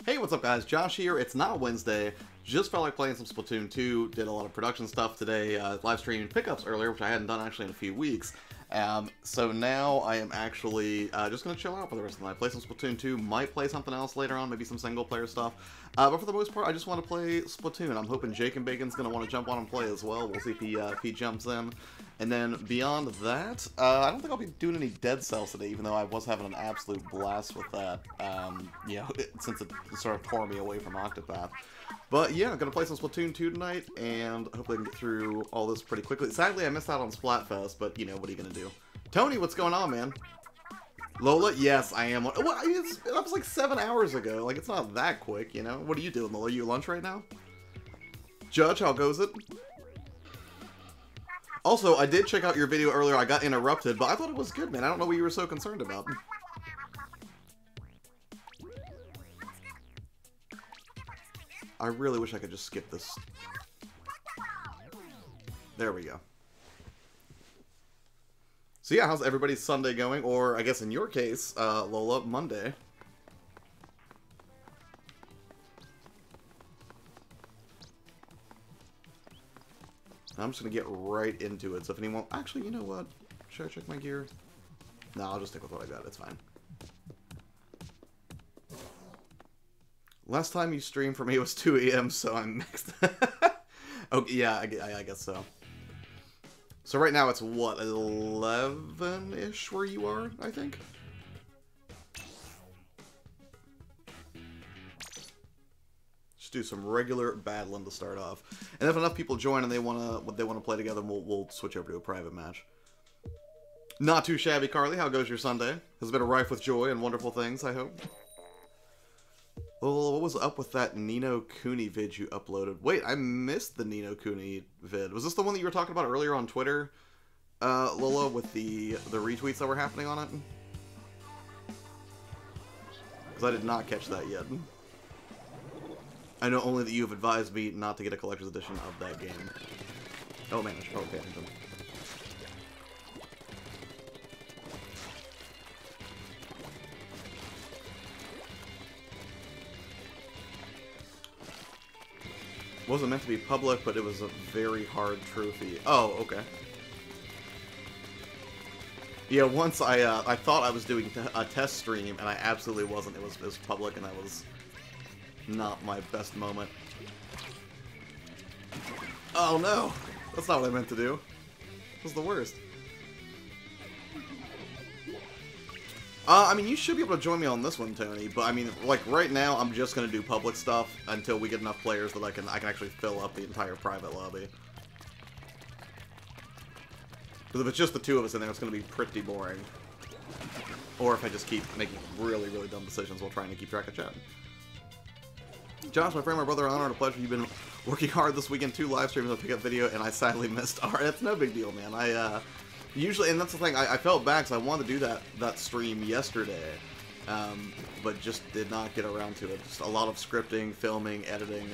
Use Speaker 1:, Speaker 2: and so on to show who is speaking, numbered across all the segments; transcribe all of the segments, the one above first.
Speaker 1: Hey, what's up guys? Josh here. It's not Wednesday. Just felt like playing some Splatoon 2. Did a lot of production stuff today. Live streaming pickups earlier, which I hadn't done actually in a few weeks. So now I am actually just going to chill out for the rest of the night. Play some Splatoon 2. Might play something else later on. Maybe some single player stuff. But for the most part, I just want to play Splatoon. I'm hoping Jake and Bacon's going to want to jump on and play as well. We'll see if he jumps in. And then beyond that, I don't think I'll be doing any Dead Cells today, even though I was having an absolute blast with that, since it sort of tore me away from Octopath. But yeah, I'm going to play some Splatoon 2 tonight, and hopefully I can get through all this pretty quickly. Sadly, I missed out on Splatfest, but you know, what are you going to do? Tony, what's going on, man? Lola? Yes, I am. Well, that was like 7 hours ago. Like, it's not that quick, you know? What are you doing, Lola? Are you at lunch right now? Judge, how goes it? Also, I did check out your video earlier. I got interrupted, but I thought it was good, man. I don't know what you were so concerned about. I really wish I could just skip this. There we go. So yeah, how's everybody's Sunday going? Or, I guess in your case, Lola, Monday. I'm just going to get right into it. So if anyone... Actually, you know what? Should I check my gear? No, I'll just stick with what I got. It's fine. Last time you streamed for me was 2 AM, so I'm mixed. Okay, yeah, I guess so. So right now it's, what, 11-ish where you are, I think? Just do some regular battling to start off. And if enough people join and they wanna play together, we'll switch over to a private match. Not too shabby, Carly. How goes your Sunday? Has been rife with joy and wonderful things, I hope. Well, what was up with that Nino Cooney vid you uploaded? Wait, I missed the Nino Cooney vid. Was this the one that you were talking about earlier on Twitter, Lola, with the retweets that were happening on it? Because I did not catch that yet. I know only that you have advised me not to get a collector's edition of that game. Oh man, I should probably pay attention. Wasn't meant to be public, but it was a very hard trophy. Oh, okay. Yeah, once I thought I was doing a test stream, and I absolutely wasn't. It was public, and that was not my best moment. Oh no! That's not what I meant to do. It was the worst. I mean, you should be able to join me on this one, Tony, but I mean, like, right now, I'm just gonna do public stuff until we get enough players that I can actually fill up the entire private lobby. Because if it's just the two of us in there, it's gonna be pretty boring. Or if I just keep making really, really dumb decisions while trying to keep track of chat. Josh, my friend, my brother, honor and a pleasure. You've been working hard this weekend, 2 live streams, a pickup video, and I sadly missed. Alright, that's no big deal, man. Usually, and that's the thing, I felt bad because I wanted to do that stream yesterday, but just did not get around to it. Just a lot of scripting, filming, editing,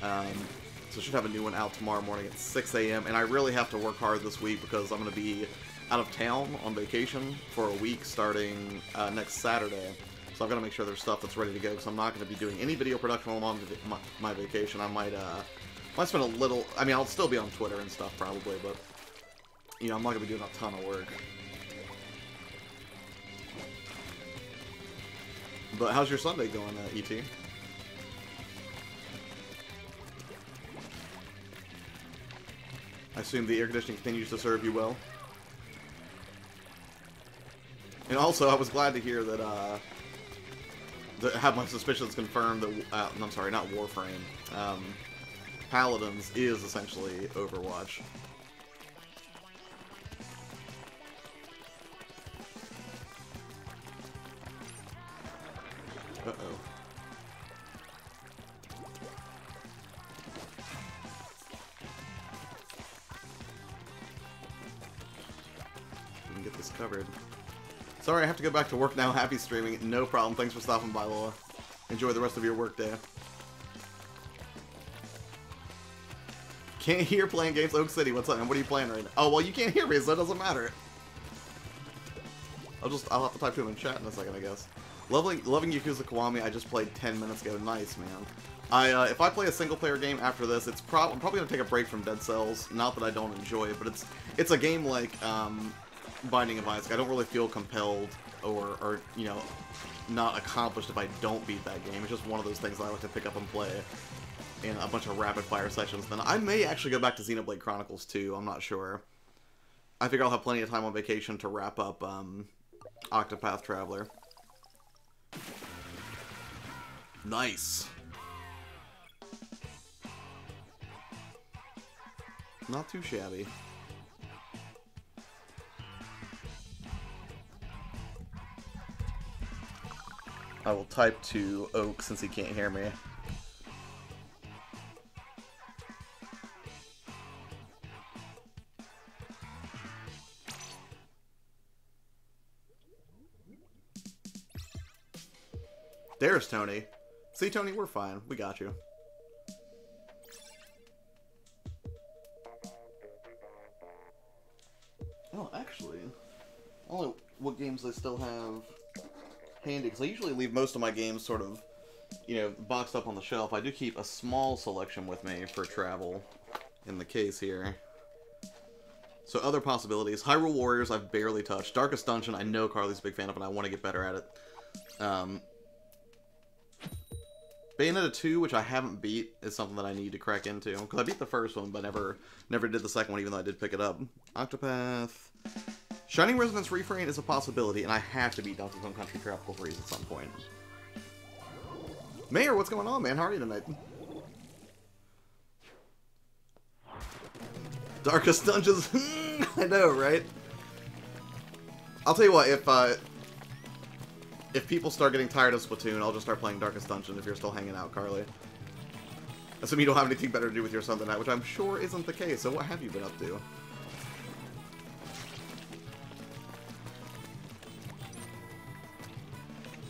Speaker 1: so I should have a new one out tomorrow morning at 6 AM, and I really have to work hard this week because I'm going to be out of town on vacation for a week starting next Saturday, so I've got to make sure there's stuff that's ready to go, because I'm not going to be doing any video production while I'm on my vacation. I might spend a little, I mean, I'll still be on Twitter and stuff probably, but you know, I'm not going to be doing a ton of work. But how's your Sunday going, E.T.? I assume the air conditioning continues to serve you well. And also, I was glad to hear that, have my suspicions confirmed that, I'm sorry, not Warframe. Paladins is essentially Overwatch. Uh-oh. We can get this covered. Sorry, I have to go back to work now. Happy streaming. No problem. Thanks for stopping by, Lola. Enjoy the rest of your work day. Can't hear playing games. Oak City, what's up? And what are you playing right now? Oh, well, you can't hear me, so it doesn't matter. I'll have to type to him in chat in a second, I guess. Loving Yakuza Kiwami. I just played 10 minutes ago. Nice, man. If I play a single-player game after this, I'm probably gonna take a break from Dead Cells. Not that I don't enjoy it, but it's a game like Binding of Isaac. I don't really feel compelled or you know, not accomplished if I don't beat that game. It's just one of those things that I like to pick up and play in a bunch of rapid-fire sessions. Then I may actually go back to Xenoblade Chronicles 2. I'm not sure. I figure I'll have plenty of time on vacation to wrap up Octopath Traveler. Nice. Not too shabby. I will type to Oak since he can't hear me. There's Tony. See, Tony, we're fine. We got you. Oh, actually, I don't know what games I still have handy, because I usually leave most of my games sort of, you know, boxed up on the shelf. I do keep a small selection with me for travel in the case here. So other possibilities. Hyrule Warriors I've barely touched. Darkest Dungeon I know Carly's a big fan of, and I want to get better at it. Bayonetta 2, which I haven't beat, is something that I need to crack into. Because I beat the first one, but never did the second one, even though I did pick it up. Octopath. Shining Resonance Refrain is a possibility, and I have to beat Donkey Kong Country Tropical Freeze at some point. Mayor, what's going on, man? How are you tonight? Darkest Dungeons. I know, right? I'll tell you what, if people start getting tired of Splatoon, I'll just start playing Darkest Dungeon if you're still hanging out, Carly. Assuming you don't have anything better to do with your Sunday night, which I'm sure isn't the case, so what have you been up to?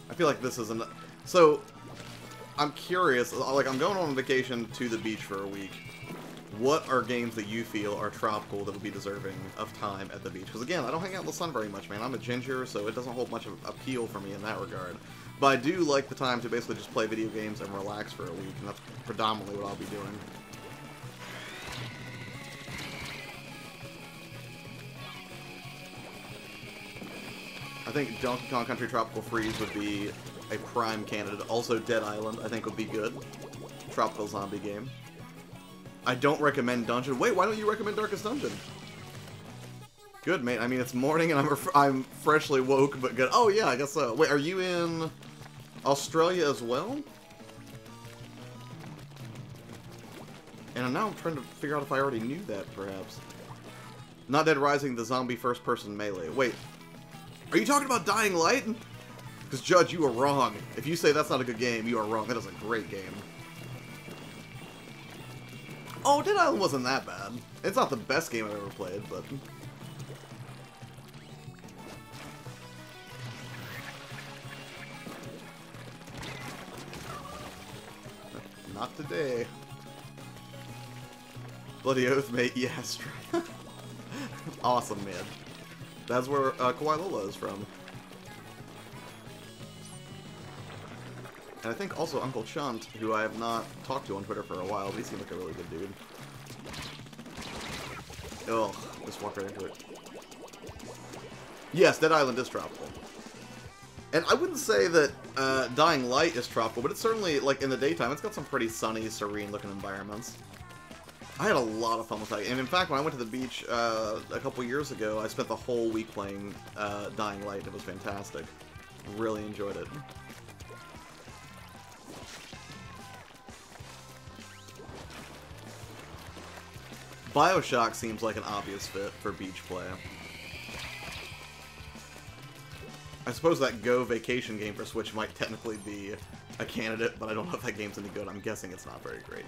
Speaker 1: I feel like this is an... So, I'm curious, like, I'm going on vacation to the beach for a week. What are games that you feel are tropical that would be deserving of time at the beach? Because again, I don't hang out in the sun very much, man. I'm a ginger, so it doesn't hold much of appeal for me in that regard. But I do like the time to basically just play video games and relax for a week, and that's predominantly what I'll be doing. I think Donkey Kong Country Tropical Freeze would be a prime candidate. Also, Dead Island, I think, would be good. Tropical zombie game. I don't recommend Dungeon. Wait, why don't you recommend Darkest Dungeon? Good, mate. I mean, it's morning and I'm freshly woke, but good. Oh, yeah, I guess so. Wait, are you in Australia as well? And now I'm trying to figure out if I already knew that, perhaps. Not Dead Rising, the zombie first-person melee. Wait, are you talking about Dying Light? Because, Judge, you are wrong. If you say that's not a good game, you are wrong. That is a great game. Oh, Dead Island wasn't that bad. It's not the best game I've ever played, but... Not today. Bloody Oath, mate. Yes. Awesome, man. That's where Kawaii Lola is from. And I think also Uncle Chunt, who I have not talked to on Twitter for a while, but he seems like a really good dude. Ugh, just walked right into it. Yes, Dead Island is tropical. And I wouldn't say that Dying Light is tropical, but it's certainly, like, in the daytime, it's got some pretty sunny, serene-looking environments. I had a lot of fun with that. And in fact, when I went to the beach a couple years ago, I spent the whole week playing Dying Light, and it was fantastic. Really enjoyed it. BioShock seems like an obvious fit for beach play. I suppose that Go vacation game for Switch might technically be a candidate, but I don't know if that game's any good. I'm guessing it's not very great.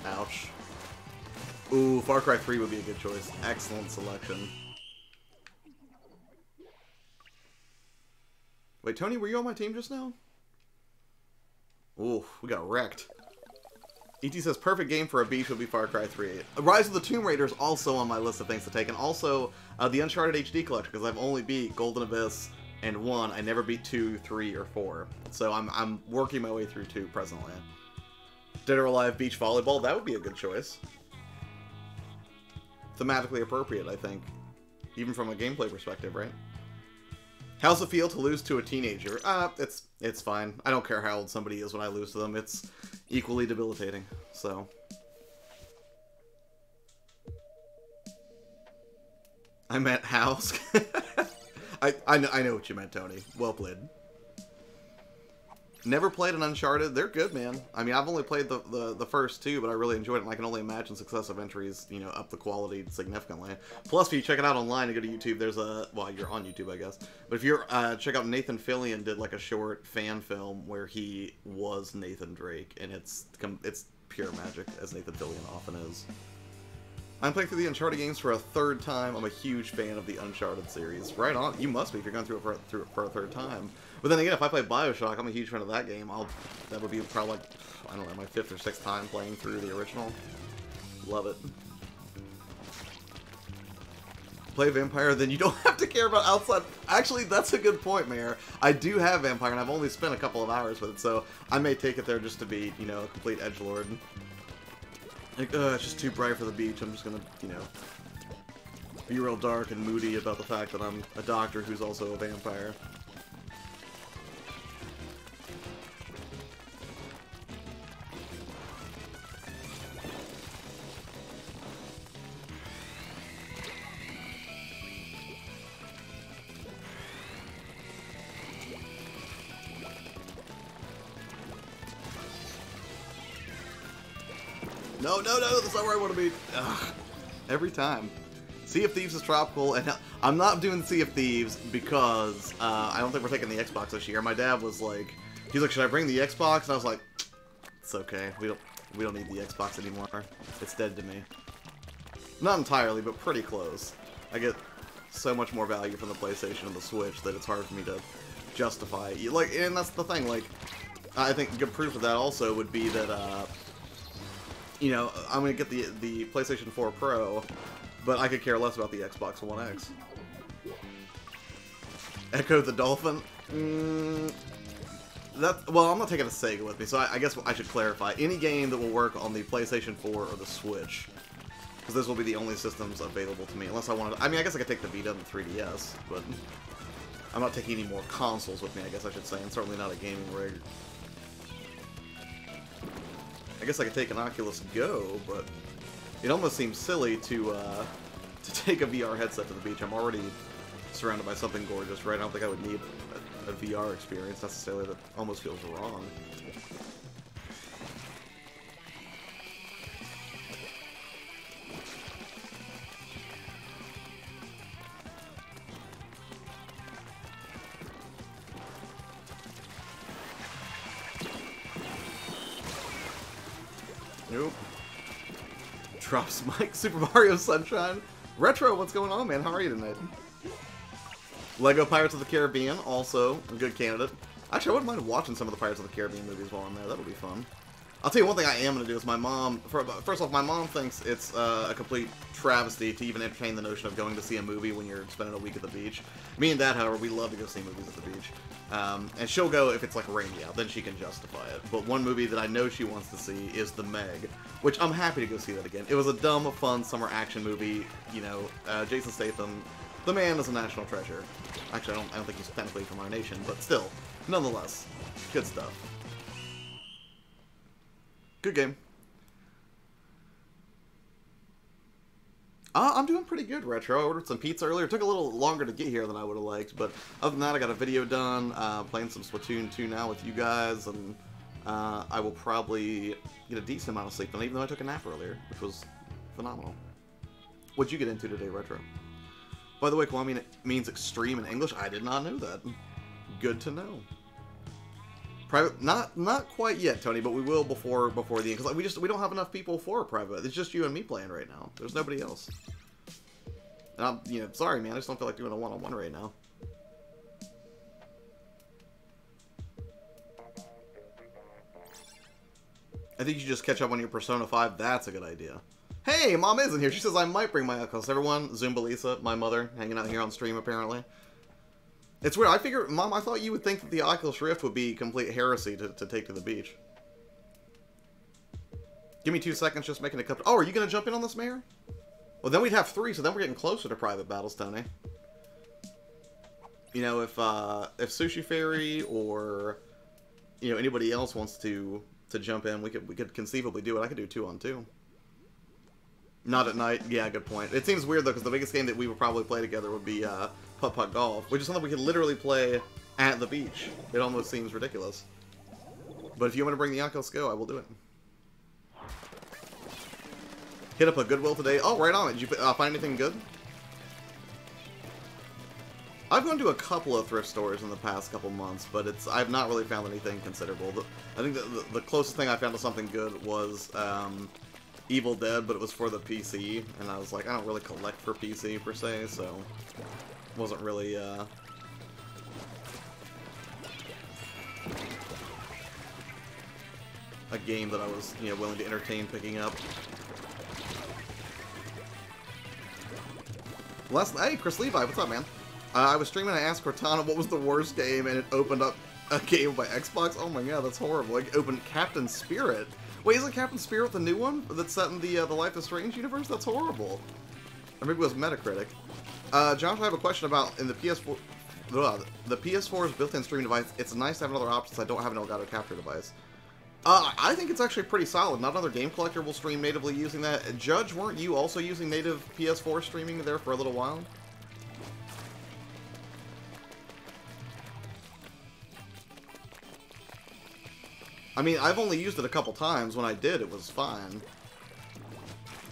Speaker 1: Ouch. Ooh, Far Cry 3 would be a good choice. Excellent selection. Wait, Tony, were you on my team just now? Ooh, we got wrecked. ET says, perfect game for a beach would be Far Cry 3. Rise of the Tomb Raider is also on my list of things to take, and also the Uncharted HD collection, because I've only beat Golden Abyss and 1. I never beat 2, 3, or 4. So I'm working my way through 2 presently. Dead or Alive Beach Volleyball, that would be a good choice. Thematically appropriate, I think. Even from a gameplay perspective, right? How's it feel to lose to a teenager? It's fine. I don't care how old somebody is when I lose to them. It's equally debilitating, so. I meant house. I know what you meant, Tony. Well played. Never played an Uncharted. They're good, man. I mean, I've only played the first 2, but I really enjoyed it, and I can only imagine successive entries, you know, up the quality significantly. Plus, if you check it out online and go to YouTube, there's a... Well, you're on YouTube, I guess. But if you're... check out Nathan Fillion did, like, a short fan film where he was Nathan Drake, and it's pure magic, as Nathan Fillion often is. I'm playing through the Uncharted games for a 3rd time. I'm a huge fan of the Uncharted series. Right on. You must be if you're going through it for a 3rd time. But then again, if I play Bioshock, I'm a huge fan of that game. That would be probably, like, I don't know, my 5th or 6th time playing through the original. Love it. Play Vampire, then you don't have to care about outside. Actually, that's a good point, Mayor. I do have Vampire, and I've only spent a couple of hours with it, so I may take it there just to be, you know, a complete edgelord. Like, it's just too bright for the beach. I'm just gonna, you know, be real dark and moody about the fact that I'm a doctor who's also a vampire. No, that's not where I want to be. Ugh. Every time. Sea of Thieves is tropical, and I'm not doing Sea of Thieves because I don't think we're taking the Xbox this year. My dad was like, he's like, should I bring the Xbox? And I was like, it's okay. We don't need the Xbox anymore. It's dead to me. Not entirely, but pretty close. I get so much more value from the PlayStation and the Switch that it's hard for me to justify. Like, and that's the thing. Like, I think good proof of that also would be that. You know, I'm going to get the PlayStation 4 Pro, but I could care less about the Xbox One X. Echo the Dolphin? Well, I'm not taking a Sega with me, so I guess I should clarify. Any game that will work on the PlayStation 4 or the Switch, because those will be the only systems available to me, unless I wanted... I mean, I guess I could take the Vita and the 3DS, but I'm not taking any more consoles with me, I guess I should say, and certainly not a gaming rig. I guess I could take an Oculus Go, but it almost seems silly to take a VR headset to the beach. I'm already surrounded by something gorgeous, right? I don't think I would need a VR experience necessarily. That almost feels wrong. Nope. Drops Mike. Super Mario Sunshine. Retro, what's going on, man? How are you tonight? Lego Pirates of the Caribbean, also a good candidate. Actually, I wouldn't mind watching some of the Pirates of the Caribbean movies while I'm there. That would be fun. I'll tell you one thing I am going to do is my mom... First off, my mom thinks it's a complete travesty to even entertain the notion of going to see a movie when you're spending a week at the beach. Me and Dad, however, we love to go see movies at the beach. And she'll go if it's like rainy out, then she can justify it. But one movie that I know she wants to see is The Meg, which I'm happy to go see that again. It was a dumb, fun summer action movie. You know, Jason Statham, the man is a national treasure. Actually, I don't think he's technically from our nation, but still, nonetheless, good stuff. Good game. I'm doing pretty good, Retro. I ordered some pizza earlier. It took a little longer to get here than I would have liked, but other than that, I got a video done, playing some Splatoon 2 now with you guys, and I will probably get a decent amount of sleep tonight, even though I took a nap earlier, which was phenomenal. What'd you get into today, Retro? By the way, Kwame means extreme in English. I did not know that. Good to know. Private, not quite yet, Tony, but we will before the end, because we don't have enough people for a private. It's just you and me playing right now. There's nobody else. And I'm, sorry, man. I just don't feel like doing a one-on-one right now. I think you just catch up on your Persona 5. That's a good idea. Hey, Mom isn't here. She says I might bring my uncles. Everyone, Zumba Lisa, my mother, hanging out here on stream apparently. It's weird. I figured, Mom, I thought you would think that the Oculus Rift would be complete heresy to take to the beach. Give me 2 seconds, just making a cup. Oh, are you going to jump in on this, Mayor? Well, then we'd have 3, so then we're getting closer to private battles, Tony. You know, if Sushi Fairy or, you know, anybody else wants to jump in, we could conceivably do it. I could do 2-on-2. Not at night. Yeah, good point. It seems weird, though, because the biggest game that we would probably play together would be Putt-Putt Golf, which is something we could literally play at the beach. It almost seems ridiculous. But if you want to bring the Oculus Go, I will do it. Hit up a Goodwill today. Oh, right on it. Did you find anything good? I've gone to a couple of thrift stores in the past couple months, but I've not really found anything considerable. I think the closest thing I found to something good was Evil Dead, but it was for the PC, and I was like, I don't really collect for PC per se, so it wasn't really a game that I was, you know, willing to entertain picking up. Hey, Chris Levi, what's up, man? I was streaming and I asked Cortana what was the worst game, and it opened up a game by Xbox. Oh my god, that's horrible. It opened Captain Spirit. Wait, isn't Captain Spirit the new one that's set in the Life is Strange universe? That's horrible. Or maybe it was Metacritic. Josh, I have a question about in the PS4. The PS4's built-in streaming device. It's nice to have another option since I don't have an Elgato capture device. I think it's actually pretty solid. Not another game collector will stream natively using that. Judge, weren't you also using native PS4 streaming there for a little while? I mean, I've only used it a couple times. When I did, it was fine.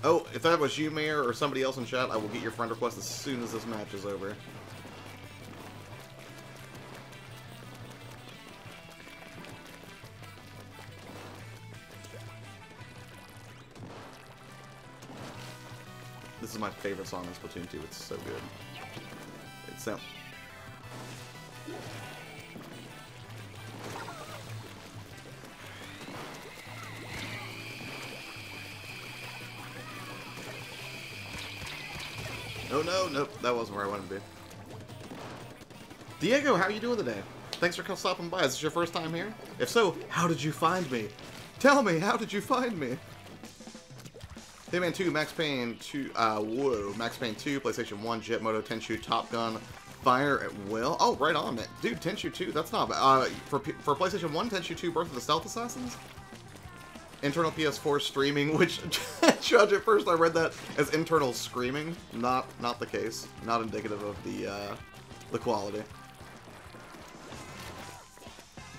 Speaker 1: Oh, if that was you, Mayor, or somebody else in chat, I will get your friend request as soon as this match is over. This is my favorite song in Splatoon 2. It's so good. It's so... Oh, no, nope, that wasn't where I wanted to be. Diego, how are you doing today? Thanks for stopping by. Is this your first time here? If so, how did you find me? Tell me, how did you find me? Hitman 2, Max Payne 2, Max Payne 2, PlayStation 1, Jet Moto, Tenchu, Top Gun, Fire at Will. Oh, right on, man. Dude, Tenchu 2, that's not bad. For PlayStation 1, Tenchu 2, Birth of the Stealth Assassins? Internal PS4 streaming, which, Judge, at first I read that as internal screaming. Not the case. Not indicative of the quality.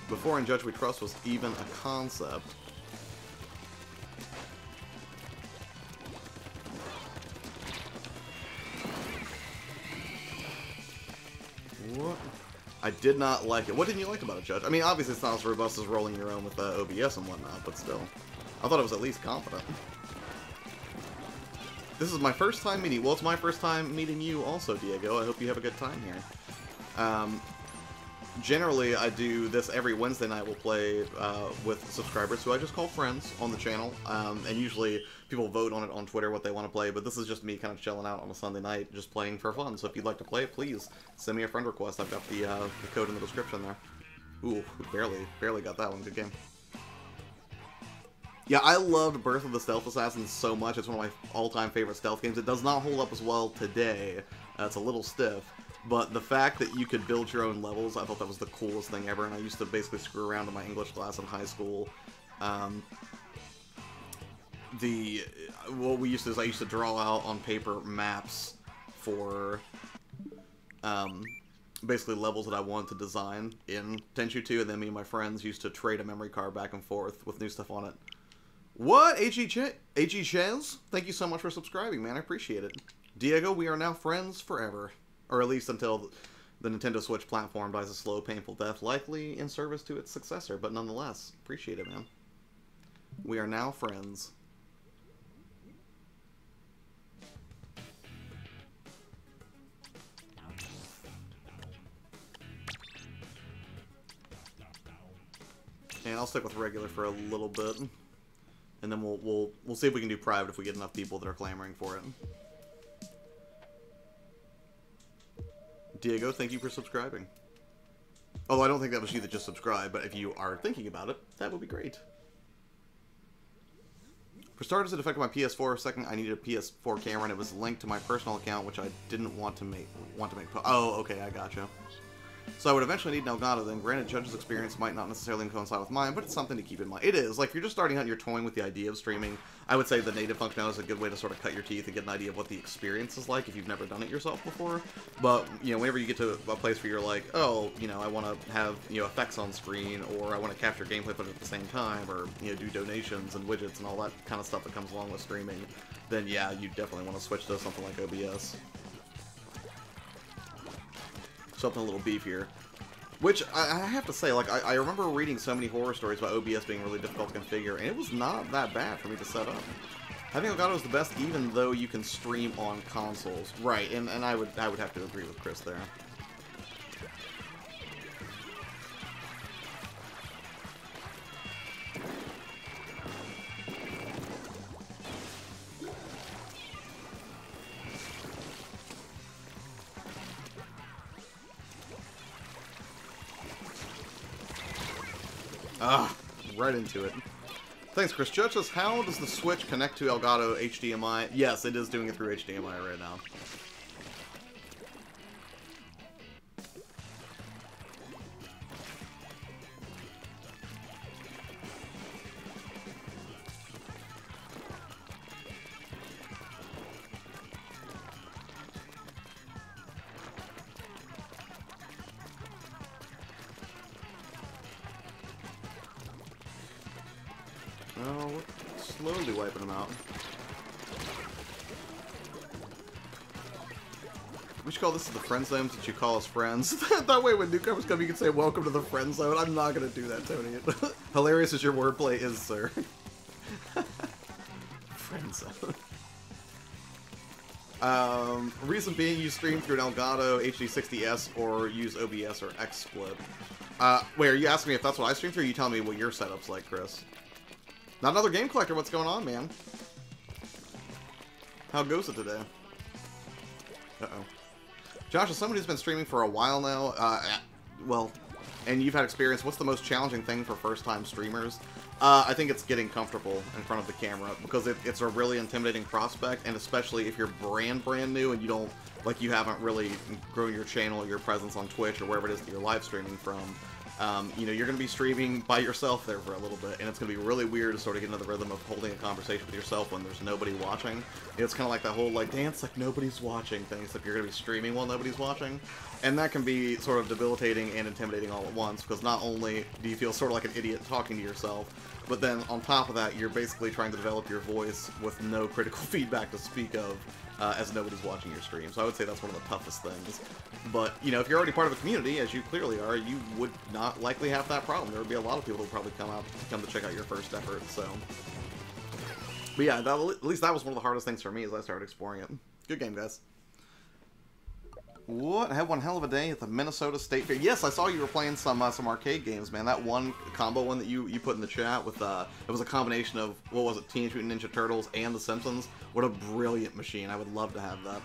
Speaker 1: Before in Judge We Trust was even a concept. What? I did not like it. What didn't you like about it, Judge? I mean, obviously it's not as robust as rolling your own with OBS and whatnot, but still. I thought it was at least competent. This is my first time meeting... Well, it's my first time meeting you also, Diego. I hope you have a good time here. Generally, I do this every Wednesday night. We'll play with subscribers who I just call friends on the channel. And usually people vote on it on Twitter what they want to play. But this is just me kind of chilling out on a Sunday night, just playing for fun. So if you'd like to play it, please send me a friend request. I've got the code in the description there. Ooh, barely got that one. Good game. Yeah, I loved Birth of the Stealth Assassins so much. It's one of my all-time favorite stealth games. It does not hold up as well today. It's a little stiff. But the fact that you could build your own levels, I thought that was the coolest thing ever. And I used to basically screw around in my English class in high school. What we used to do is I used to draw out on paper maps for basically levels that I wanted to design in Tenchu 2. And then me and my friends used to trade a memory card back and forth with new stuff on it. What? AG Chaz? Thank you so much for subscribing, man. I appreciate it. Diego, we are now friends forever. Or at least until the Nintendo Switch platform dies a slow, painful death, likely in service to its successor. But nonetheless, appreciate it, man. We are now friends. And I'll stick with regular for a little bit. And then we'll see if we can do private if we get enough people that are clamoring for it. Diego, thank you for subscribing. Although I don't think that was you that just subscribed, but if you are thinking about it, that would be great. For starters, it affected my PS4. Second, I needed a PS4 camera, and it was linked to my personal account, which I didn't want to make. Oh, okay, I gotcha. So I would eventually need an Elgato then. Granted, Judge's experience might not necessarily coincide with mine, but it's something to keep in mind. It is. Like, if you're just starting out and you're toying with the idea of streaming, I would say the native functionality is a good way to sort of cut your teeth and get an idea of what the experience is like if you've never done it yourself before. But, you know, whenever you get to a place where you're like, oh, you know, I want to have, you know, effects on screen, or I want to capture gameplay footage at the same time, or, you know, do donations and widgets and all that kind of stuff that comes along with streaming, then yeah, you definitely want to switch to something like OBS. Something a little beefier. Which, I have to say, like, I remember reading so many horror stories about OBS being really difficult to configure, and it was not that bad for me to set up. Having Elgato is the best, even though you can stream on consoles. Right, and I would have to agree with Chris there. Ah, right into it. Thanks, Chris. Judge says, how does the Switch connect to Elgato HDMI? Yes, it is doing it through HDMI right now. Oh, we're slowly wiping them out. We should call this the friend zone since you call us friends. That way when newcomers come you can say welcome to the friend zone. I'm not going to do that, Tony. Hilarious as your wordplay is, sir. Friend zone. Reason being you stream through an Elgato HD60S or use OBS or XSplit. Wait, are you asking me if that's what I stream through, or are you telling me what your setup's like, Chris? Not another game collector, what's going on, man? How goes it today? Uh-oh. Josh, as somebody who's been streaming for a while now, well, and you've had experience, what's the most challenging thing for first-time streamers? I think it's getting comfortable in front of the camera, because it's a really intimidating prospect, and especially if you're brand new and you don't, like, you haven't really grown your channel, your presence on Twitch, or wherever it is that you're live streaming from. You know, you're going to be streaming by yourself there for a little bit, and it's going to be really weird to sort of get into the rhythm of holding a conversation with yourself when there's nobody watching. It's kind of like that whole, like, dance like nobody's watching thing, except you're going to be streaming while nobody's watching. And that can be sort of debilitating and intimidating all at once, because not only do you feel sort of like an idiot talking to yourself, but then on top of that, you're basically trying to develop your voice with no critical feedback to speak of, as nobody's watching your stream. So I would say that's one of the toughest things. But, you know, if you're already part of a community, as you clearly are, you would not likely have that problem. There would be a lot of people who would probably come to check out your first effort, so. But yeah, at least that was one of the hardest things for me as I started exploring it. Good game, guys. What? I had one hell of a day at the Minnesota State Fair. Yes, I saw you were playing some arcade games, man. That one combo one that you put in the chat with, it was a combination of, what was it, Teenage Mutant Ninja Turtles and The Simpsons. What a brilliant machine. I would love to have that.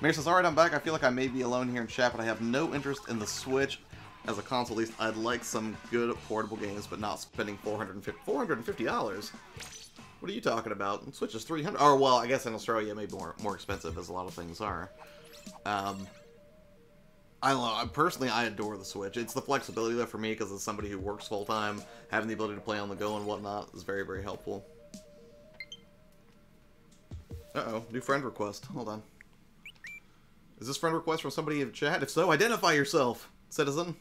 Speaker 1: Mary says, alright, I'm back. I feel like I may be alone here in chat, but I have no interest in the Switch as a console. At least I'd like some good portable games, but not spending $450. What are you talking about? The Switch is $300. Or, well, I guess in Australia it may be more expensive, as a lot of things are. I don't know. Personally, I adore the Switch. It's the flexibility though for me, because as somebody who works full time, having the ability to play on the go and whatnot is very, very helpful. Uh-oh, new friend request. Hold on. Is this friend request from somebody in chat? If so, identify yourself, citizen.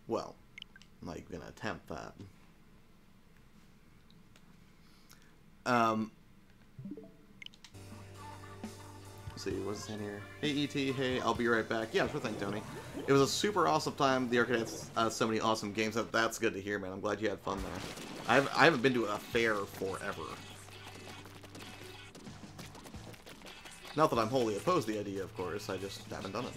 Speaker 1: Well, I'm not even gonna attempt that. Let's see, what's in here? Hey E.T., hey, I'll be right back. Yeah, sure thing, Tony. It was a super awesome time. The arcade has so many awesome games. That's good to hear, man. I'm glad you had fun there. I haven't been to a fair forever. Not that I'm wholly opposed to the idea, of course. I just haven't done it.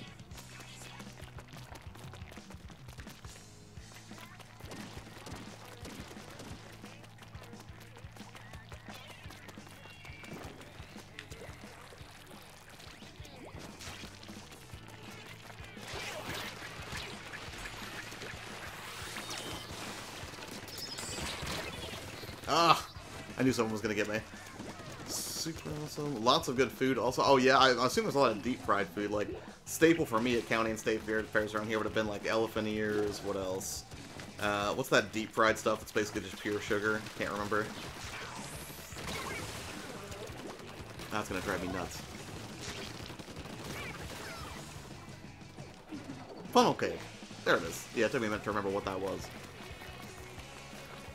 Speaker 1: Ah! I knew someone was gonna get me. Super awesome. Lots of good food also. Oh yeah, I assume there's a lot of deep fried food. Like, staple for me at county and state fairs around here would have been like elephant ears. What else? What's that deep fried stuff that's basically just pure sugar? Can't remember. That's gonna drive me nuts. Funnel cake. There it is. Yeah, it took me a minute to remember what that was.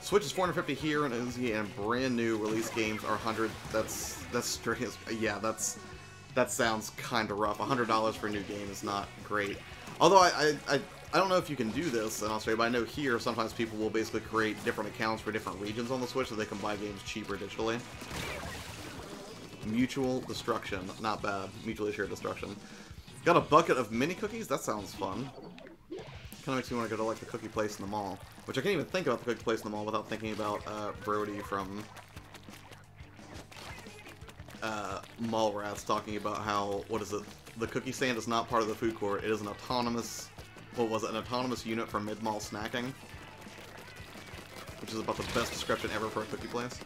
Speaker 1: Switch is $450 here in Uzi, and brand new release games are $100. That's straight. Yeah, that sounds kind of rough. $100 for a new game is not great. Although I don't know if you can do this in Australia, but I know here sometimes people will basically create different accounts for different regions on the Switch so they can buy games cheaper digitally. Mutual destruction, not bad. Mutually assured destruction. Got a bucket of mini cookies. That sounds fun. Kind of makes me want to go to like the cookie place in the mall, which I can't even think about the cookie place in the mall without thinking about Brody from Mallrats talking about how, what is it? The cookie stand is not part of the food court. It is an autonomous, what was it? An autonomous unit for mid-mall snacking, which is about the best description ever for a cookie place.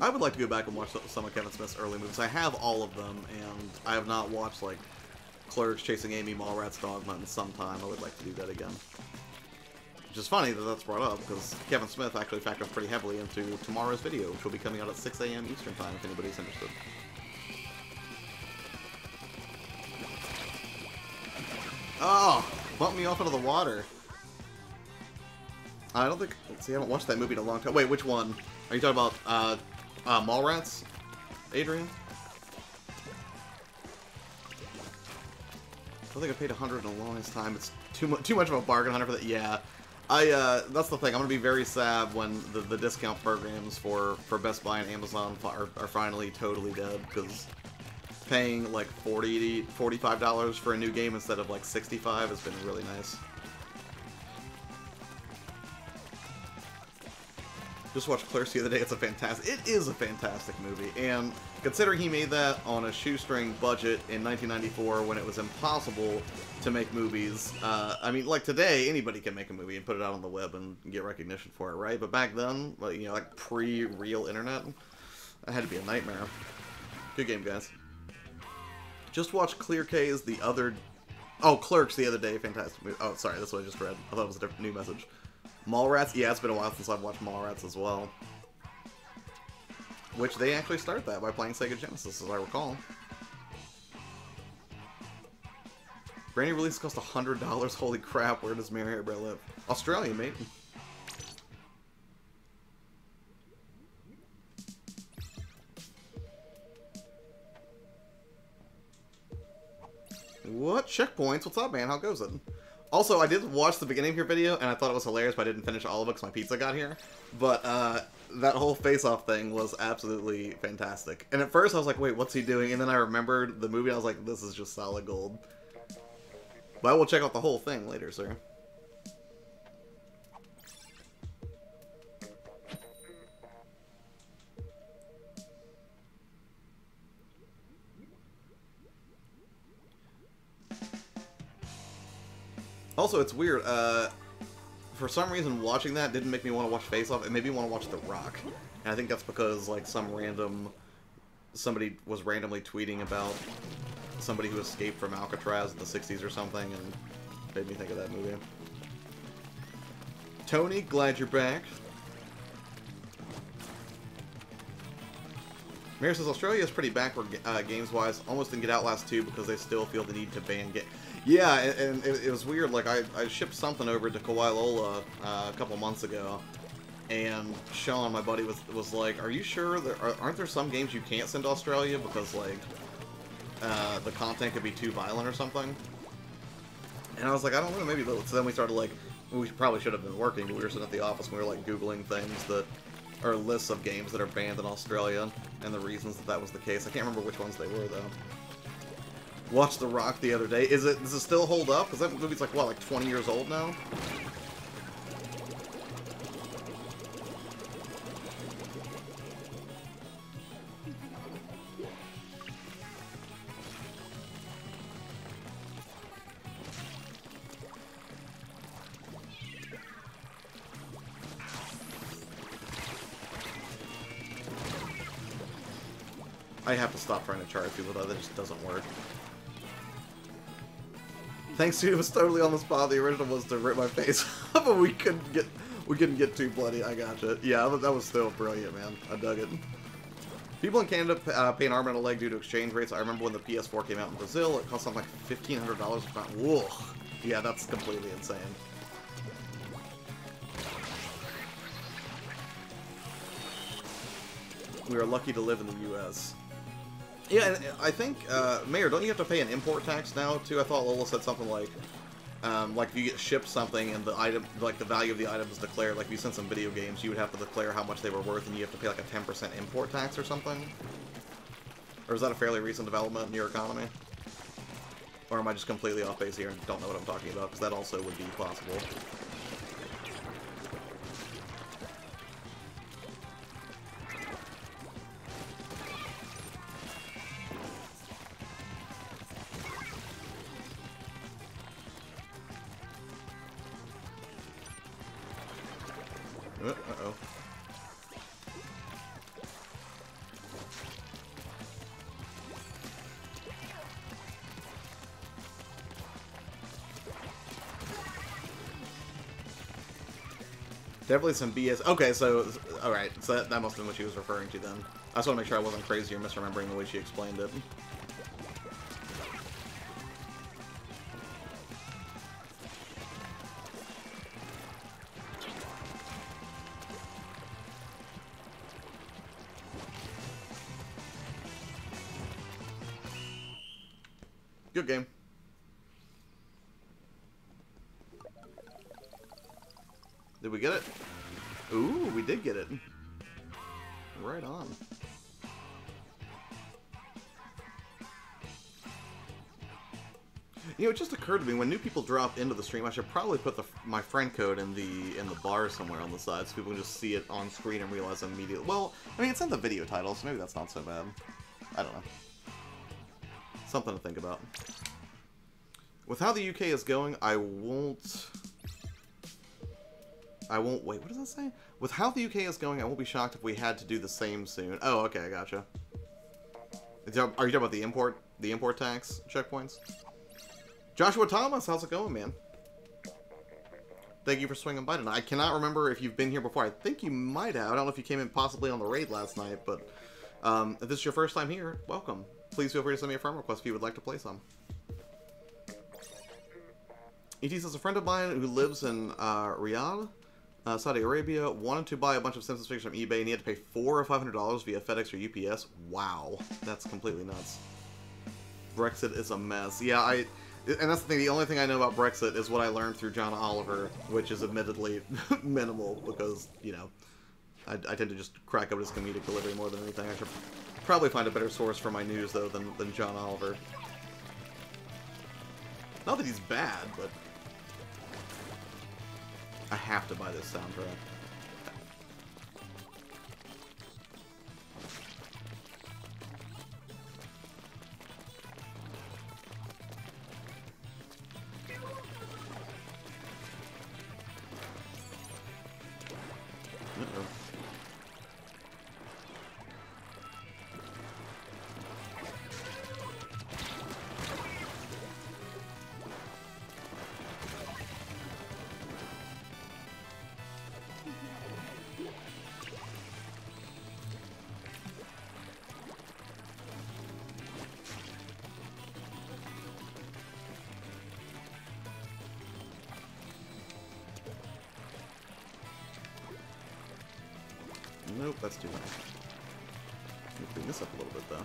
Speaker 1: I would like to go back and watch some of Kevin Smith's early movies. I have all of them, and I have not watched, like, Clerks, Chasing Amy, Mallrats, Dogma in some time. I would like to do that again. Which is funny that that's brought up, because Kevin Smith actually factors pretty heavily into tomorrow's video, which will be coming out at 6 AM Eastern Time, if anybody's interested. Oh! Bumped me off into the water. I don't think... See, I haven't watched that movie in a long time. Wait, which one? Are you talking about, Mallrats? Adrian? I don't think I paid $100 in the longest time. It's too much of a bargain hunter for that. Yeah. That's the thing. I'm gonna be very sad when the discount programs for Best Buy and Amazon are finally totally dead, because paying like $45 for a new game instead of like $65 has been really nice. Just watched Clerks the other day. It is a fantastic movie, and considering he made that on a shoestring budget in 1994 when it was impossible to make movies, I mean, like today, anybody can make a movie and put it out on the web and get recognition for it, right? But back then, like, you know, like pre-real internet, that had to be a nightmare. Good game, guys. Just watched Clear K's Clerks the other day. Fantastic movie. Oh, sorry, that's what I just read. I thought it was a different new message. Mallrats? Yeah, it's been a while since I've watched Mallrats as well. Which they actually started that by playing Sega Genesis, as I recall. Brand new release cost $100. Holy crap, where does Mary Hairbread live? Australia, mate. What? Checkpoints? What's up, man? How goes it? Also, I did watch the beginning of your video, and I thought it was hilarious, but I didn't finish all of it because my pizza got here. But, that whole face-off thing was absolutely fantastic. And at first I was like, wait, what's he doing? And then I remembered the movie, and I was like, this is just solid gold. But I will check out the whole thing later, sir. Also, it's weird, for some reason watching that didn't make me want to watch Face Off. It made me want to watch The Rock. And I think that's because, like, somebody was randomly tweeting about somebody who escaped from Alcatraz in the 60s or something, and made me think of that movie. Tony, glad you're back. Mary says, Australia is pretty backward games-wise. Almost didn't get Outlast 2 because they still feel the need to ban games. Yeah, and it was weird. Like, I shipped something over to Kauai a couple months ago, and Sean, my buddy, was like, are you sure that aren't there some games you can't send to Australia because, like, the content could be too violent or something? And I was like, I don't know, maybe. So then we started, like, we probably should have been working, but we were sitting at the office and we were, like, Googling things that are lists of games that are banned in Australia, and the reasons that was the case. I can't remember which ones they were, though. Watched The Rock the other day. Does it still hold up? Because that movie's like, what, like 20 years old now? I have to stop trying to charge people, though. That just doesn't work. Thanks to you, it was totally on the spot. The original was to rip my face off, but we couldn't get too bloody. I gotcha. Yeah, that was still brilliant, man. I dug it. People in Canada pay an arm and a leg due to exchange rates. I remember when the PS4 came out in Brazil, it cost something like $1,500. Whoa. Yeah, that's completely insane. We are lucky to live in the U.S. Yeah, and I think, Mayor, don't you have to pay an import tax now, too? I thought Lola said something like if you get shipped something and the item, like the value of the item is declared, like if you send some video games, you would have to declare how much they were worth and you have to pay like a 10% import tax or something? Or is that a fairly recent development in your economy? Or am I just completely off base here and don't know what I'm talking about? Because that also would be possible. Uh-oh. Definitely some BS. Okay, so, alright, so that must have been what she was referring to then. I just want to make sure I wasn't crazy or misremembering the way she explained it. Good game. Did we get it? Ooh, we did get it. Right on. You know, it just occurred to me, when new people drop into the stream, I should probably put my friend code in the bar somewhere on the side so people can just see it on screen and realize immediately. Well, I mean, it's in the video title, so maybe that's not so bad. I don't know. Something to think about. With how the UK is going, I won't... Wait, what does that say? With how the UK is going, I won't be shocked if we had to do the same soon. Oh, okay, I gotcha. Are you talking about the import tax checkpoints? Joshua Thomas, how's it going, man? Thank you for swinging by tonight. I cannot remember if you've been here before. I think you might have. I don't know if you came in possibly on the raid last night, but if this is your first time here, welcome. Please feel free to send me a friend request if you would like to play some. ET says, a friend of mine who lives in Riyadh, Saudi Arabia, wanted to buy a bunch of Simpsons figures from eBay and he had to pay $400 or $500 via FedEx or UPS. Wow, that's completely nuts. Brexit is a mess. Yeah, and that's the thing, the only thing I know about Brexit is what I learned through John Oliver, which is admittedly minimal because, you know, I tend to just crack up his comedic delivery more than anything. I should probably find a better source for my news, though, than John Oliver. Not that he's bad, but I have to buy this soundtrack. Uh-oh. Nope, that's too much. Let me clean this up a little bit, though.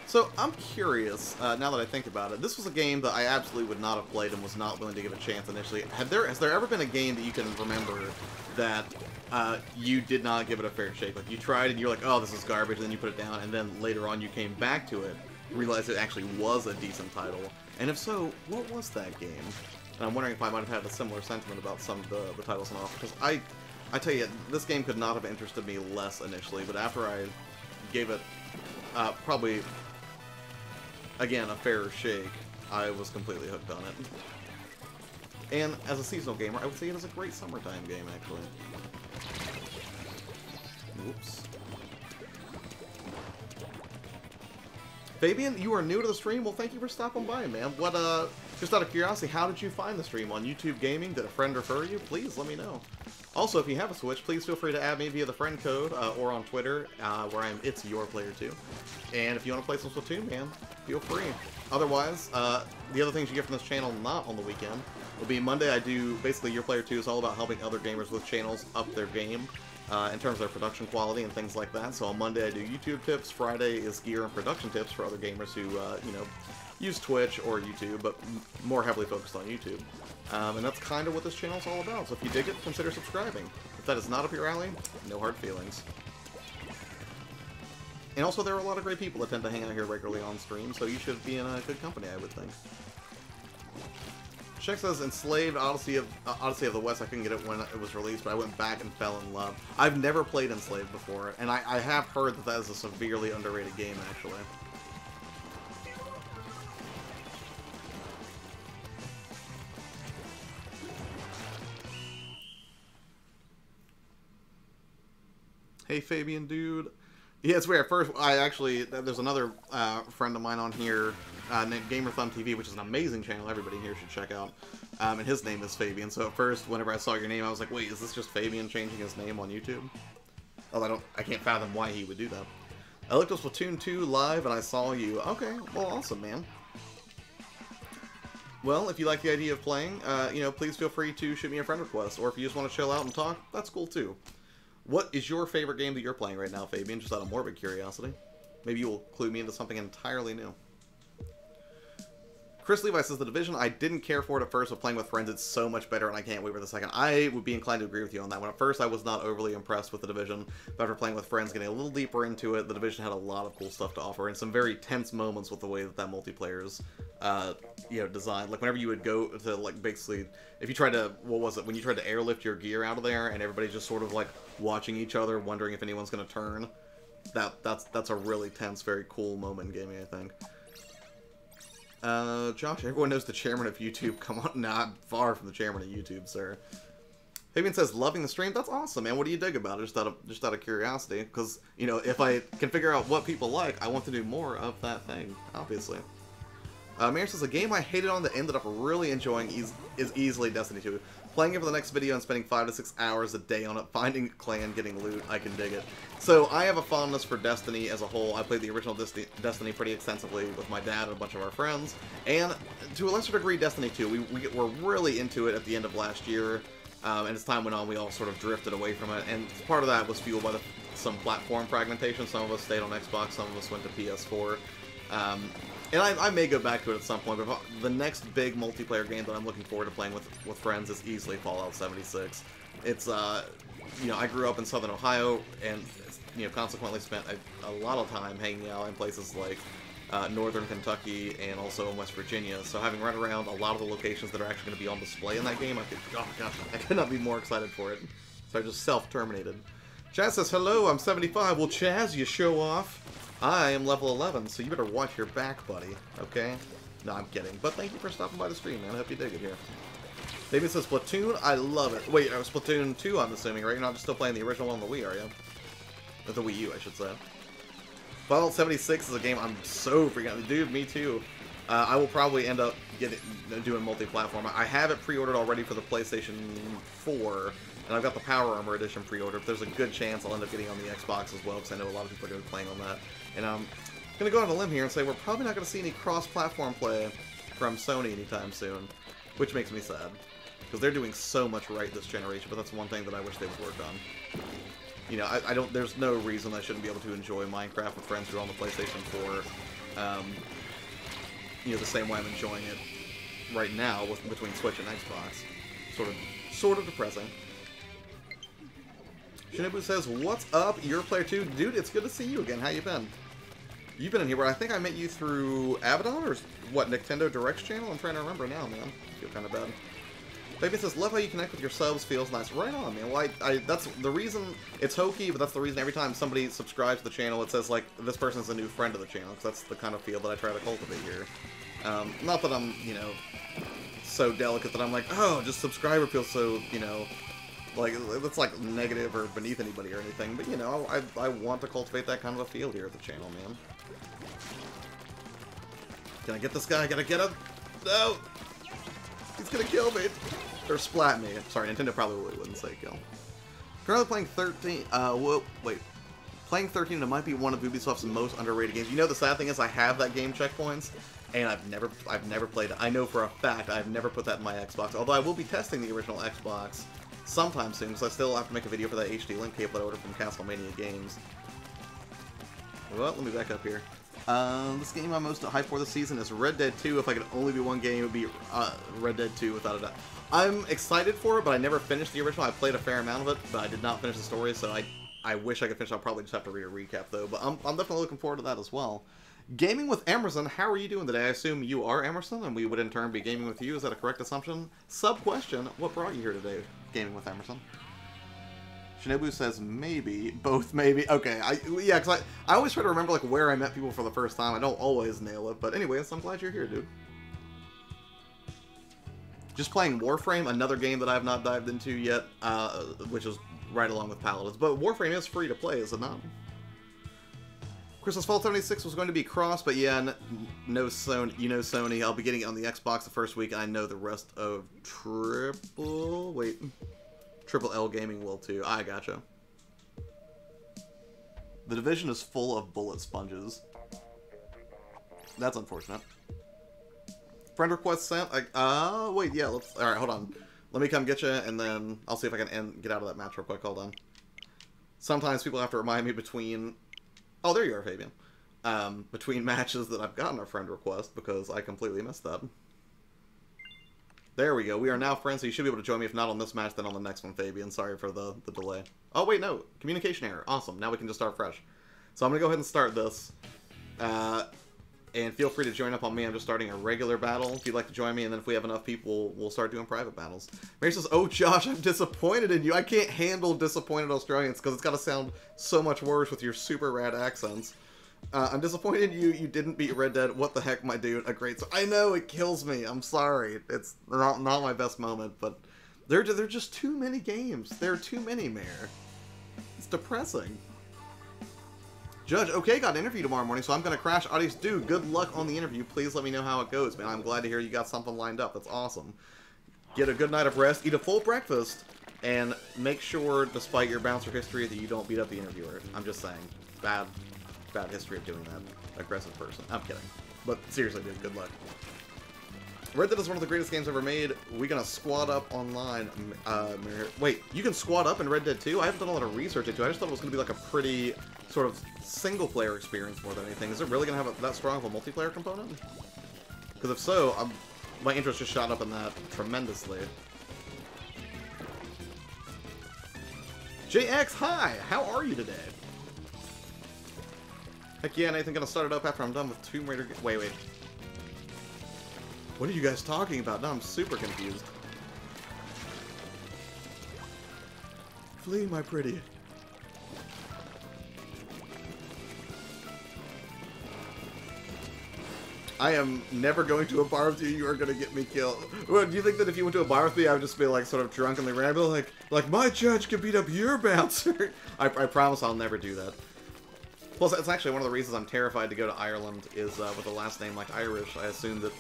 Speaker 1: So, I'm curious, now that I think about it, this was a game that I absolutely would not have played and was not willing to give a chance initially. Has there ever been a game that you can remember that you did not give it a fair shake? Like, you tried and you're like, oh, this is garbage, and then you put it down, and then later on you came back to it, realized it actually was a decent title. And if so, what was that game? And I'm wondering if I might have had a similar sentiment about some of the titles on offer. Because I tell you, this game could not have interested me less initially, but after I gave it probably, again, a fairer shake, I was completely hooked on it. And as a seasonal gamer, I would say it is a great summertime game, actually. Whoops. Fabian, you are new to the stream? Well, thank you for stopping by, man. What, just out of curiosity, how did you find the stream? On YouTube Gaming? Did a friend refer you? Please, let me know. Also, if you have a Switch, please feel free to add me via the friend code, or on Twitter, where I am It's YourPlayerTwo. And if you want to play some Splatoon, man, feel free. Otherwise, the other things you get from this channel not on the weekend will be Monday. I do, basically, YourPlayer2 is all about helping other gamers with channels up their game. In terms of their production quality and things like that. So on Monday I do YouTube tips, Friday is gear and production tips for other gamers who, you know, use Twitch or YouTube, but more heavily focused on YouTube. And that's kind of what this channel is all about, so if you dig it, consider subscribing. If that is not up your alley, no hard feelings. And also there are a lot of great people that tend to hang out here regularly on stream, so you should be in a good company, I would think. Check says, Enslaved Odyssey of the West. I couldn't get it when it was released, but I went back and fell in love. I've never played Enslaved before, and I have heard that that is a severely underrated game, actually. Hey, Fabian, dude. Yeah, it's weird. First, there's another friend of mine on here named GamerThumbTV, which is an amazing channel everybody here should check out. And his name is Fabian. So at first, whenever I saw your name, I was like, wait, is this just Fabian changing his name on YouTube? Oh, I can't fathom why he would do that. I looked at Splatoon 2 live and I saw you. Okay, well, awesome, man. Well, if you like the idea of playing, you know, please feel free to shoot me a friend request. Or if you just want to chill out and talk, that's cool too. What is your favorite game that you're playing right now, Fabian? Just out of morbid curiosity. Maybe you will clue me into something entirely new. Chris Levi says, The Division, I didn't care for it at first, but playing with friends, it's so much better, and I can't wait for the second. I would be inclined to agree with you on that one. At first, I was not overly impressed with The Division, but after playing with friends, getting a little deeper into it, The Division had a lot of cool stuff to offer, and some very tense moments with the way that multiplayer is, you know, designed. Like, whenever you would go to, like, basically, if you tried to, what was it, when you tried to airlift your gear out of there, and everybody's just sort of, like, watching each other, wondering if anyone's going to turn, that's a really tense, very cool moment in gaming, I think. Josh, everyone knows the chairman of YouTube. Come on, not far from the chairman of YouTube, sir. Fabian says, loving the stream. That's awesome, man. What do you dig about it? Just out of curiosity, because, you know, if I can figure out what people like, I want to do more of that thing, obviously. Mary says, a game I hated on that ended up really enjoying is easily Destiny 2. Playing it for the next video and spending 5 to 6 hours a day on it, finding clan, getting loot, I can dig it. So, I have a fondness for Destiny as a whole. I played the original Destiny pretty extensively with my dad and a bunch of our friends. And, to a lesser degree, Destiny 2. We were really into it at the end of last year. And as time went on, we all sort of drifted away from it. And part of that was fueled by some platform fragmentation. Some of us stayed on Xbox, some of us went to PS4. And I may go back to it at some point, but the next big multiplayer game that I'm looking forward to playing with friends is easily Fallout 76. It's, you know, I grew up in Southern Ohio, and, you know, consequently spent a lot of time hanging out in places like Northern Kentucky and also in West Virginia. So having run around a lot of the locations that are actually going to be on display in that game, oh gosh, I could not be more excited for it. So I just self-terminated. Chaz says, hello, I'm 75. Well, Chaz, you show off. I am level 11, so you better watch your back, buddy, okay? No, I'm kidding. But thank you for stopping by the stream, man. I hope you dig it here. David says, Splatoon, I love it. Wait, Splatoon 2, I'm assuming, right? You're not just still playing the original one on the Wii, are you? Or the Wii U, I should say. Fallout 76 is a game I'm so freaking out. Dude, me too. I will probably end up doing multi-platform. I have it pre-ordered already for the PlayStation 4, and I've got the Power Armor Edition pre-ordered. There's a good chance I'll end up getting on the Xbox as well, because I know a lot of people are going to be playing on that. And I'm going to go on a limb here and say we're probably not going to see any cross-platform play from Sony anytime soon, which makes me sad, because they're doing so much right this generation, but that's one thing that I wish they would work on. You know, there's no reason I shouldn't be able to enjoy Minecraft with friends who are on the PlayStation 4, you know, the same way I'm enjoying it right now between Switch and Xbox. Sort of depressing. Shinobu says, what's up, YourPlayerTwo? Dude, it's good to see you again. How you been? You've been in here, but I think I met you through Abaddon, or what, Nintendo Direct's channel? I'm trying to remember now, man. I feel kind of bad. Baby says, love how you connect with your subs, feels nice. Right on, man. Well, that's the reason, it's hokey, but that's the reason every time somebody subscribes to the channel, it says, like, this person's a new friend of the channel, because that's the kind of feel that I try to cultivate here. Not that I'm, you know, so delicate that I'm like, oh, just subscriber feels so, you know, Like, it's like negative or beneath anybody or anything, but you know, I want to cultivate that kind of a feel here at the channel, man. Can I get this guy? Gotta get him! No! He's gonna kill me! Or splat me. Sorry, Nintendo probably wouldn't say kill. Currently playing 13, wait. Playing 13, it might be one of Ubisoft's most underrated games. You know, the sad thing is I have that game Checkpoints, and I've never played it. I know for a fact I've never put that in my Xbox, although I will be testing the original Xbox sometime soon, because I still have to make a video for that HD link cable that I ordered from Castlemania Games. Well, let me back up here. This game I'm most hyped for this season is Red Dead 2. If I could only be one game, it would be Red Dead 2 without a doubt. I'm excited for it, but I never finished the original. I played a fair amount of it, but I did not finish the story, so I wish I could finish. I'll probably just have to read a recap, though. But I'm definitely looking forward to that as well. Gaming with Emerson, how are you doing today? I assume you are Emerson, and we would in turn be gaming with you. Is that a correct assumption? Sub-question, what brought you here today, gaming with Emerson? Shinobu says maybe. Both maybe. Okay, yeah, because I always try to remember like where I met people for the first time. I don't always nail it, but anyways, I'm glad you're here, dude. Just playing Warframe, another game that I have not dived into yet, which is right along with Paladins. But Warframe is free to play, is it not? Christmas Fall 76 was going to be cross, but yeah, no Sony. You know Sony. I'll be getting it on the Xbox the first week, and I know the rest of Triple L Gaming will too. I gotcha. The Division is full of bullet sponges. That's unfortunate. Friend request sent. Wait, yeah. Let's. All right, hold on. Let me come get you, and then I'll see if I can get out of that match real quick. Hold on. Sometimes people have to remind me between. Oh, there you are, Fabian. Between matches that I've gotten a friend request because I completely missed that. There we go. We are now friends, so you should be able to join me. If not on this match, then on the next one, Fabian. Sorry for the delay. Oh, wait, no. Communication error. Awesome. Now we can just start fresh. So I'm going to go ahead and start this. And feel free to join up on me. I'm just starting a regular battle if you'd like to join me. And then if we have enough people, we'll start doing private battles. Mary says, oh, Josh, I'm disappointed in you. I can't handle disappointed Australians because it's got to sound so much worse with your super rad accents. I'm disappointed you didn't beat Red Dead. What the heck, my dude? A great... I know, it kills me. I'm sorry. It's not my best moment, but there are just too many games. There are too many, Mayor. It's depressing. Judge, okay, got an interview tomorrow morning, so I'm going to crash. Audience, dude, good luck on the interview. Please let me know how it goes, man. I'm glad to hear you got something lined up. That's awesome. Get a good night of rest, eat a full breakfast, and make sure, despite your bouncer history, that you don't beat up the interviewer. I'm just saying. Bad history of doing that. Aggressive person. I'm kidding. But seriously, dude, good luck. Red Dead is one of the greatest games ever made. We gonna squad up online. Wait, you can squad up in Red Dead 2? I haven't done a lot of research into it. I just thought it was gonna be like a pretty sort of single-player experience more than anything. Is it really gonna have that strong of a multiplayer component? Because if so, my interest just shot up in that tremendously. JX, hi! How are you today? Heck yeah, Nathan, gonna start it up after I'm done with Tomb Raider. Wait. What are you guys talking about? Now I'm super confused. Flee, my pretty. I am never going to a bar with you. You are going to get me killed. Well, do you think that if you went to a bar with me, I would just be like sort of drunkenly ramble, like my judge can beat up your bouncer? I promise I'll never do that. Plus, it's actually one of the reasons I'm terrified to go to Ireland is with a last name like Irish. I assume that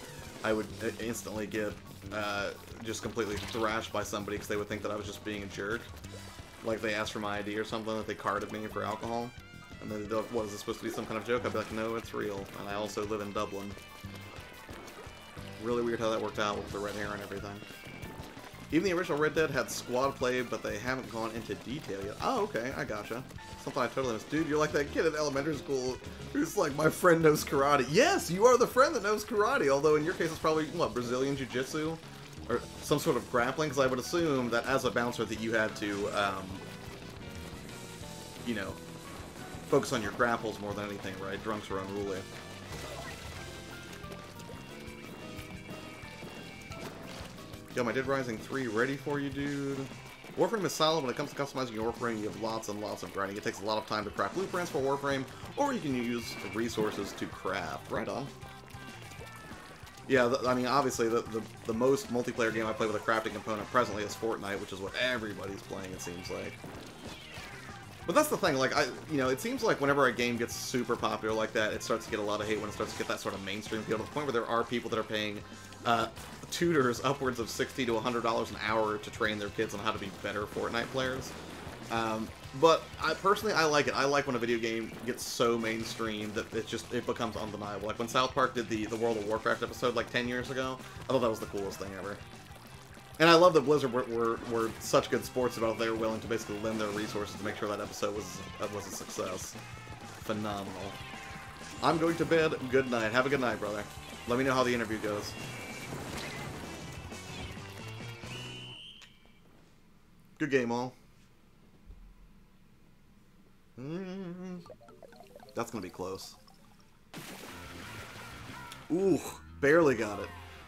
Speaker 1: I would instantly get just completely thrashed by somebody because they would think that I was just being a jerk. Like they asked for my ID or something, that they carded me for alcohol. And then they're like, what, is this supposed to be some kind of joke? I'd be like, no, it's real. And I also live in Dublin. Really weird how that worked out with the red hair and everything. Even the original Red Dead had squad play, but they haven't gone into detail yet. Oh, okay, I gotcha. Something I totally missed. Dude, you're like that kid in elementary school who's like, my friend knows karate. Yes, you are the friend that knows karate, although in your case it's probably, what, Brazilian Jiu-Jitsu? Or some sort of grappling, because I would assume that as a bouncer that you had to, you know, focus on your grapples more than anything, right? Drunks are unruly. Yo, my Dead Rising 3 ready for you, dude. Warframe is solid when it comes to customizing your Warframe. You have lots and lots of grinding. It takes a lot of time to craft blueprints for Warframe, or you can use resources to craft. Right on. Yeah, I mean, obviously, the most multiplayer game I play with a crafting component presently is Fortnite, which is what everybody's playing, it seems like. But that's the thing, like, it seems like whenever a game gets super popular like that, it starts to get a lot of hate when it starts to get that sort of mainstream feel, to the point where there are people that are paying tutors upwards of $60 to $100 an hour to train their kids on how to be better Fortnite players. But personally, I like it. I like when a video game gets so mainstream that it becomes undeniable. Like when South Park did the World of Warcraft episode like 10 years ago, I thought that was the coolest thing ever. And I love that Blizzard were such good sports about it. They were willing to basically lend their resources to make sure that episode was a success. Phenomenal. I'm going to bed. Good night. Have a good night, brother. Let me know how the interview goes. Good game, all. That's gonna be close. Ooh, barely got it.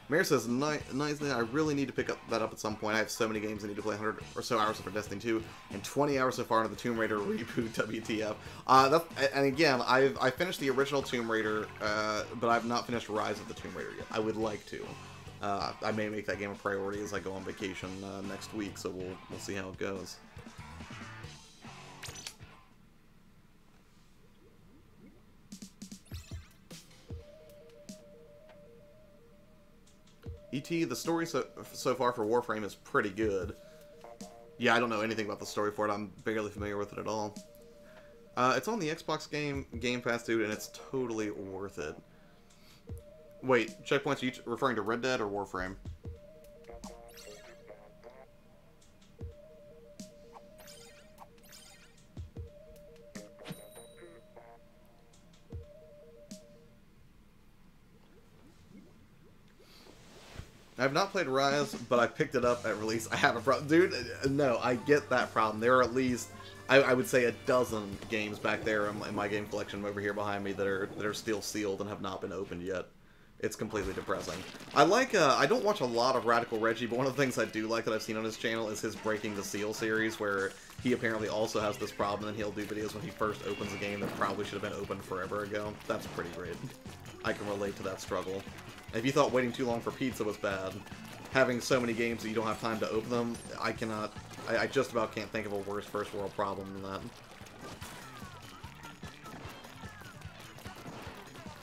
Speaker 1: Mayor says, nice. I really need to pick that up at some point. I have so many games I need to play 100 or so hours for Destiny 2, and 20 hours so far into the Tomb Raider reboot. WTF? And again, I finished the original Tomb Raider, but I've not finished Rise of the Tomb Raider yet. I would like to. I may make that game a priority as I go on vacation next week, so we'll see how it goes. E.T., the story so far for Warframe is pretty good. Yeah, I don't know anything about the story for it. I'm barely familiar with it at all. It's on the Xbox Game Pass, dude, and it's totally worth it. Wait, checkpoints, are you referring to Red Dead or Warframe? I have not played Rise, but I picked it up at release. I have a problem. Dude, no, I get that problem. There are at least, I would say, a dozen games back there in my game collection over here behind me that are still sealed and have not been opened yet. It's completely depressing. I don't watch a lot of Radical Reggie, but one of the things I do like that I've seen on his channel is his Breaking the Seal series, where he apparently also has this problem, and he'll do videos when he first opens a game that probably should have been opened forever ago. That's pretty great. I can relate to that struggle. If you thought waiting too long for pizza was bad, having so many games that you don't have time to open them, I just about can't think of a worse first world problem than that.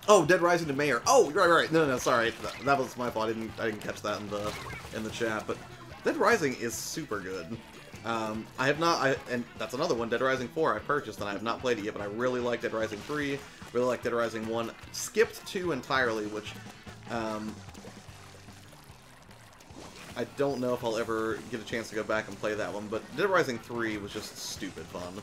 Speaker 1: Oh, Dead Rising to Mayor. Oh, right. No, sorry. That was my fault. I didn't catch that in the chat, but Dead Rising is super good. I have not, and that's another one, Dead Rising 4 I purchased, and I have not played it yet, but I really like Dead Rising 3, really like Dead Rising 1, skipped 2 entirely, which, I don't know if I'll ever get a chance to go back and play that one, but Dead Rising 3 was just stupid fun.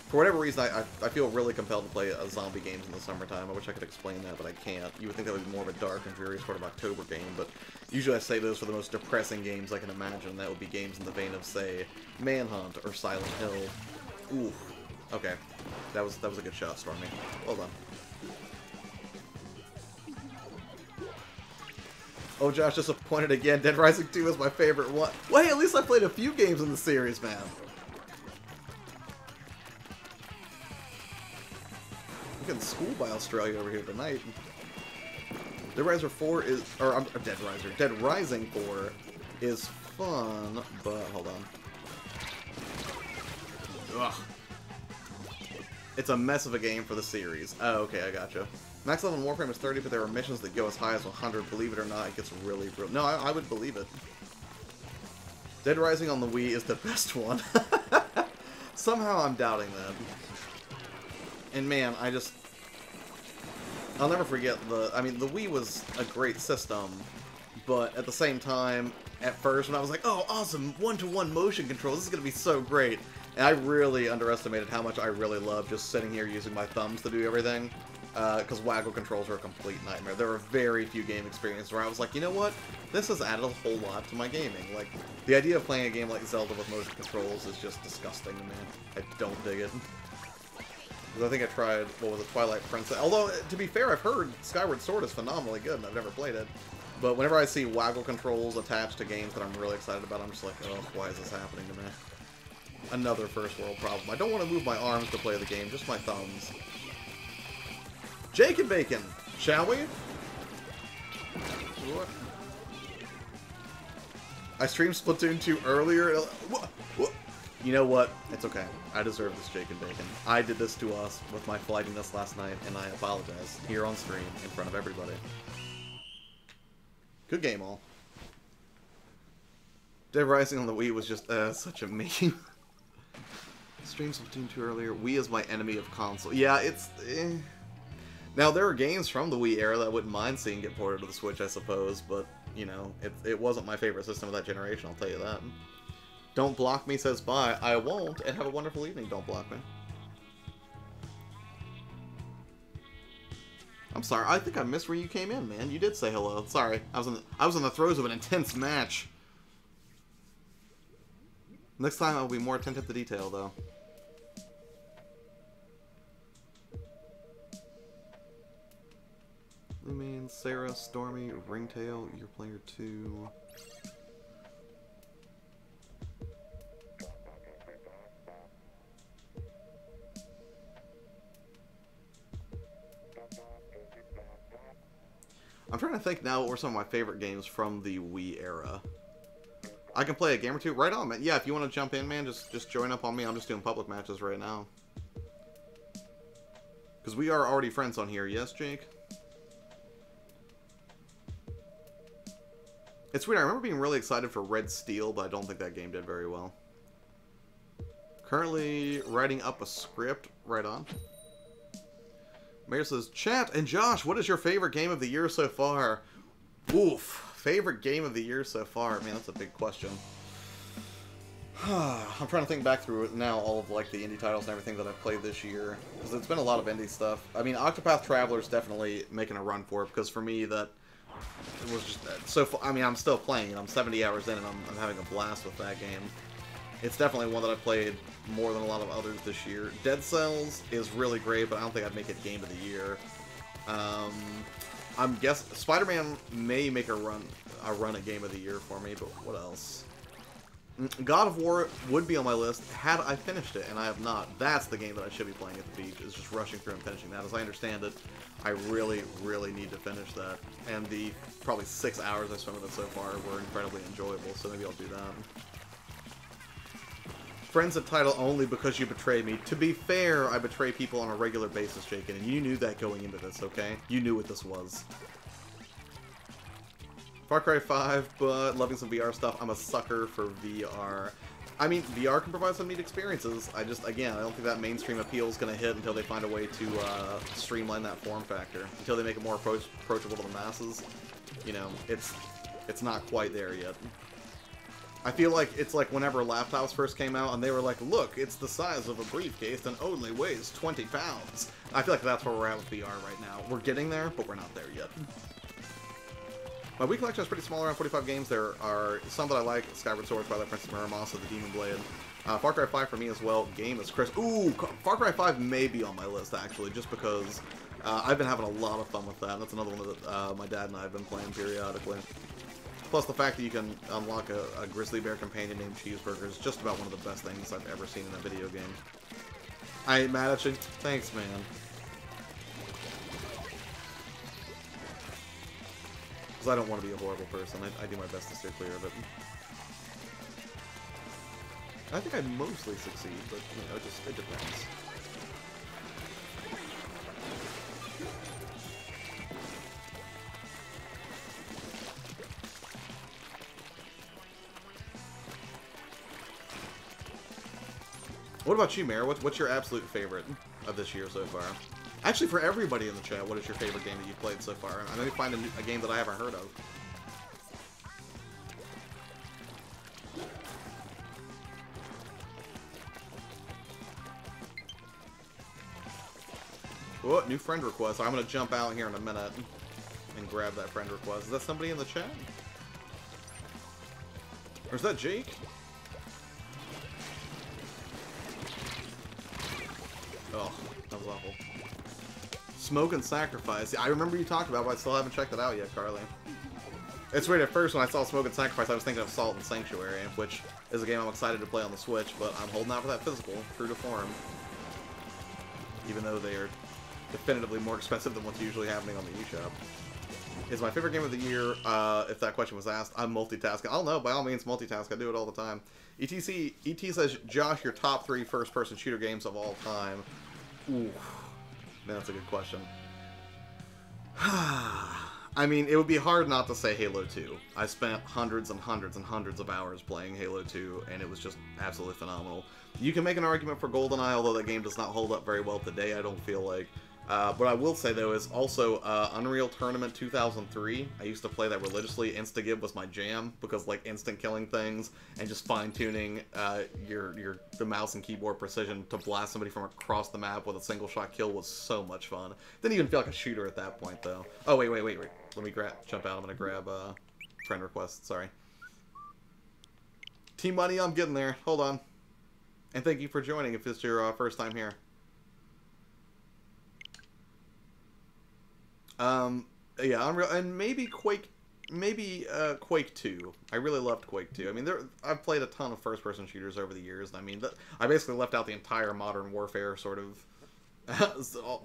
Speaker 1: For whatever reason, I feel really compelled to play zombie games in the summertime. I wish I could explain that, but I can't. You would think that would be more of a dark and dreary sort of October game, but usually I say those for the most depressing games I can imagine. That would be games in the vein of, say, Manhunt or Silent Hill. Ooh. Okay. That was a good shot, Stormy. Well done. Oh, Josh disappointed again. Dead Rising 2 is my favorite one. Well, hey, at least I played a few games in the series, man. I'm getting schooled by Australia over here tonight. Dead Rising 4 is... Or, Dead Rising 4 is fun, but... Hold on. Ugh. It's a mess of a game for the series. Oh, okay, I gotcha. Max level in Warframe is 30, but there are missions that go as high as 100. Believe it or not, it gets really brutal. No, I would believe it. Dead Rising on the Wii is the best one. Somehow I'm doubting that. And man, I'll never forget the Wii was a great system, but at the same time, at first when I was like, oh, awesome, one-to-one motion control, this is going to be so great. And I really underestimated how much I really love just sitting here using my thumbs to do everything. Because waggle controls are a complete nightmare. There were very few game experiences where I was like, you know what? This has added a whole lot to my gaming. Like, the idea of playing a game like Zelda with motion controls is just disgusting to me. I don't dig it. Because I think I tried, what was it, Twilight Princess. Although, to be fair, I've heard Skyward Sword is phenomenally good, and I've never played it. But whenever I see waggle controls attached to games that I'm really excited about, I'm just like, oh, why is this happening to me? Another first world problem. I don't want to move my arms to play the game, just my thumbs. Jake and Bacon, shall we? What? I streamed Splatoon 2 earlier. What? You know what? It's okay. I deserve this, Jake and Bacon. I did this to us with my flightiness last night, and I apologize here on stream in front of everybody. Good game, all. Dead Rising on the Wii was just such a meme. Streamed Splatoon 2 earlier. Wii is my enemy of console. Yeah, it's... Now, there are games from the Wii era that I wouldn't mind seeing get ported to the Switch, I suppose, but, you know, it wasn't my favorite system of that generation, I'll tell you that. Don't Block Me says bye. I won't, and have a wonderful evening, Don't Block Me. I'm sorry, I think I missed where you came in, man. You did say hello. Sorry, I was in the throes of an intense match. Next time I'll be more attentive to detail, though. I mean, Sarah, Stormy, Ringtail, YourPlayerTwo. I'm trying to think now what were some of my favorite games from the Wii era. I can play a game or two. Right on, man. Yeah, if you want to jump in, man, just join up on me. I'm just doing public matches right now. Because we are already friends on here. Yes, Jake? It's weird. I remember being really excited for Red Steel, but I don't think that game did very well. Currently writing up a script. Right on. Mayor says, Chat and Josh, what is your favorite game of the year so far? Oof. Favorite game of the year so far? Man, that's a big question. I'm trying to think back through it now, all of like the indie titles and everything that I've played this year. Because it's been a lot of indie stuff. I mean, Octopath Traveler's definitely making a run for it, because for me that it was just so I mean, I'm still playing it. I'm 70 hours in and I'm having a blast with that game. It's definitely one that I've played more than a lot of others this year. Dead Cells is really great, but I don't think I'd make it Game of the Year. I'm guessing Spider-Man may make a run at Game of the Year for me, but what else? God of War would be on my list had I finished it, and I have not. That's the game that I should be playing at the beach, is just rushing through and finishing that. As I understand it, I really, really need to finish that. And the probably 6 hours I spent with it so far were incredibly enjoyable, so maybe I'll do that. Friends at title only because you betrayed me. To be fair, I betray people on a regular basis, Jacob, and you knew that going into this, okay? You knew what this was. Far Cry 5, but loving some VR stuff. I'm a sucker for VR. I mean, VR can provide some neat experiences. I just, again, I don't think that mainstream appeal is going to hit until they find a way to streamline that form factor. Until they make it more approachable to the masses. You know, it's not quite there yet. I feel like it's like whenever laptops first came out and they were like, look, it's the size of a briefcase and only weighs 20 pounds. I feel like that's where we're at with VR right now. We're getting there, but we're not there yet. My Wii collection is pretty small, around 45 games. There are some that I like: Skyward Sword, Twilight Princess, Muramasa, The Demon Blade. Far Cry 5 for me as well. Game is Chris. Ooh, Far Cry 5 may be on my list, actually, just because I've been having a lot of fun with that. That's another one that my dad and I have been playing periodically. Plus, the fact that you can unlock a grizzly bear companion named Cheeseburger is just about one of the best things I've ever seen in a video game. I ain't mad at you. Thanks, man. Because I don't want to be a horrible person. I do my best to steer clear of it. I think I mostly succeed, but, you know, it depends. What about you, Mayor? What's your absolute favorite of this year so far? Actually, for everybody in the chat, what is your favorite game that you've played so far? I know you find a game that I haven't heard of. Oh, new friend request. I'm going to jump out here in a minute and grab that friend request. Is that somebody in the chat? Or is that Jake? Oh, that was awful. Smoke and Sacrifice. I remember you talked about it, but I still haven't checked it out yet, Carly. It's weird, at first when I saw Smoke and Sacrifice, I was thinking of Salt and Sanctuary, which is a game I'm excited to play on the Switch, but I'm holding out for that physical, true to form. Even though they are definitively more expensive than what's usually happening on the eShop. Is my favorite game of the year, if that question was asked. I'm multitasking. I'll know, by all means, multitask. I do it all the time. ET says, Josh, your top 3 first-person shooter games of all time. Ooh. Man, that's a good question. I mean, it would be hard not to say Halo 2. I spent hundreds and hundreds and hundreds of hours playing Halo 2, and it was just absolutely phenomenal. You can make an argument for GoldenEye, although that game does not hold up very well today, I don't feel like. What I will say, though, is also Unreal Tournament 2003. I used to play that religiously. Instagib was my jam, because, like, instant killing things and just fine-tuning the mouse and keyboard precision to blast somebody from across the map with a single-shot kill was so much fun. Didn't even feel like a shooter at that point, though. Oh, wait. Let me jump out. I'm gonna grab friend request. Sorry. Team Money, I'm getting there. Hold on. And thank you for joining if it's your first time here. Yeah, Unreal, and maybe Quake 2. I really loved Quake 2. I mean, I've played a ton of first-person shooters over the years, and I mean, I basically left out the entire Modern Warfare sort of,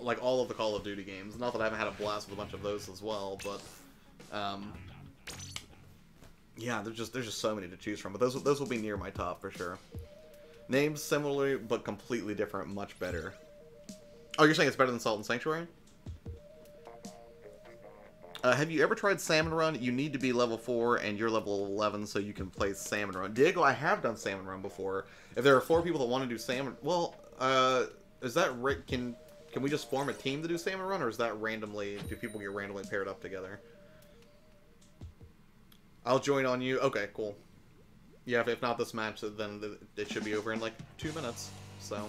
Speaker 1: like all of the Call of Duty games. Not that I haven't had a blast with a bunch of those as well, but, yeah, there's just so many to choose from. But those will be near my top for sure. Names similarly, but completely different, much better. Oh, you're saying it's better than Salt and Sanctuary? Have you ever tried Salmon Run? You need to be level 4 and you're level 11 so you can play Salmon Run. Diego, I have done Salmon Run before. If there are 4 people that want to do Salmon... Well, is that... Can we just form a team to do Salmon Run, or is that randomly... Do people get randomly paired up together? I'll join on you. Okay, cool. Yeah, if not this match, then it should be over in like 2 minutes. So...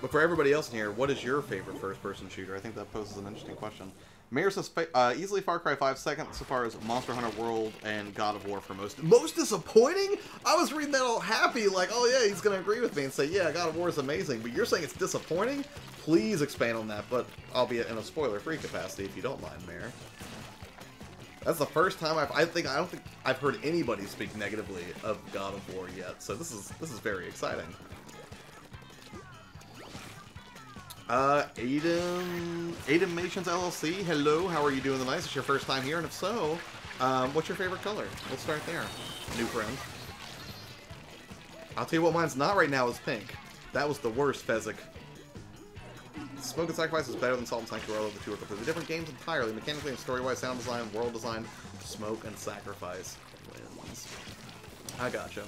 Speaker 1: But for everybody else in here, what is your favorite first-person shooter? I think that poses an interesting question. Mayor says, easily Far Cry 5, second so far as Monster Hunter World and God of War for most. Most disappointing? I was reading that all happy, like, oh yeah, he's going to agree with me and say, yeah, God of War is amazing, but you're saying it's disappointing? Please expand on that, but albeit in a spoiler-free capacity, if you don't mind, Mayor. That's the first time I don't think I've heard anybody speak negatively of God of War yet, so this is very exciting. Aidamations LLC, hello, how are you doing tonight? Is this your first time here? And if so, what's your favorite color? We'll start there, new friend. I'll tell you what mine's not right now is pink. That was the worst, Fezzik. Smoke and Sacrifice is better than Salt and Sanctuary, although the two are completely different games entirely. Mechanically and story-wise, sound design, world design, Smoke and Sacrifice wins. I gotcha.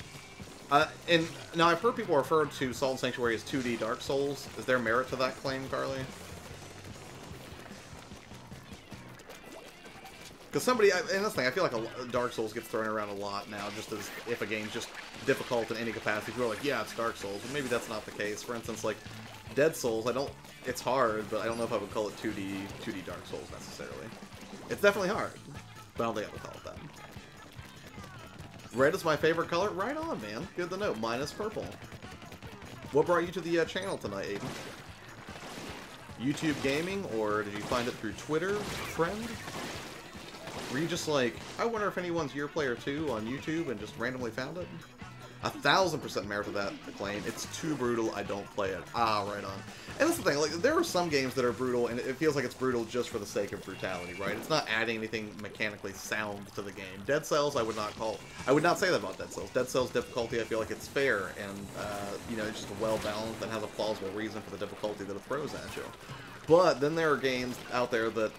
Speaker 1: And now I've heard people refer to Salt and Sanctuary as 2D Dark Souls. Is there merit to that claim, Carly? Because somebody, and that's the thing, I feel like Dark Souls gets thrown around a lot now, just as if a game's just difficult in any capacity. People are like, yeah, it's Dark Souls, but maybe that's not the case. For instance, like, Dead Souls, it's hard, but I don't know if I would call it 2D Dark Souls necessarily. It's definitely hard, but I don't think I would call it that. Red is my favorite color? Right on, man. Good to know. Mine is purple. What brought you to the channel tonight, Aiden? YouTube gaming, or did you find it through Twitter, friend? Were you just like, I wonder if anyone's YourPlayerTwo on YouTube and just randomly found it? 1000% merit to that claim. It's too brutal, I don't play it. Ah, right on. And that's the thing, like, there are some games that are brutal, and it feels like it's brutal just for the sake of brutality, right? It's not adding anything mechanically sound to the game. Dead Cells, I would not say that about Dead Cells. Dead Cells difficulty, I feel like it's fair, and, you know, it's just well-balanced and has a plausible reason for the difficulty that it throws at you. But then there are games out there that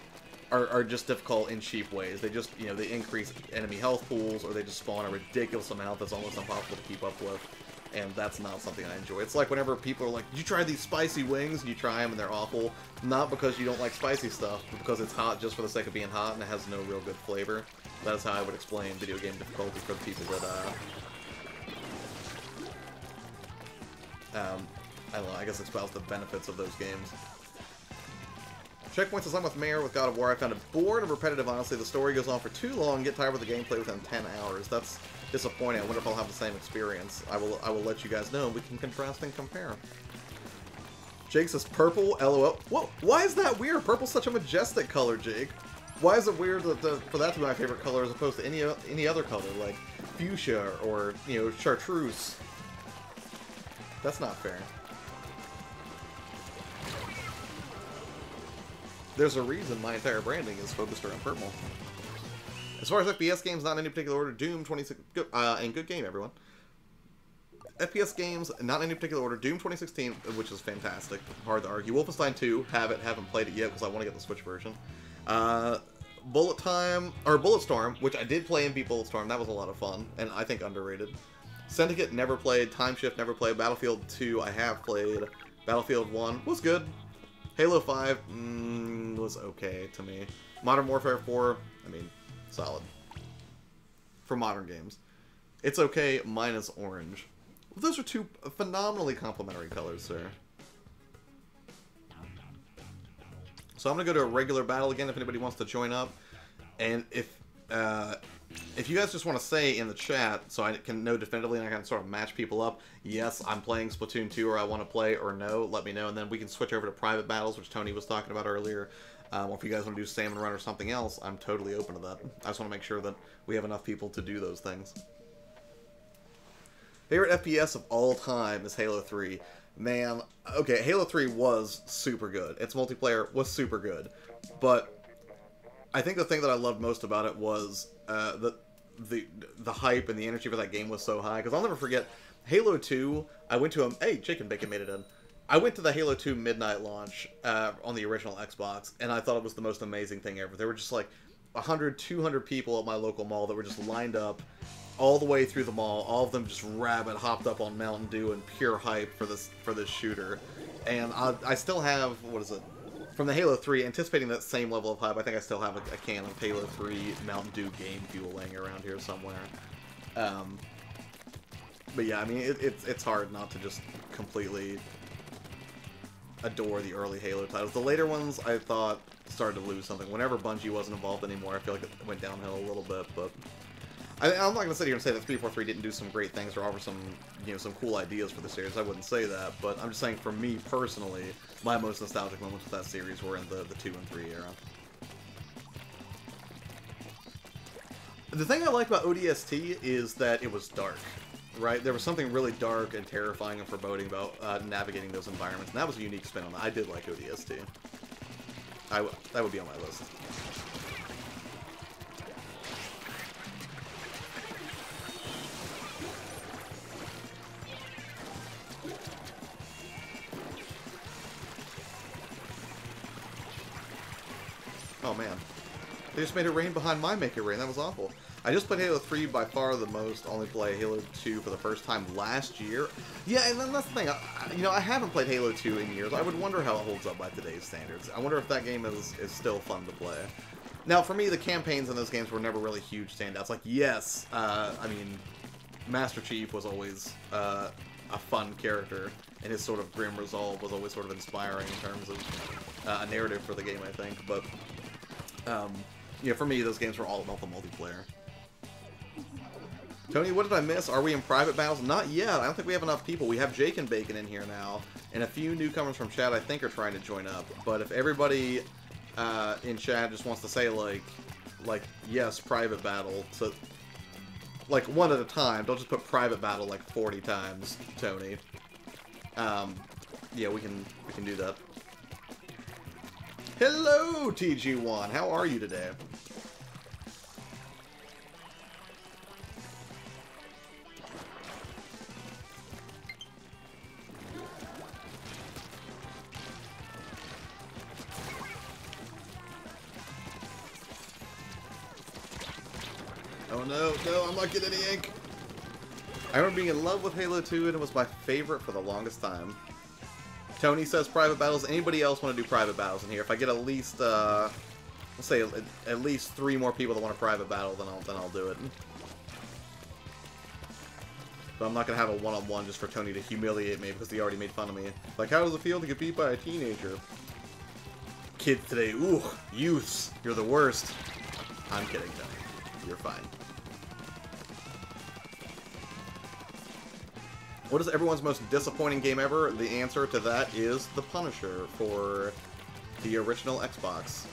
Speaker 1: are just difficult in cheap ways. They just, you know, they increase enemy health pools, or they just spawn a ridiculous amount that's almost impossible to keep up with, and that's not something I enjoy. It's like whenever people are like, did you try these spicy wings? And you try them and they're awful. Not because you don't like spicy stuff, but because it's hot just for the sake of being hot and it has no real good flavor. That is how I would explain video game difficulty for the people that, I don't know, I guess espouse the benefits of those games. Checkpoints as I'm with Mayor with God of War. I found it bored and repetitive, honestly. The story goes on for too long, get tired with the gameplay within 10 hours. That's disappointing. I wonder if I'll have the same experience. I will let you guys know. We can contrast and compare. Jake says purple, LOL. Whoa, why is that weird? Purple's such a majestic color, Jake. Why is it weird for that to be my favorite color as opposed to any other color, like fuchsia or, you know, chartreuse? That's not fair. There's a reason my entire branding is focused around purple. As far as FPS games, not in any particular order, Doom 26... and good game, everyone. FPS games, not in any particular order, Doom 2016, which is fantastic, hard to argue. Wolfenstein 2, haven't played it yet because I want to get the Switch version. Bulletstorm, which I did play and beat Bulletstorm, that was a lot of fun, and I think underrated. Syndicate, never played. Time Shift, never played. Battlefield 2, I have played. Battlefield 1 was good. Halo 5 was okay to me. Modern Warfare 4, I mean, solid. For modern games. It's okay, minus orange. Those are two phenomenally complementary colors, sir. So I'm going to go to a regular battle again if anybody wants to join up. And if you guys just want to say in the chat, so I can know definitively and I can sort of match people up, yes, I'm playing Splatoon 2 or I want to play, or no, let me know. And then we can switch over to private battles, which Tony was talking about earlier. Or if you guys want to do Salmon Run or something else, I'm totally open to that. I just want to make sure that we have enough people to do those things. Favorite FPS of all time is Halo 3. Man, okay, Halo 3 was super good. Its multiplayer was super good. But I think the thing that I loved most about it was the hype and the energy for that game was so high. Because I'll never forget, Halo 2, I went to a... Hey, Chicken Bacon made it in. I went to the Halo 2 midnight launch on the original Xbox, and I thought it was the most amazing thing ever. There were just like 100, 200 people at my local mall that were just lined up all the way through the mall, all of them just rabid, hopped up on Mountain Dew and pure hype for this shooter. And I still have, what is it, from the Halo 3, anticipating that same level of hype, I think I still have a can of Halo 3 Mountain Dew Game Fuel laying around here somewhere. But yeah, I mean, it's hard not to just completely adore the early Halo titles. The later ones, I thought, started to lose something. Whenever Bungie wasn't involved anymore, I feel like it went downhill a little bit, but... I'm not going to sit here and say that 343 didn't do some great things or offer some, some cool ideas for the series. I wouldn't say that, but I'm just saying for me personally, my most nostalgic moments with that series were in the 2 and 3 era. The thing I like about ODST is that it was dark, right? There was something really dark and terrifying and foreboding about navigating those environments, and that was a unique spin on that. I did like ODST. That would be on my list. Oh man, they just made it rain behind my Make It Rain. That was awful. I just played Halo 3 by far the most. Only play Halo 2 for the first time last year. Yeah, and then that's the thing. I haven't played Halo 2 in years. I would wonder how it holds up by today's standards. I wonder if that game is still fun to play. Now, for me, the campaigns in those games were never really huge standouts. Like, yes, I mean, Master Chief was always a fun character, and his sort of grim resolve was always sort of inspiring in terms of a narrative for the game, I think. But yeah, for me, those games were all about the multiplayer. Tony, what did I miss? Are we in private battles? Not yet. I don't think we have enough people. We have Jake and Bacon in here now, and a few newcomers from chat I think are trying to join up. But if everybody in chat just wants to say like yes, private battle, to like one at a time. Don't just put private battle like 40 times, Tony. Yeah, we can do that. Hello, TG1. How are you today? Oh no, I'm not getting any ink. I remember being in love with Halo 2 and it was my favorite for the longest time. Tony says private battles. Anybody else want to do private battles in here? If I get at least, let's say at least 3 more people that want a private battle, then I'll do it. But I'm not gonna have a one-on-one just for Tony to humiliate me because he already made fun of me. Like, how does it feel to get beat by a teenager? Kids today, ooh, youths, you're the worst. I'm kidding, Tony. You're fine. What is everyone's most disappointing game ever? The answer to that is The Punisher for the original Xbox.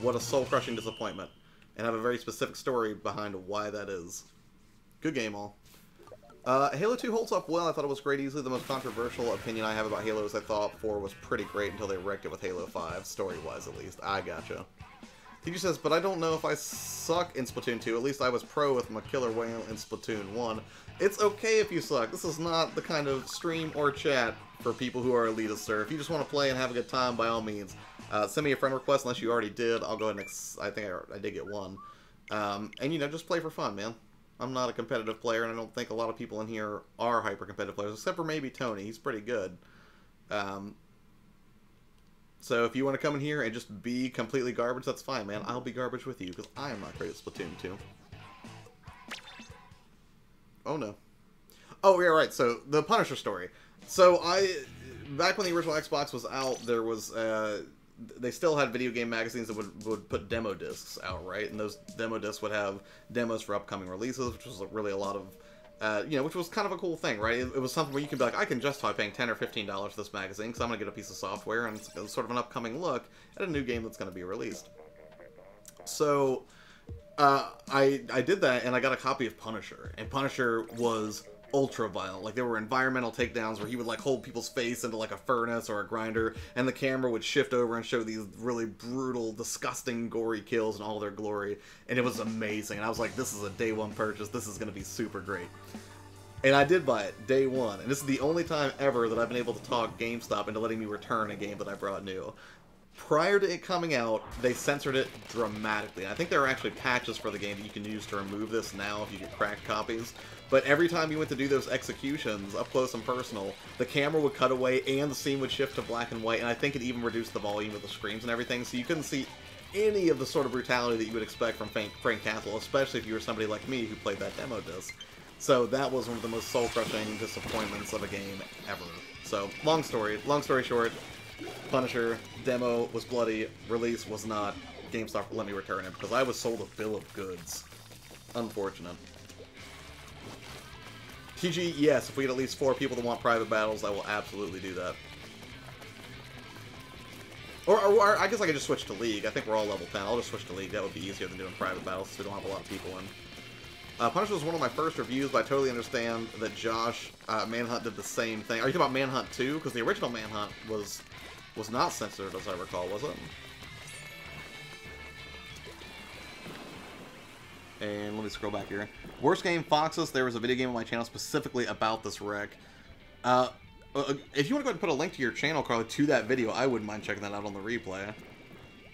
Speaker 1: What a soul-crushing disappointment. And I have a very specific story behind why that is. Good game, all. Halo 2 holds up well. I thought it was great. Easily the most controversial opinion I have about Halo is I thought 4 was pretty great until they wrecked it with Halo 5, story-wise at least. I gotcha. TG says, but I don't know if I suck in Splatoon 2. At least I was pro with my killer whale in Splatoon 1. It's okay if you suck. This is not the kind of stream or chat for people who are elitists, sir. If you just want to play and have a good time, by all means, send me a friend request unless you already did. I'll go ahead and I think I did get one. And, you know, just play for fun, man. I'm not a competitive player, and I don't think a lot of people in here are hyper-competitive players, except for maybe Tony. He's pretty good. So if you want to come in here and just be completely garbage, that's fine, man. I'll be garbage with you, because I am not great at Splatoon 2. Oh, no. Oh, yeah, right, so the Punisher story. So back when the original Xbox was out, there was, they still had video game magazines that would put demo discs out, right? And those demo discs would have demos for upcoming releases, which was really a lot of, you know, which was kind of a cool thing, right? It was something where you can be like, I can justify paying $10 or $15 for this magazine because I'm going to get a piece of software and it's sort of an upcoming look at a new game that's going to be released. So, I did that and I got a copy of Punisher, and Punisher was ultra violent. Like, there were environmental takedowns where he would like hold people's face into like a furnace or a grinder, and the camera would shift over and show these really brutal, disgusting, gory kills in all their glory, and it was amazing. And I was like, this is a day one purchase, this is going to be super great. And I did buy it day one, and this is the only time ever that I've been able to talk GameStop into letting me return a game that I brought new. Prior to it coming out, they censored it dramatically. I think there are actually patches for the game that you can use to remove this now if you get cracked copies. But every time you went to do those executions, up close and personal, the camera would cut away and the scene would shift to black and white, and I think it even reduced the volume of the screams and everything, so you couldn't see any of the sort of brutality that you would expect from Frank Castle, especially if you were somebody like me who played that demo disc. So that was one of the most soul-crushing disappointments of a game ever. So, long story short, Punisher demo was bloody, release was not. GameStop let me return it because I was sold a bill of goods. Unfortunate. TG, yes, if we get at least 4 people that want private battles, I will absolutely do that. Or I guess I could just switch to League. I think we're all level 10. I'll just switch to League. That would be easier than doing private battles since we don't have a lot of people in. Punisher was one of my first reviews, but I totally understand that Josh, Manhunt did the same thing. Are you talking about Manhunt 2? Because the original Manhunt was not censored, as I recall, was it? And let me scroll back here. Worst game, Foxes. There was a video game on my channel specifically about this wreck. If you want to go ahead and put a link to your channel, Carly, to that video, I wouldn't mind checking that out on the replay.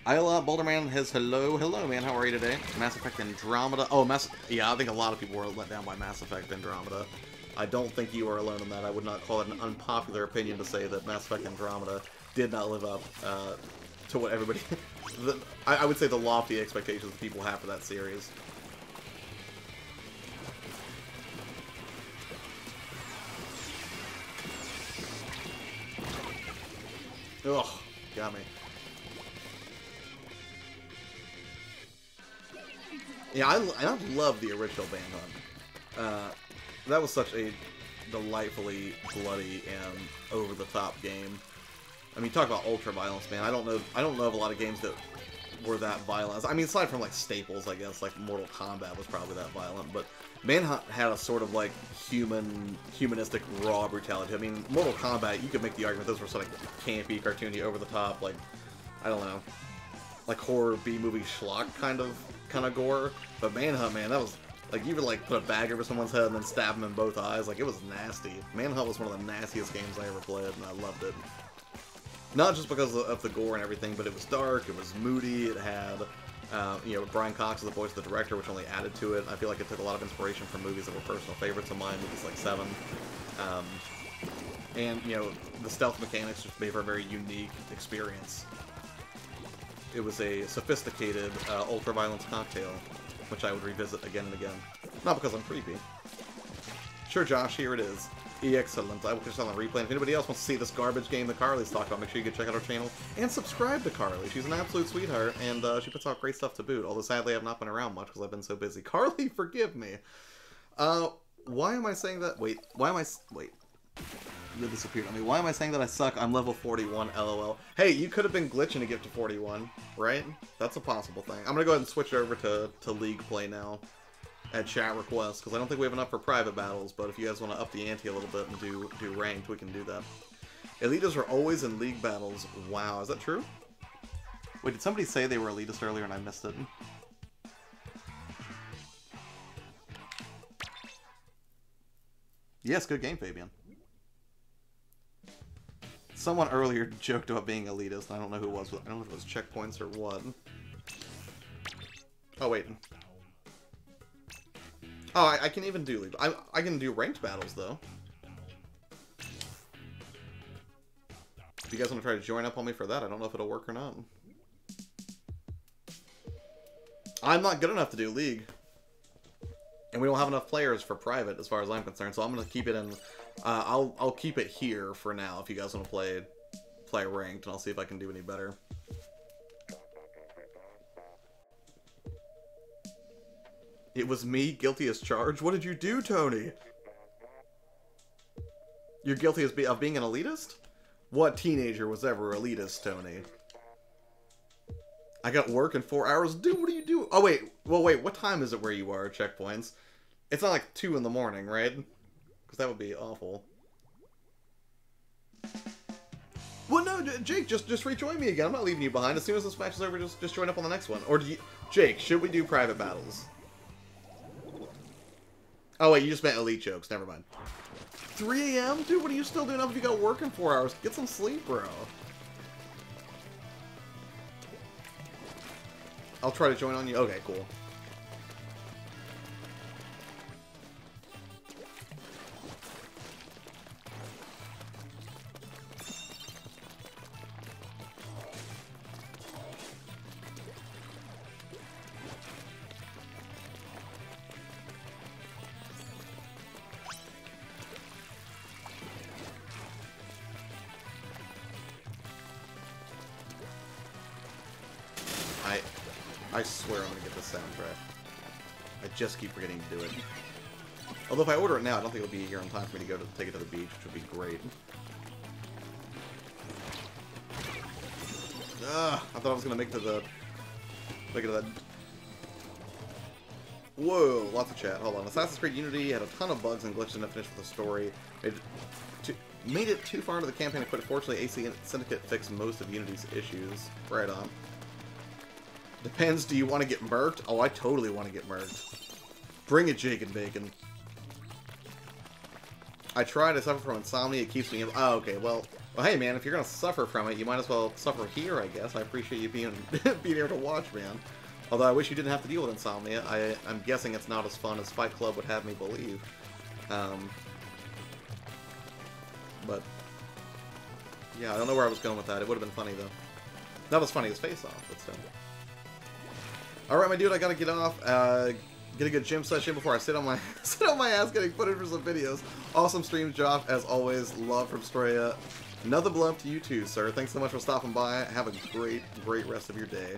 Speaker 1: Isla Boulderman has hello, man. How are you today? Mass Effect Andromeda. Oh, yeah, I think a lot of people were let down by Mass Effect Andromeda. I don't think you are alone in that. I would not call it an unpopular opinion to say that Mass Effect Andromeda did not live up to what everybody... I would say the lofty expectations people have for that series. Ugh, got me. Yeah, I love the original Manhunt. That was such a delightfully bloody and over-the-top game. I mean, talk about ultra-violence, man. I don't know of a lot of games that were that violent. I mean, aside from, like, staples, I guess, like Mortal Kombat was probably that violent, but Manhunt had a sort of, like, humanistic, raw brutality. I mean, Mortal Kombat, you could make the argument those were sort of campy, cartoony, over-the-top, like, I don't know, like horror B-movie schlock kind of gore. But Manhunt, man, that was, like, you would, like, put a bag over someone's head and then stab them in both eyes. Like, it was nasty. Manhunt was one of the nastiest games I ever played, and I loved it. Not just because of the gore and everything, but it was dark, it was moody, it had, you know, Brian Cox is the voice of the director, which only added to it. I feel like it took a lot of inspiration from movies that were personal favorites of mine, movies like Seven. And, you know, the stealth mechanics just made for a very unique experience. It was a sophisticated, ultra-violence cocktail, which I would revisit again and again. Not because I'm creepy. Sure, Josh, here it is. Excellent. I will catch on the replay. And if anybody else wants to see this garbage game that Carly's talked about, make sure you go check out her channel and subscribe to Carly. She's an absolute sweetheart, and she puts out great stuff to boot. Although sadly, I've not been around much because I've been so busy. Carly, forgive me. Why am I saying that? Wait. You disappeared on me. Why am I saying that I suck? I'm level 41, lol. Hey, you could have been glitching to get to 41, right? That's a possible thing. I'm gonna go ahead and switch over to League play now. at chat requests, because I don't think we have enough for private battles, but if you guys want to up the ante a little bit and do ranked, we can do that. Elitas are always in league battles. Wow, is that true? Wait, did somebody say they were elitist earlier and I missed it? Yes, good game, Fabian. Someone earlier joked about being elitist, and I don't know who it was. I don't know if it was checkpoints or what. Oh, wait. Oh, I can even do... I can do ranked battles, though. If you guys want to try to join up on me for that, I don't know if it'll work or not. I'm not good enough to do League. And we don't have enough players for private, as far as I'm concerned, so I'm going to keep it in... I'll keep it here for now, if you guys want to play ranked, and I'll see if I can do any better. It was me, guilty as charged? What did you do, Tony? You're guilty of being an elitist? What teenager was ever elitist, Tony? I got work in 4 hours. Dude, what are you doing? Oh, wait. Well, wait. What time is it where you are, checkpoints? It's not like 2 in the morning, right? Because that would be awful. Well, no, Jake, just rejoin me again. I'm not leaving you behind. As soon as this match is over, just join up on the next one. Or do you... Jake, should we do private battles? Oh, wait, you just meant elite jokes. Never mind. 3 a.m.? Dude, what are you still doing up if you got work in 4 hours? Get some sleep, bro. I'll try to join on you. Okay, cool. I swear I'm gonna get this soundtrack. I just keep forgetting to do it. Although if I order it now, I don't think it'll be here in time for me to go to take it to the beach, which would be great. Ugh, I thought I was gonna make it to the... Look at that. Whoa, lots of chat. Hold on. Assassin's Creed Unity had a ton of bugs and glitches and finished with the story. Made it too far into the campaign to quit. Fortunately, AC Syndicate fixed most of Unity's issues. Right on. Depends, do you want to get murked? Oh, I totally want to get murked. Bring it, Jake and Bacon. I try to suffer from insomnia, it keeps me... Oh, okay, well, hey, man, if you're going to suffer from it, you might as well suffer here, I guess. I appreciate you being here to watch, man. Although I wish you didn't have to deal with insomnia. I'm guessing it's not as fun as Fight Club would have me believe. But, yeah, I don't know where I was going with that. It would have been funny, though. Not as funny as Face Off, but still. Alright, my dude, I gotta get off. Get a good gym session before I sit on my ass getting footage for some videos. Awesome stream, Joff, as always. Love from Straya. Another blow up to you too, sir. Thanks so much for stopping by. Have a great rest of your day.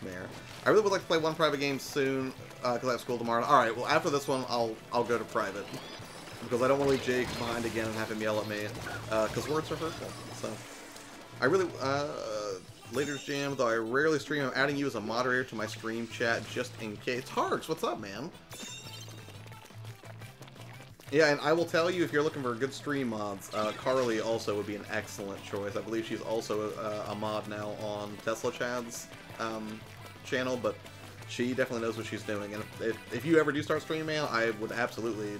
Speaker 1: There. I really would like to play one private game soon, because I have school tomorrow. Alright, well, after this one, I'll go to private. Because I don't want to leave Jake behind again and have him yell at me. Because words are hurtful. So, I really, Later's Jam, though I rarely stream, I'm adding you as a moderator to my stream chat just in case. Tarks, what's up, man? Yeah, and I will tell you, if you're looking for good stream mods, Carly also would be an excellent choice. I believe she's also a mod now on Tesla Chad's channel, but she definitely knows what she's doing. And if you ever do start streaming, man, I would absolutely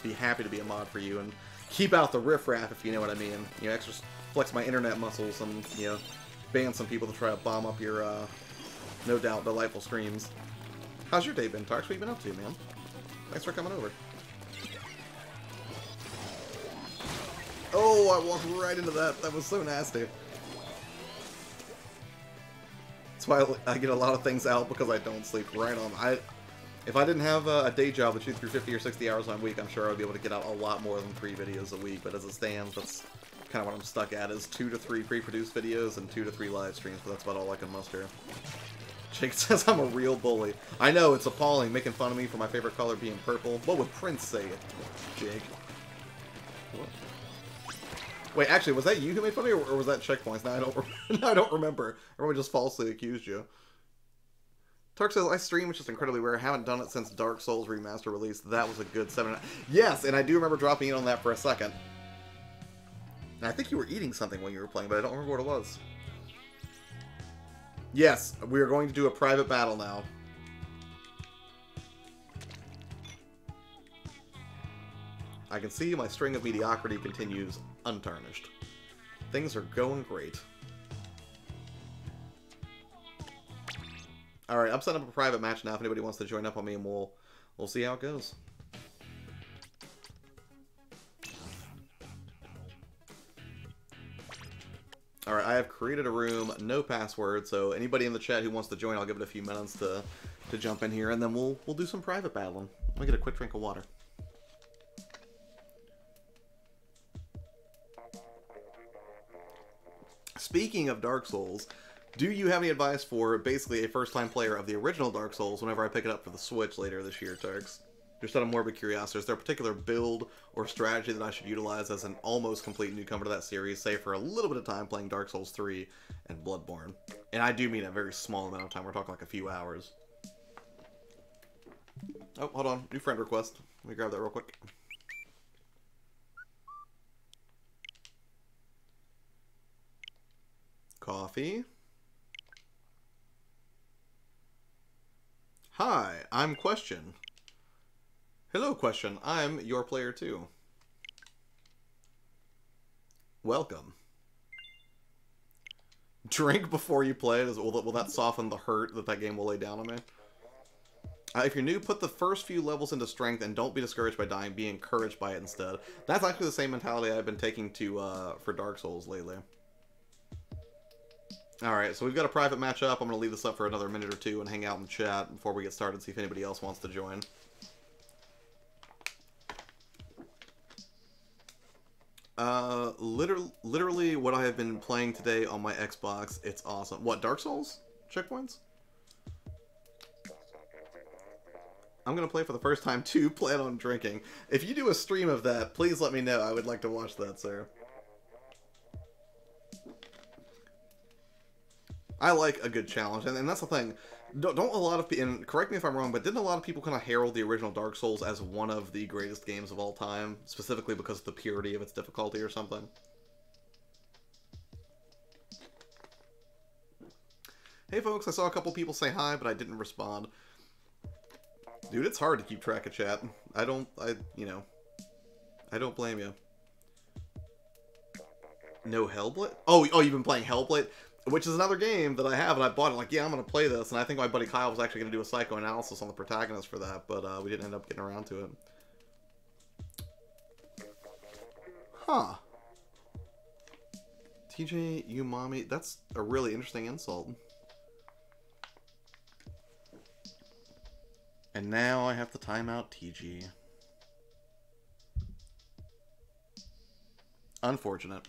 Speaker 1: be happy to be a mod for you and keep out the riffraff, if you know what I mean. You know, extra flex my internet muscles and, you know, ban some people to try to bomb up your, no doubt, delightful streams. How's your day been, Tarks? What you been up to, man? Thanks for coming over. Oh, I walked right into that. That was so nasty. That's why I get a lot of things out, because I don't sleep right on. If I didn't have a day job that shoot through 50 or 60 hours a week, I'm sure I would be able to get out a lot more than 3 videos a week. But as it stands, that's kind of what I'm stuck at, is 2 to 3 pre-produced videos and 2 to 3 live streams, but that's about all I can muster. Jake says I'm a real bully. I know, it's appalling, making fun of me for my favorite color being purple. What would Prince say, Jake? What? Wait, actually, was that you who made fun of me, or was that Checkpoints? Now I don't remember. Everyone just falsely accused you. Tark says, I stream, which is incredibly rare. I haven't done it since Dark Souls Remaster release. That was a good 7. Yes, and I do remember dropping in on that for a second. And I think you were eating something when you were playing, but I don't remember what it was. Yes, we are going to do a private battle now. I can see my string of mediocrity continues untarnished. Things are going great. Alright, I'm setting up a private match now if anybody wants to join up on me, and we'll see how it goes. Alright, I have created a room, no password, so anybody in the chat who wants to join, I'll give it a few minutes to jump in here, and then we'll do some private battling. Let me get a quick drink of water. Speaking of Dark Souls, do you have any advice for basically a first-time player of the original Dark Souls whenever I pick it up for the Switch later this year, Turks? Just out of morbid curiosity, is there a particular build or strategy that I should utilize as an almost complete newcomer to that series, say for a little bit of time playing Dark Souls 3 and Bloodborne? And I do mean a very small amount of time, we're talking like a few hours. Oh, hold on, new friend request. Let me grab that real quick. Coffee. Hi, I'm Question. Hello, Question. I'm YourPlayerTwo. Welcome. Drink before you play. Will that soften the hurt that game will lay down on me? If you're new, put the first few levels into strength and don't be discouraged by dying. Be encouraged by it instead. That's actually the same mentality I've been taking for Dark Souls lately. Alright, so we've got a private match up. I'm going to leave this up for another minute or two and hang out in the chat before we get started, see if anybody else wants to join. Literally what I have been playing today on my Xbox, it's awesome. What, Dark Souls? Checkpoints? I'm going to play for the first time too, plan on drinking. If you do a stream of that, please let me know. I would like to watch that, sir. I like a good challenge, and that's the thing. Don't a lot of people, and correct me if I'm wrong, but didn't a lot of people kind of herald the original Dark Souls as one of the greatest games of all time, specifically because of the purity of its difficulty or something? Hey folks, I saw a couple people say hi, but I didn't respond. Dude, it's hard to keep track of chat. I don't blame you. No Hellblade? Oh, you've been playing Hellblade? Which is another game that I have, and I bought it, like, yeah, I'm going to play this, and I think my buddy Kyle was actually going to do a psychoanalysis on the protagonist for that, but we didn't end up getting around to it. Huh. TJ, you mommy, that's a really interesting insult. And now I have to time out TG. Unfortunate.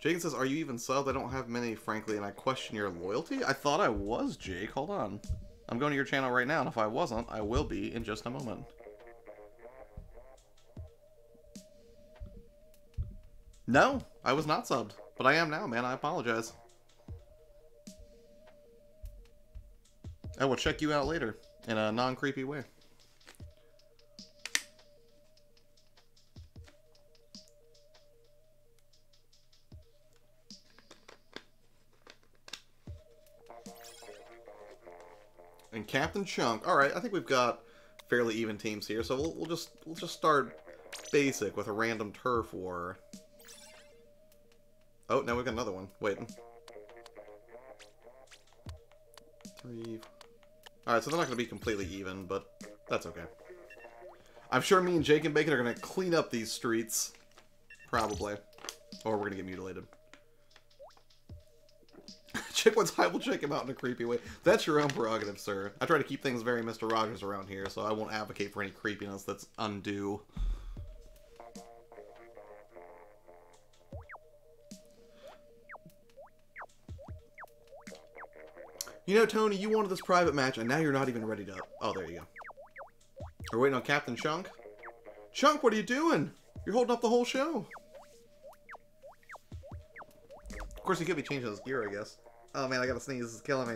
Speaker 1: Jake says, are you even subbed? I don't have many, frankly, and I question your loyalty? I thought I was, Jake. Hold on. I'm going to your channel right now, and if I wasn't, I will be in just a moment. No, I was not subbed, but I am now, man. I apologize. I will check you out later in a non-creepy way. And Captain Chunk. All right, I think we've got fairly even teams here, so we'll just start basic with a random turf war. Oh, now we've got another one. Wait. 3. All right, so they're not going to be completely even, but that's okay. I'm sure me and Jake and Bacon are going to clean up these streets, probably, or we're going to get mutilated. Chick wants I will check him out in a creepy way. That's your own prerogative, sir. I try to keep things very Mr. Rogers around here, so I won't advocate for any creepiness that's undue. You know, Tony, you wanted this private match, and now you're not even ready to... Oh, there you go. We're waiting on Captain Chunk. Chunk, what are you doing? You're holding up the whole show. course, he could be changing his gear, I guess. Oh man, I gotta sneeze. This is killing me.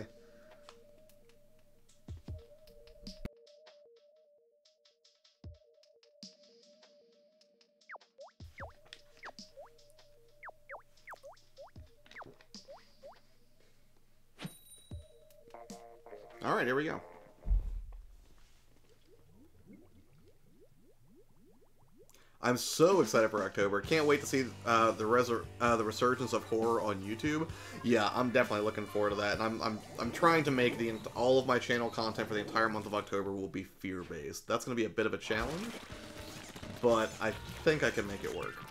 Speaker 1: Alright, here we go. I'm so excited for October. Can't wait to see the resurgence of horror on YouTube. Yeah, I'm definitely looking forward to that. And I'm trying to make all of my channel content for the entire month of October will be fear-based. That's going to be a bit of a challenge, but I think I can make it work.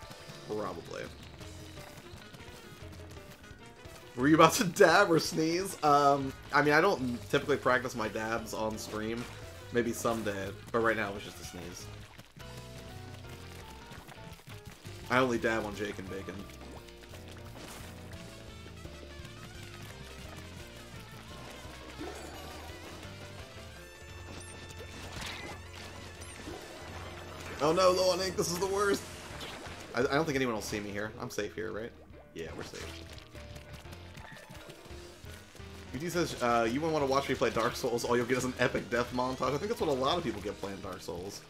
Speaker 1: Probably. Were you about to dab or sneeze? I mean, I don't typically practice my dabs on stream. Maybe someday, but right now it was just a sneeze. I only dab on Jake and Bacon. Oh no, low on ink, this is the worst! I don't think anyone will see me here. I'm safe here, right? Yeah, we're safe. UT says, you wouldn't want to watch me play Dark Souls, all you'll get is an epic death montage. I think that's what a lot of people get playing Dark Souls.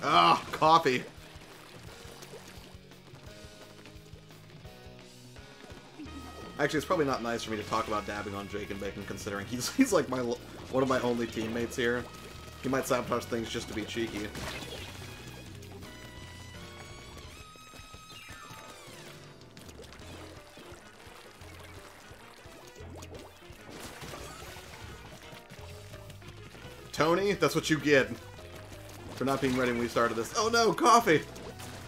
Speaker 1: Ah, coffee. Actually, it's probably not nice for me to talk about dabbing on Jake and Bacon, considering he's like one of my only teammates here. He might sabotage things just to be cheeky. Tony, that's what you get for not being ready when we started this. Oh no, coffee!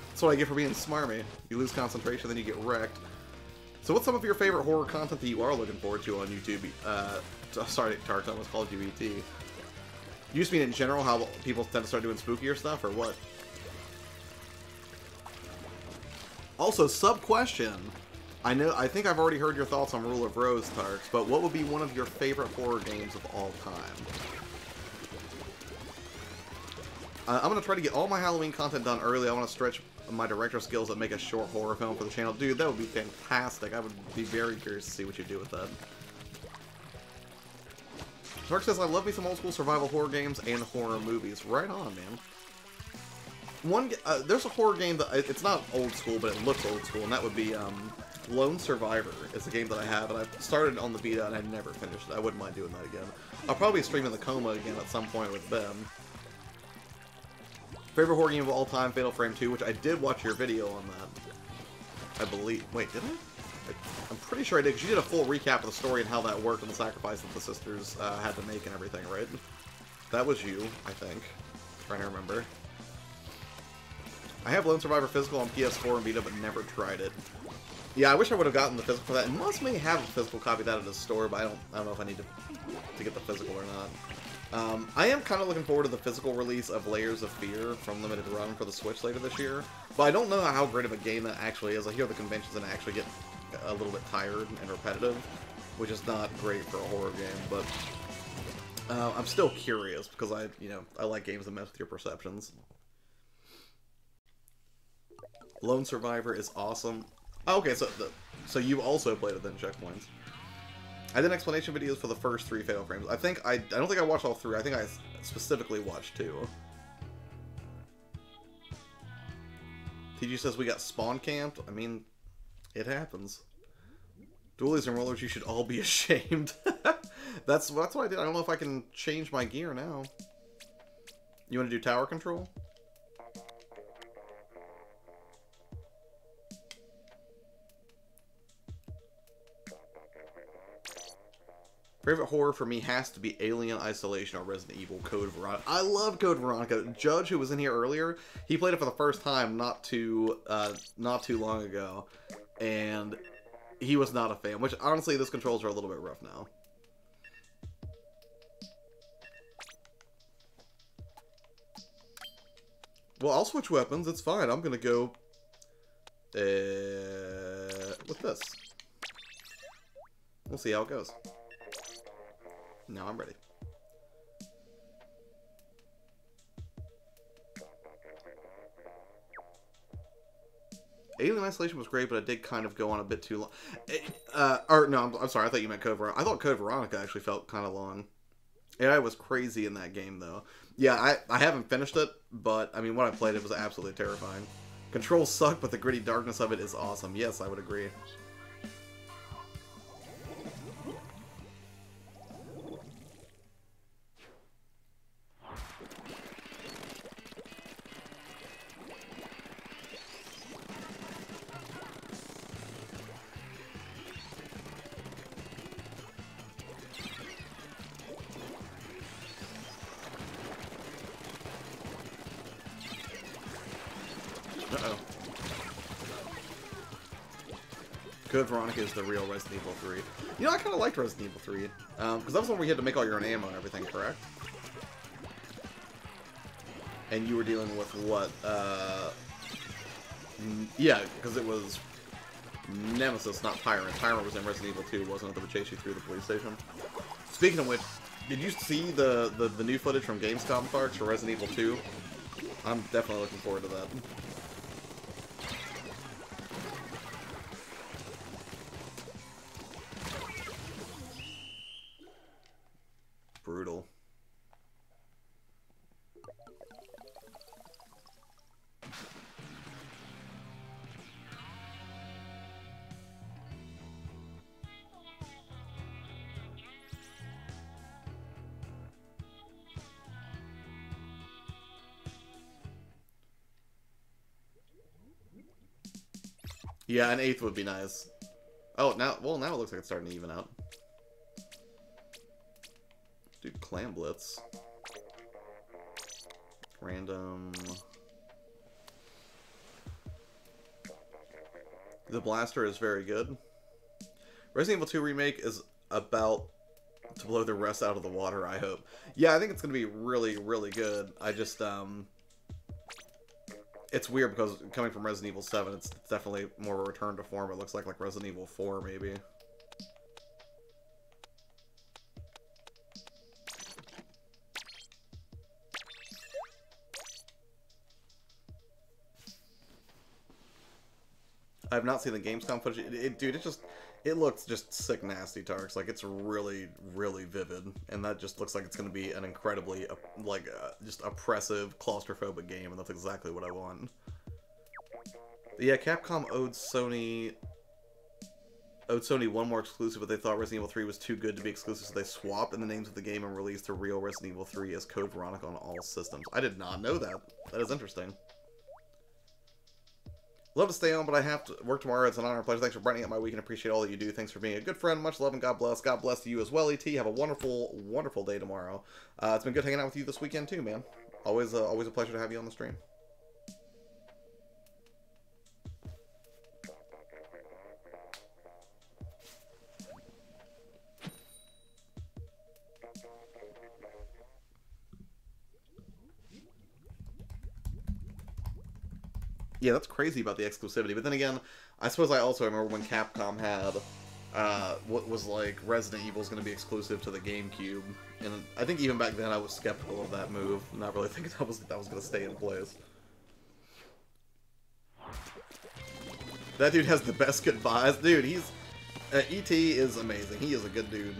Speaker 1: That's what I get for being smarmy. You lose concentration, then you get wrecked. So what's some of your favorite horror content that you are looking forward to on YouTube? Sorry, Tark, I almost called you ET. You just mean in general how people tend to start doing spookier stuff, or what? Also, sub-question. I think I've already heard your thoughts on Rule of Rose, Tarks, but what would be one of your favorite horror games of all time? I'm going to try to get all my Halloween content done early. I want to stretch my director skills and make a short horror film for the channel. Dude, that would be fantastic. I would be very curious to see what you do with that. Tark says, I love me some old school survival horror games and horror movies. Right on, man. There's a horror game that, it's not old school, but it looks old school, and that would be Lone Survivor. It's a game that I have, and I started on the beta, and I never finished it. I wouldn't mind doing that again. I'll probably stream in the coma again at some point with them. Favorite horror game of all time, Fatal Frame 2, which I did watch your video on that. I believe. Wait, did I? I'm pretty sure I did, because you did a full recap of the story and how that worked and the sacrifice that the sisters had to make and everything, right? That was you, I think. I'm trying to remember. I have Lone Survivor physical on PS4 and Vita, but never tried it. Yeah, I wish I would have gotten the physical for that. It must may have a physical copy of that at the store, but I don't know if I need to get the physical or not. I am kind of looking forward to the physical release of Layers of Fear from Limited Run for the Switch later this year, but I don't know how great of a game that actually is. I hear the conventions and actually get a little bit tired and repetitive, which is not great for a horror game, but I'm still curious because I like games that mess with your perceptions. Lone Survivor is awesome. Oh, okay, so you also played it then, Checkpoints. I did explanation videos for the first 3 Fatal Frames. I don't think I watched all 3. I think I specifically watched 2. TG says we got spawn camped. I mean, it happens. Dualies and rollers, you should all be ashamed. That's what I did. I don't know if I can change my gear now. You want to do tower control? Favorite horror for me has to be Alien Isolation or Resident Evil Code Veronica. I love Code Veronica. Judge, who was in here earlier, he played it for the first time not too long ago, and he was not a fan. Which honestly, those controls are a little bit rough now. Well, I'll switch weapons. It's fine. I'm gonna go with this. We'll see how it goes. Now I'm ready. Alien Isolation was great, but it did kind of go on a bit too long. Or no, I'm sorry. I thought you meant Code Veronica. I thought Code Veronica actually felt kind of long. AI was crazy in that game, though. Yeah, I haven't finished it, but I mean, when I played it was absolutely terrifying. Controls suck, but the gritty darkness of it is awesome. Yes, I would agree. Uh-oh. Code Veronica is the real Resident Evil 3. You know, I kind of liked Resident Evil 3. Because that was one where you had to make all your own ammo and everything, correct? And you were dealing with what? Yeah, because it was Nemesis, not Tyrant. Tyrant was in Resident Evil 2, wasn't it? That would chase you through the police station. Speaking of which, did you see the new footage from Gamescom parts for Resident Evil 2? I'm definitely looking forward to that. Brutal. Yeah, an 8th would be nice. Oh, now it looks like it's starting to even out. Dude, Clam Blitz. Random. The blaster is very good. Resident Evil 2 Remake is about to blow the rest out of the water, I hope. Yeah, I think it's going to be really, really good. I just, it's weird because coming from Resident Evil 7, it's definitely more of a return to form. It looks like Resident Evil 4, maybe. I've not seen the Gamescom footage. Dude, it looks just sick nasty, Tarks. Like, it's really, really vivid. And that just looks like it's going to be an incredibly, just oppressive, claustrophobic game. And that's exactly what I want. Yeah, Capcom owed Sony one more exclusive, but they thought Resident Evil 3 was too good to be exclusive, so they swapped in the names of the game and released the real Resident Evil 3 as Code Veronica on all systems. I did not know that. That is interesting. Love to stay on, but I have to work tomorrow. It's an honor and pleasure. Thanks for brightening up my week and appreciate all that you do. Thanks for being a good friend. Much love and God bless. God bless you as well, ET. Have a wonderful, wonderful day tomorrow. It's been good hanging out with you this weekend too, man. Always a pleasure to have you on the stream. Yeah, that's crazy about the exclusivity. But then again, I suppose I also remember when Capcom had what was like Resident Evil's going to be exclusive to the GameCube, and I think even back then I was skeptical of that move, not really thinking that was going to stay in place. That dude has the best goodbyes, dude. He's ET is amazing. He is a good dude.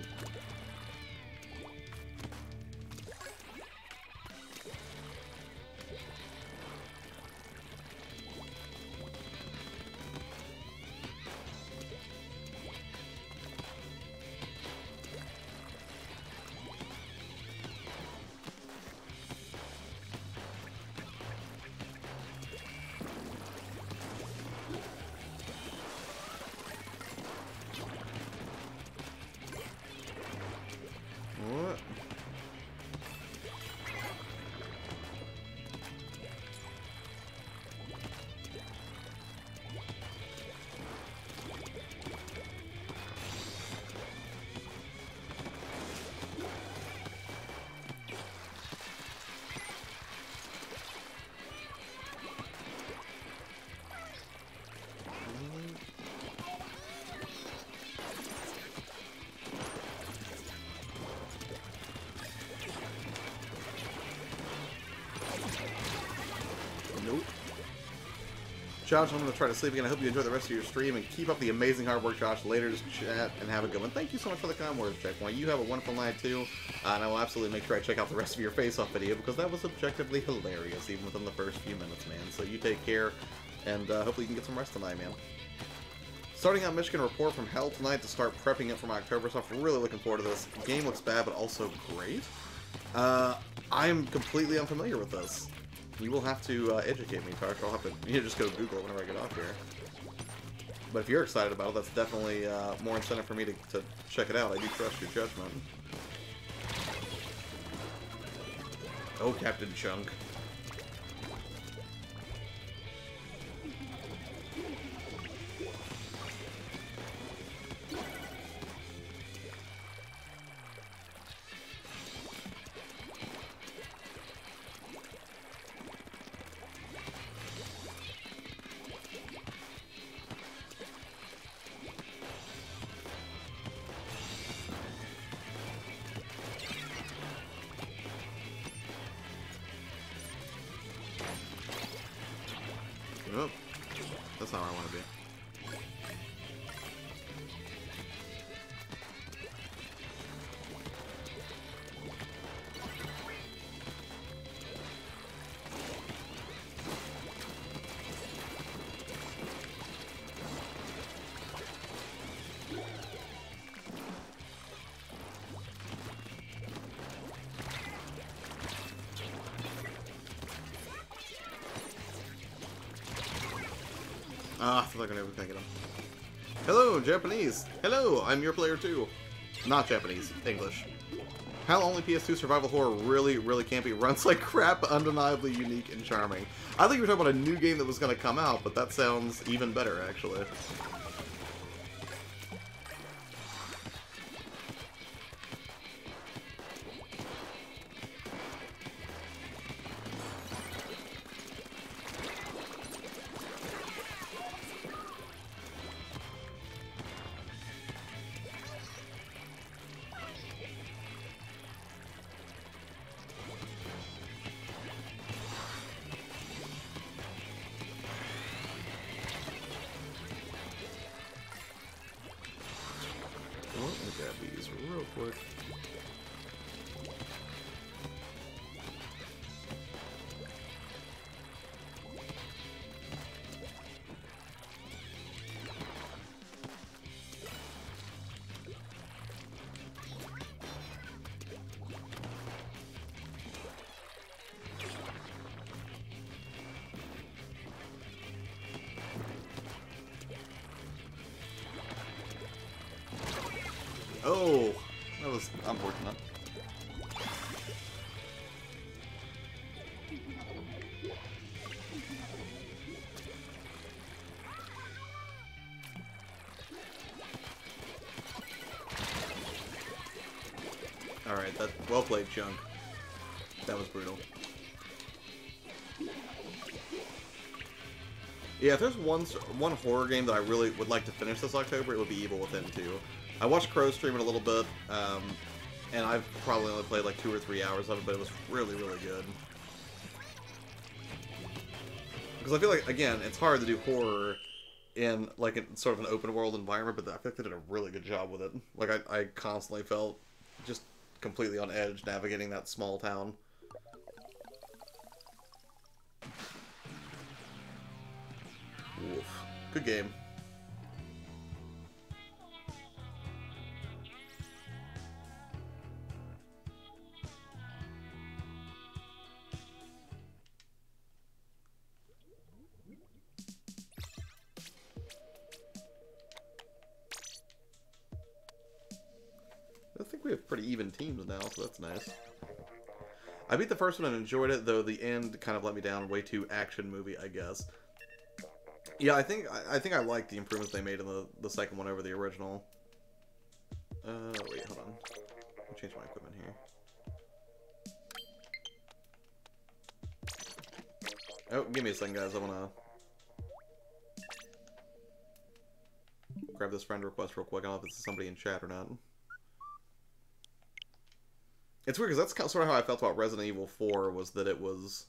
Speaker 1: Josh, I'm going to try to sleep again. I hope you enjoy the rest of your stream and keep up the amazing hard work, Josh. Later, just chat and have a good one. Thank you so much for the kind words, Checkpoint. You have a wonderful night, too. And I will absolutely make sure I check out the rest of your face-off video because that was objectively hilarious, even within the first few minutes, man. So you take care, and hopefully you can get some rest tonight, man. Starting out Michigan Report from Hell tonight to start prepping it for my October stuff. Really looking forward to this. The game looks bad, but also great. I'm completely unfamiliar with this. You will have to educate me, Tarsh. I'll have to just go Google it whenever I get off here. But if you're excited about it, that's definitely more incentive for me to check it out. I do trust your judgment. Oh, Captain Chunk. Oh, that's not where I want to be. Ah, I feel like I never can get him. Hello, Japanese. Hello, I'm YourPlayerTwo. Not Japanese, English. How only PS2 survival horror really campy, runs like crap, undeniably unique and charming. I think you were talking about a new game that was going to come out, but that sounds even better, actually. Let me grab these real quick. Oh, that was unfortunate. Alright, that well played, Chunk. That was brutal. Yeah, if there's one horror game that I really would like to finish this October, it would be Evil Within 2. I watched Crow stream it a little bit, and I've probably only played like 2 or 3 hours of it, but it was really good. Because I feel like, again, it's hard to do horror in like sort of an open world environment, but I feel like they did a really good job with it. Like I constantly felt just completely on edge navigating that small town. Oof. Good game. I think we have pretty even teams now, so that's nice. I beat the first one and enjoyed it, though the end kind of let me down. Way too action movie, I guess. Yeah, I think I like the improvements they made in the second one over the original. Wait, hold on. I'll change my equipment here. Oh, give me a second, guys. I wanna grab this friend request real quick. I don't know if this is somebody in chat or not. It's weird, because that's sort of how I felt about Resident Evil 4, was that it was...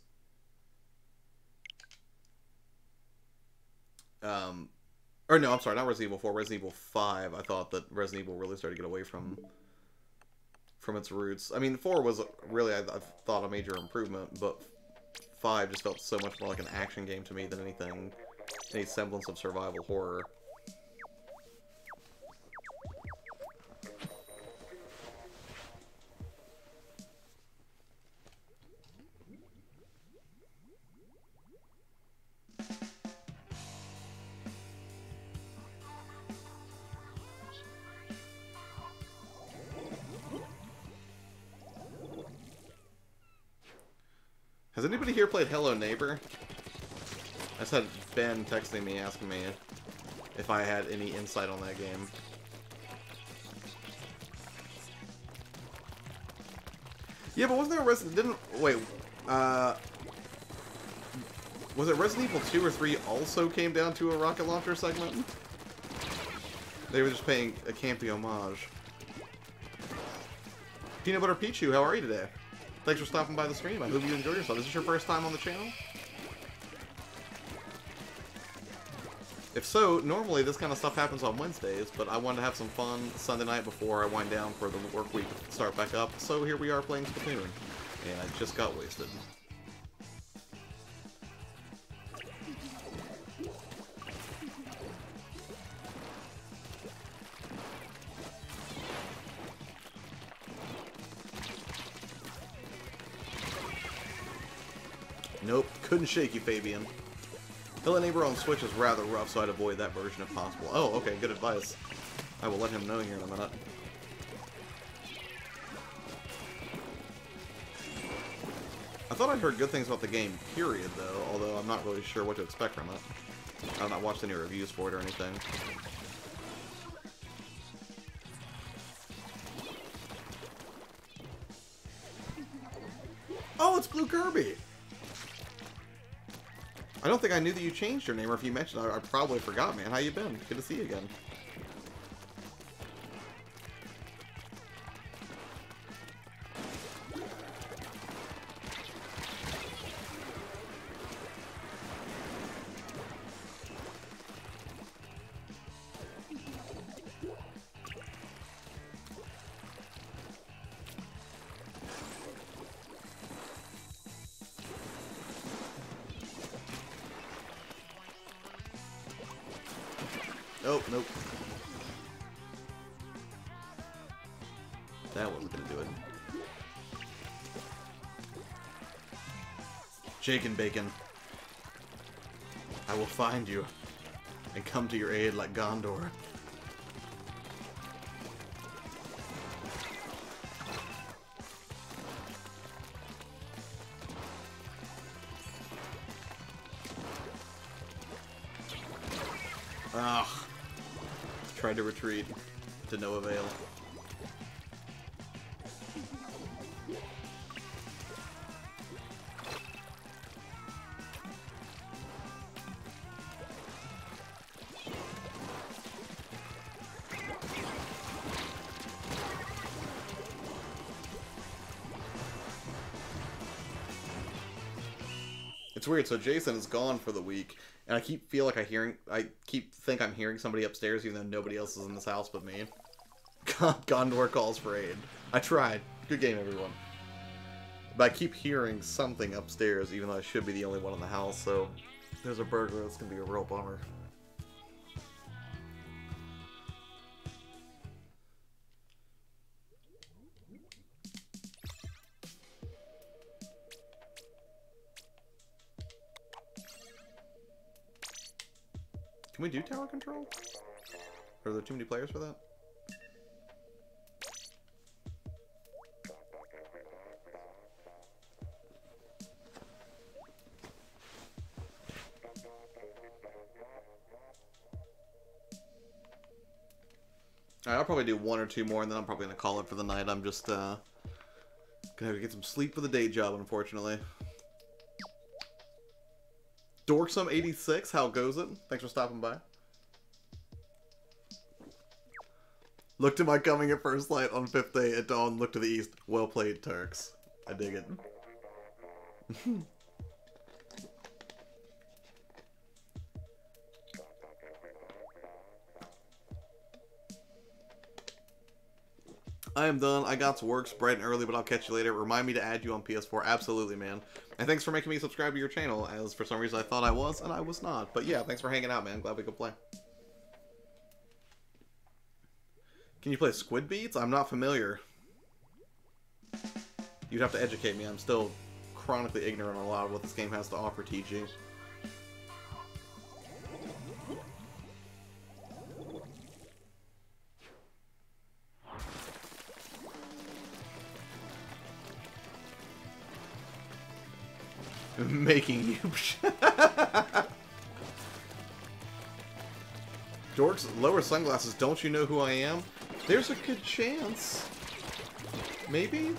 Speaker 1: Or no, I'm sorry, not Resident Evil 4, Resident Evil 5. I thought that Resident Evil really started to get away from its roots. I mean, 4 was really, I thought, a major improvement, but 5 just felt so much more like an action game to me than anything, any semblance of survival horror. Has anybody here played Hello Neighbor? I just had Ben texting me asking me if I had any insight on that game. Yeah, but wasn't there a Resident... Wait, was it Resident Evil 2 or 3 also came down to a rocket launcher segment? They were just paying a campy homage. Peanut Butter Pichu, how are you today? Thanks for stopping by the stream. I hope you enjoy yourself. Is this your first time on the channel? If so, normally this kind of stuff happens on Wednesdays, but I wanted to have some fun Sunday night before I wind down for the work week to start back up, so here we are playing Splatoon. And I just got wasted. Nope, couldn't shake you, Fabian. Hello Neighbor on Switch is rather rough, so I'd avoid that version if possible. Oh, okay, good advice. I will let him know here in a minute. I thought I'd heard good things about the game, period, though, although I'm not really sure what to expect from it. I've not watched any reviews for it or anything. Oh, it's Blue Kirby! I don't think I knew that you changed your name, or if you mentioned it, I probably forgot, man. How you been? Good to see you again. Oh, nope. That wasn't gonna do it. Jake and Bacon. I will find you and come to your aid like Gondor. Ugh. Tried to retreat, to no avail. It's weird, so Jason is gone for the week, and I keep think I'm hearing somebody upstairs even though nobody else is in this house but me. Gondor calls for aid. I tried. Good game, everyone. But I keep hearing something upstairs even though I should be the only one in the house, so if there's a burglar, it's gonna be a real bummer. Can we do tower control? Or are there too many players for that? Alright, I'll probably do one or two more and then I'm probably going to call it for the night. I'm just gonna have to get some sleep for the day job, unfortunately. Dorksome86, how goes it? Thanks for stopping by. Look to my coming at first light on 5th day at dawn. Look to the east. Well played, Turks. I dig it. I am done. I got to work. It's bright and early, but I'll catch you later. Remind me to add you on PS4. Absolutely, man. And thanks for making me subscribe to your channel, as for some reason I thought I was, and I was not. But yeah, thanks for hanging out, man. Glad we could play. Can you play Squid Beats? I'm not familiar. You'd have to educate me. I'm still chronically ignorant on a lot of what this game has to offer, TG. Making you... Dorks, lower sunglasses, don't you know who I am? There's a good chance. Maybe?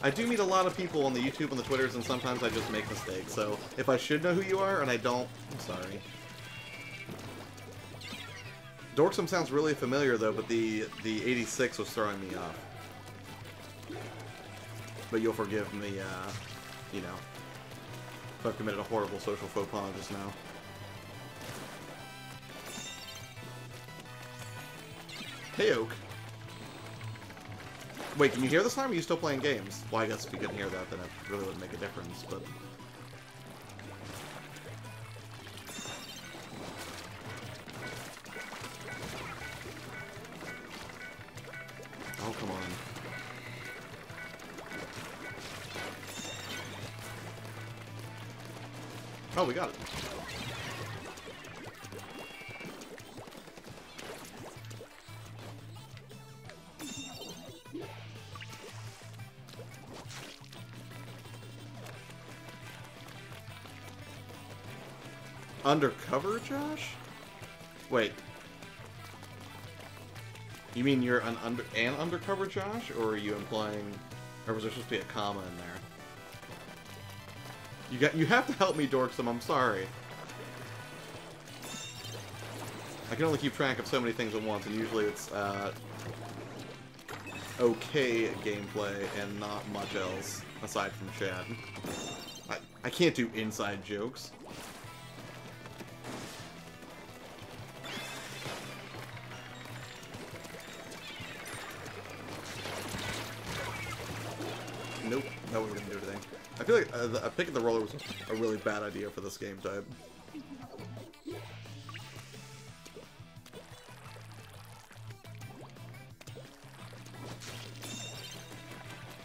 Speaker 1: I do meet a lot of people on the YouTube and the Twitters, and sometimes I just make mistakes, so if I should know who you are and I don't, I'm sorry. Dorksome sounds really familiar, though, but the 86 was throwing me off. But you'll forgive me, you know, if I've committed a horrible social faux pas just now. Hey, Oak. Wait, can you hear this time, or are you still playing games? Well, I guess if you couldn't hear that, then it really wouldn't make a difference, but... Oh, come on. Oh, we got it. Undercover, Josh? Wait. You mean you're an undercover Josh, or are you implying, or was there supposed to be a comma in there? You have to help me, Dorksome. I'm sorry. I can only keep track of so many things at once, and usually it's okay gameplay and not much else aside from chat. I can't do inside jokes. Nope, that wasn't gonna do anything. I feel like picking the roller was a really bad idea for this game type.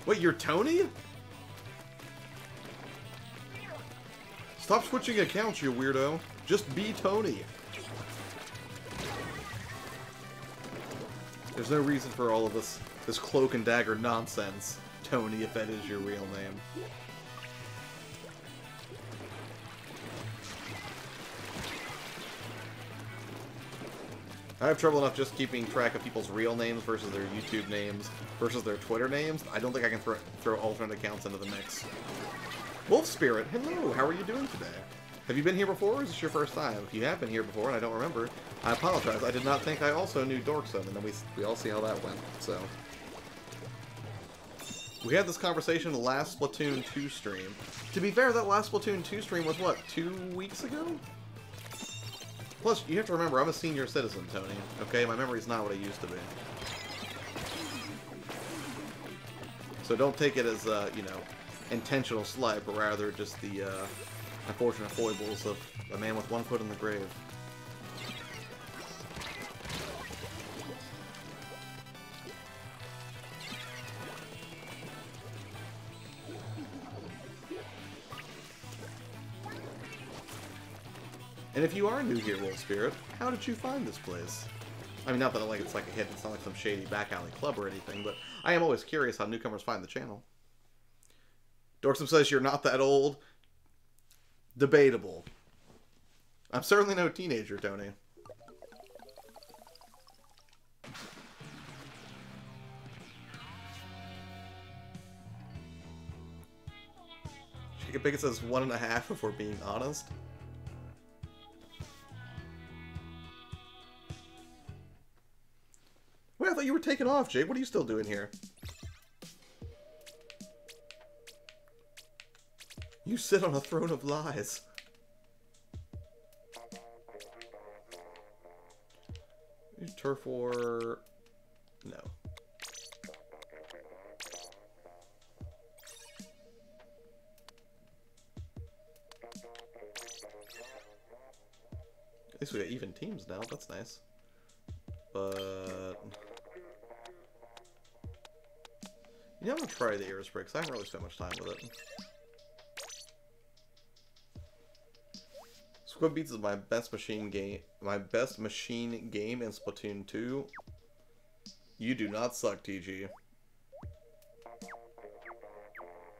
Speaker 1: Wait, you're Tony? Stop switching accounts, you weirdo. Just be Tony. There's no reason for all of this cloak and dagger nonsense, Tony, if that is your real name. I have trouble enough just keeping track of people's real names versus their YouTube names versus their Twitter names. I don't think I can throw alternate accounts into the mix. Wolf Spirit, hello, how are you doing today? Have you been here before, or is this your first time? If you have been here before and I don't remember, I apologize. I did not think I also knew Dorksome, and then we all see how that went, so... We had this conversation in the last Splatoon 2 stream. To be fair, that last Splatoon 2 stream was, what, 2 weeks ago? Plus, you have to remember, I'm a senior citizen, Tony. Okay, my memory's not what it used to be. So don't take it as, you know, intentional slight, but rather just the, unfortunate foibles of a man with one foot in the grave. And if you are new here, Wolf Spirit, how did you find this place? I mean, not that it's like a hit, it's not like some shady back alley club or anything, but I am always curious how newcomers find the channel. Dorksome says you're not that old. Debatable. I'm certainly no teenager, Tony. Jacob Pickett says 1.5 if we're being honest. Wait, I thought you were taking off, Jake. What are you still doing here? You sit on a throne of lies. Turf War... No. At least we got even teams now. That's nice. But yeah, I'm gonna try the Air Spray because I haven't really spent much time with it. Squid Beats is my best machine game. My best machine game in Splatoon 2. You do not suck, TG.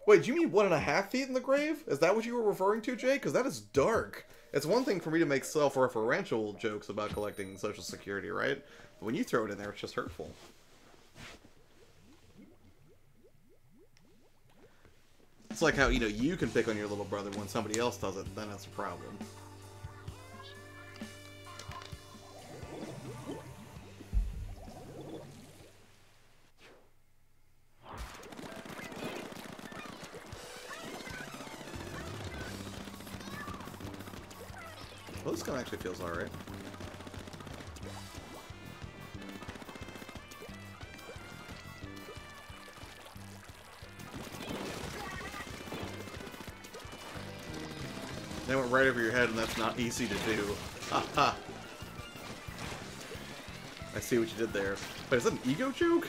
Speaker 1: Wait, do you mean 1.5 feet in the grave? Is that what you were referring to, Jay? Because that is dark. It's one thing for me to make self-referential jokes about collecting Social Security, right? But when you throw it in there, it's just hurtful. It's like how, you know, you can pick on your little brother when somebody else does it, then that's a problem. Well, this gun actually feels alright. They went right over your head, and that's not easy to do. Haha. I see what you did there. Wait, is that an ego joke?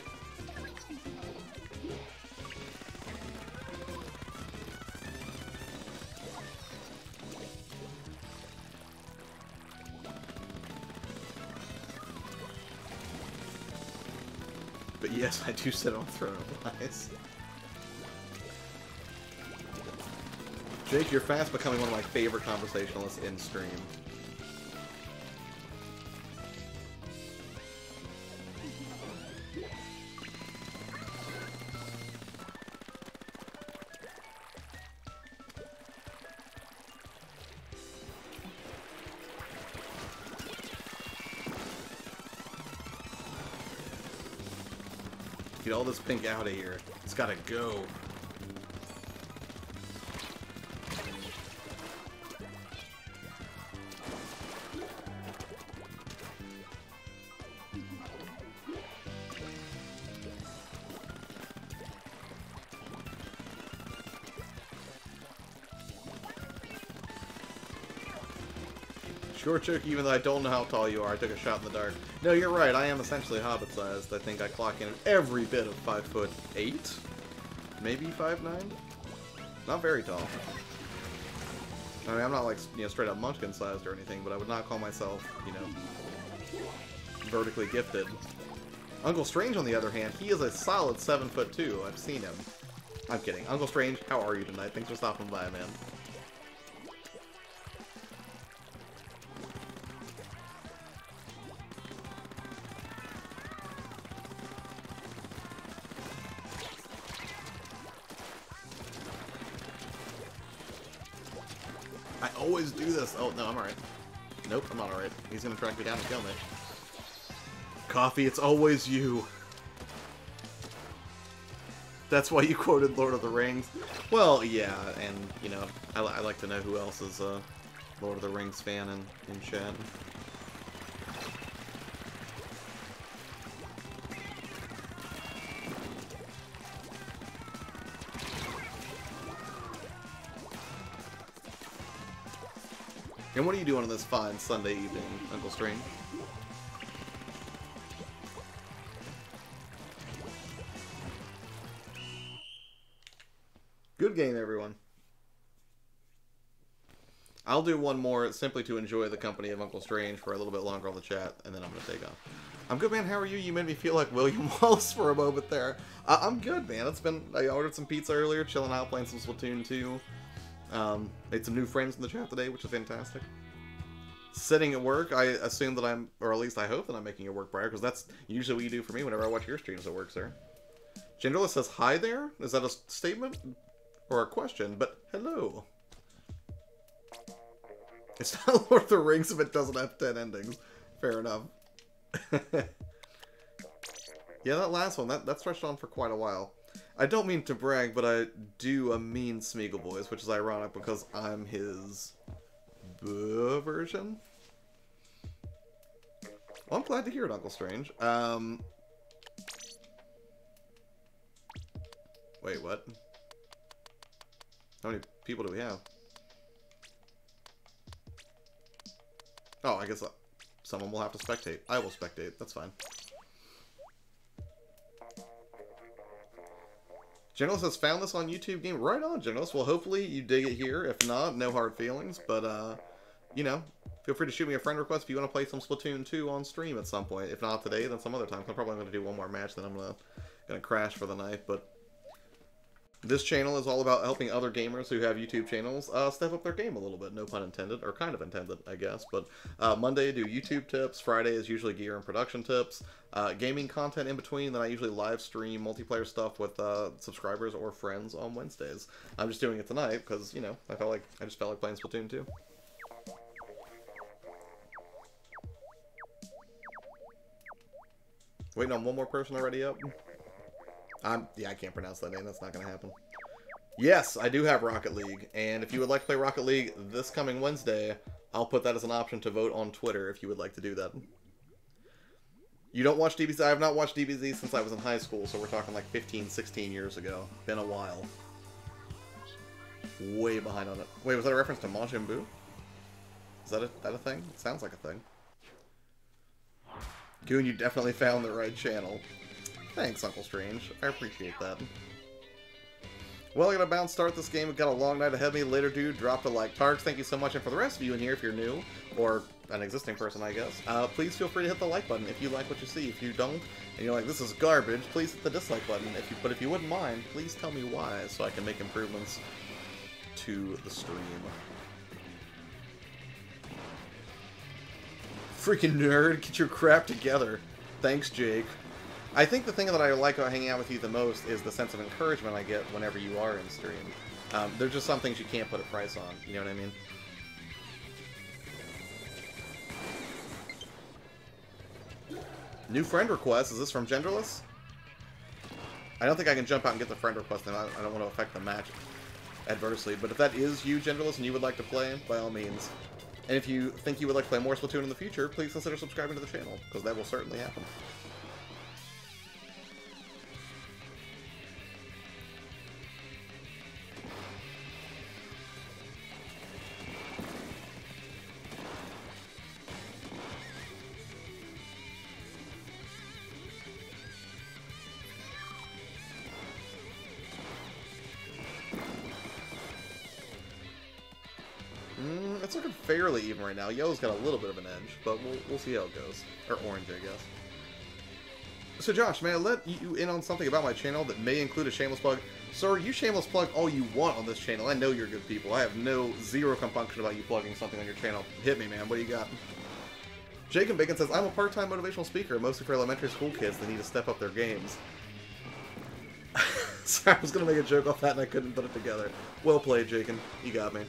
Speaker 1: But yes, I do sit on Throne of Lies. Jake, you're fast becoming one of my favorite conversationalists in stream. Get all this pink out of here. It's gotta go. Sure, Chuck, even though I don't know how tall you are, I took a shot in the dark. No, you're right, I am essentially hobbit-sized. I think I clock in every bit of 5'8", maybe 5'9". Not very tall. I mean, I'm not like, you know, straight up munchkin-sized or anything, but I would not call myself, you know, vertically gifted. Uncle Strange, on the other hand, he is a solid 7'2". I've seen him. I'm kidding. Uncle Strange, how are you tonight? Thanks for stopping by, man. I always do this. Oh, no, I'm alright. Nope, I'm not alright. He's gonna track me down and kill me. Coffee, it's always you. That's why you quoted Lord of the Rings. Well, yeah, and, you know, I like to know who else is a Lord of the Rings fan in chat. And what are you doing on this fine Sunday evening, Uncle Strange? Good game, everyone. I'll do one more simply to enjoy the company of Uncle Strange for a little bit longer on the chat, and then I'm going to take off. I'm good, man. How are you? You made me feel like William Wallace for a moment there. I'm good, man. It's been... I ordered some pizza earlier, chilling out, playing some Splatoon 2. Made some new friends in the chat today, which is fantastic. Sitting at work, I assume that I'm, or at least I hope that I'm making your work brighter, because that's usually what you do for me whenever I watch your streams at work, sir. Genderless says, hi there? Is that a statement? Or a question? But hello. It's not Lord of the Rings if it doesn't have 10 endings. Fair enough. Yeah, that last one, that stretched on for quite a while. I don't mean to brag, but I do a mean Smeagol voice, which is ironic because I'm his version. Well, I'm glad to hear it, Uncle Strange. Wait, what? How many people do we have? Oh, I guess someone will have to spectate. I will spectate. That's fine. Generalist has found this on YouTube game. Right on, Generalist. Well, hopefully you dig it here. If not, no hard feelings. But, you know, feel free to shoot me a friend request if you want to play some Splatoon 2 on stream at some point. If not today, then some other time. I'm probably going to do one more match, then I'm gonna crash for the night. But this channel is all about helping other gamers who have YouTube channels step up their game a little bit. No pun intended, or kind of intended, I guess. But Monday I do YouTube tips. Friday is usually gear and production tips. Gaming content in between. Then I usually live stream multiplayer stuff with subscribers or friends on Wednesdays. I'm just doing it tonight because, you know, I just felt like playing Splatoon 2. Waiting on one more person already up. Yeah, I can't pronounce that name. That's not going to happen. Yes, I do have Rocket League. And if you would like to play Rocket League this coming Wednesday, I'll put that as an option to vote on Twitter if you would like to do that. You don't watch DBZ? I have not watched DBZ since I was in high school, so we're talking like 15, 16 years ago. Been a while. Way behind on it. Wait, was that a reference to Majin Buu? Is that a thing? It sounds like a thing. Goon, you definitely found the right channel. Thanks, Uncle Strange. I appreciate that. Well, I gotta bounce start this game. I've got a long night ahead of me. Later, dude. Drop a like. Tarks, thank you so much. And for the rest of you in here, if you're new, or an existing person, I guess, please feel free to hit the like button if you like what you see. If you don't, and you're like, this is garbage, please hit the dislike button. But if you wouldn't mind, please tell me why, so I can make improvements to the stream. Freaking nerd, get your crap together. Thanks, Jake. I think the thing that I like about hanging out with you the most is the sense of encouragement I get whenever you are in stream. There's just some things you can't put a price on, you know what I mean? New friend request, is this from Genderless? I don't think I can jump out and get the friend request, and I don't want to affect the match adversely, but if that is you, Genderless, and you would like to play, by all means. And if you think you would like to play more Splatoon in the future, please consider subscribing to the channel, because that will certainly happen. It's looking fairly even right now. Yellow's got a little bit of an edge, but we'll see how it goes. Or orange, I guess. So Josh, may I let you in on something about my channel that may include a shameless plug? Sir, you shameless plug all you want on this channel. I know you're good people. I have zero compunction about you plugging something on your channel. Hit me, man. What do you got? Jacob Bacon says, I'm a part-time motivational speaker, mostly for elementary school kids that need to step up their games. Sorry, I was going to make a joke off that and I couldn't put it together. Well played, Jacob. You got me.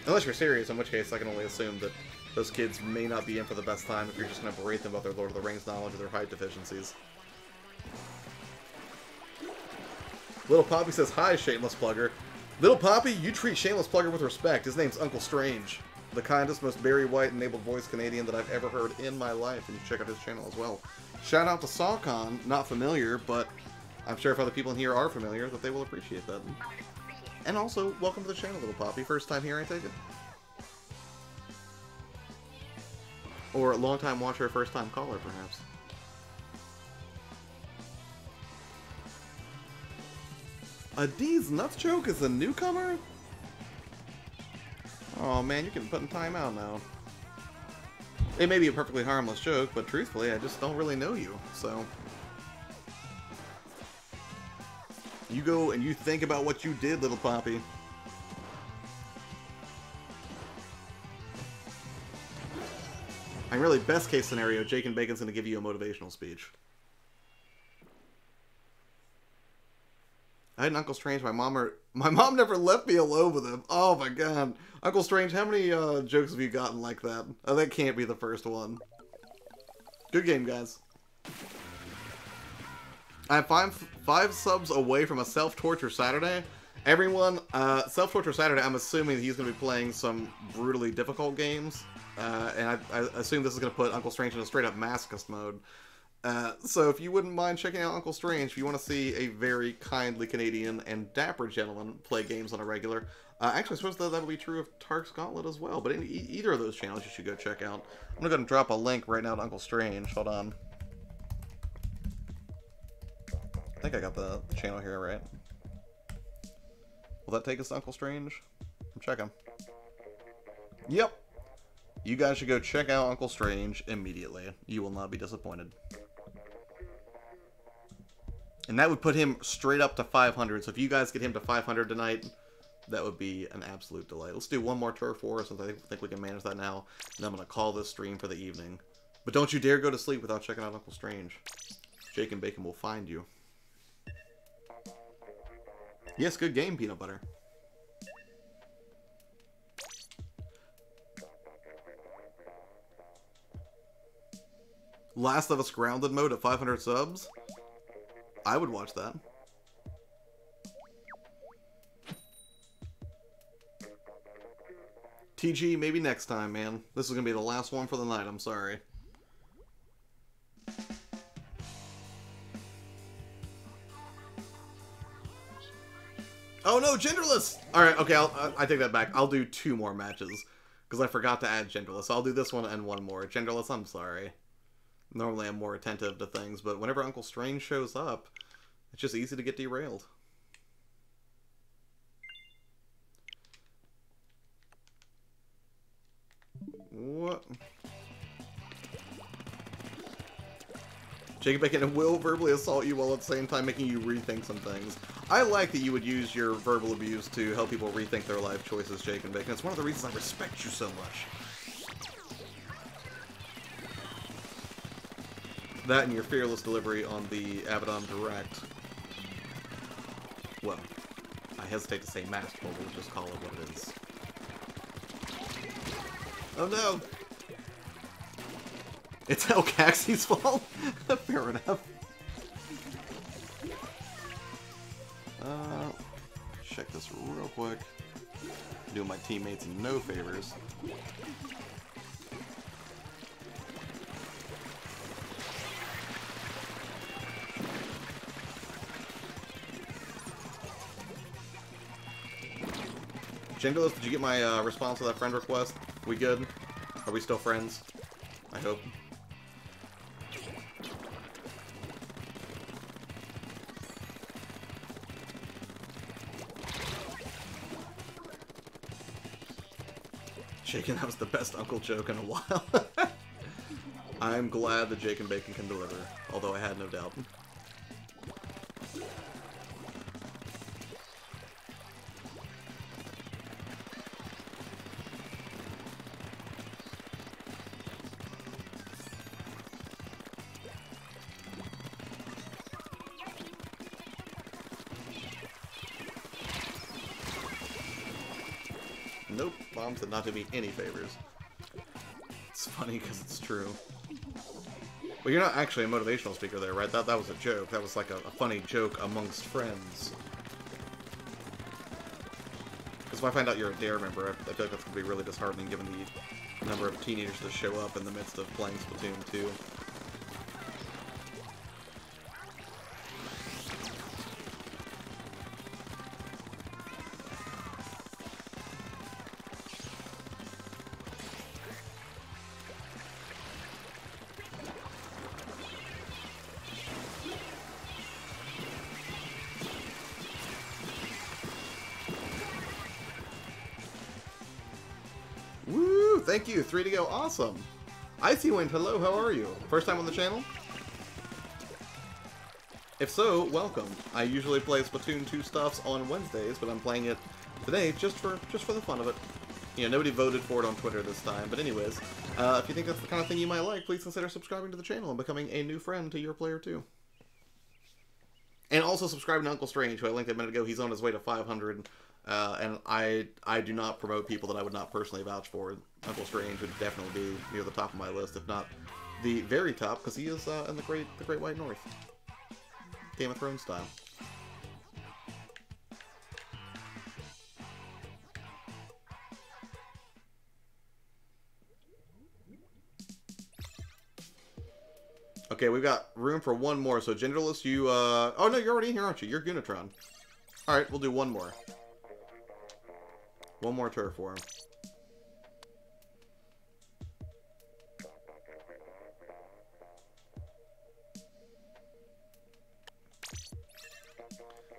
Speaker 1: Unless you're serious, in which case I can only assume that those kids may not be in for the best time if you're just going to berate them about their Lord of the Rings knowledge or their height deficiencies. Little Poppy says, hi, shameless plugger. Little Poppy, you treat shameless plugger with respect. His name's Uncle Strange. The kindest, most Barry White-enabled voice Canadian that I've ever heard in my life, and you check out his channel as well. Shout out to Sawcon, not familiar, but I'm sure if other people in here are familiar, that they will appreciate that. And also, welcome to the channel, Little Poppy. First time here, I take it? Or long-time watcher, first-time caller, perhaps. A D's Nuts Joke is a newcomer? Oh man, you're getting put in timeout now. It may be a perfectly harmless joke, but truthfully, I just don't really know you, so... You go and you think about what you did, Little Poppy. I mean, really, best case scenario, Jake and Bacon's gonna give you a motivational speech. I had an Uncle Strange. My mom never left me alone with him. Oh my god, Uncle Strange, how many jokes have you gotten like that? Oh, that can't be the first one. Good game, guys. I'm five subs away from a self-torture Saturday. Everyone, self-torture Saturday, I'm assuming that he's going to be playing some brutally difficult games. And I assume this is going to put Uncle Strange in a straight-up masochist mode. So if you wouldn't mind checking out Uncle Strange, if you want to see a very kindly Canadian and dapper gentleman play games on a regular, actually I suppose that would be true of Tark's Gauntlet as well, but either of those channels you should go check out. I'm going to go ahead and drop a link right now to Uncle Strange. Hold on. I think I got the channel here, right? Will that take us to Uncle Strange? I'm checking. Yep. You guys should go check out Uncle Strange immediately. You will not be disappointed. And that would put him straight up to 500. So if you guys get him to 500 tonight, that would be an absolute delight. Let's do one more Turf War since I think we can manage that now. And I'm going to call this stream for the evening. But don't you dare go to sleep without checking out Uncle Strange. Jake and Bacon will find you. Yes, good game, Peanut Butter. Last of Us Grounded mode at 500 subs? I would watch that. TG, maybe next time, man. This is gonna be the last one for the night, I'm sorry. Oh no, genderless! Alright, okay, I take that back. I'll do 2 more matches. Because I forgot to add genderless. So I'll do this one and one more. Genderless, I'm sorry. Normally I'm more attentive to things, but whenever Uncle Strange shows up, it's just easy to get derailed. What? Jacob Bacon will verbally assault you while at the same time making you rethink some things. I like that you would use your verbal abuse to help people rethink their life choices, Jacob Bacon. It's one of the reasons I respect you so much. That and your fearless delivery on the Abaddon Direct. Well, I hesitate to say masked, but we'll just call it what it is. Oh no! It's El Caxi's fault? Fair enough. Check this real quick. Doing my teammates no favors. Genderless, did you get my response to that friend request? We good? Are we still friends? I hope. Jake, that was the best uncle joke in a while. I'm glad that Jake and Bacon can deliver, although I had no doubt. Nope, bombs did not do me any favors. It's funny because it's true. Well, you're not actually a motivational speaker there, right? That was a joke. That was like a funny joke amongst friends. Because if I find out you're a DARE member, I feel like that's going to be really disheartening given the number of teenagers that show up in the midst of playing Splatoon 2. Woo! Thank you, 3 to go, awesome! Icy Wind, hello, how are you? First time on the channel? If so, welcome. I usually play Splatoon 2 stuffs on Wednesdays, but I'm playing it today just for the fun of it. You know, nobody voted for it on Twitter this time, but anyways, if you think that's the kind of thing you might like, please consider subscribing to the channel and becoming a new friend to YourPlayerTwo. And also subscribing to Uncle Strange, who I linked a minute ago. He's on his way to 500. And I do not promote people that I would not personally vouch for. Uncle Strange would definitely be near the top of my list, if not the very top, because he is in the Great White North, Game of Thrones style. Okay, we've got room for one more. So, Genderless, you, oh, no, you're already in here, aren't you? You're Gunatron. Alright, we'll do one more. One more turf for him.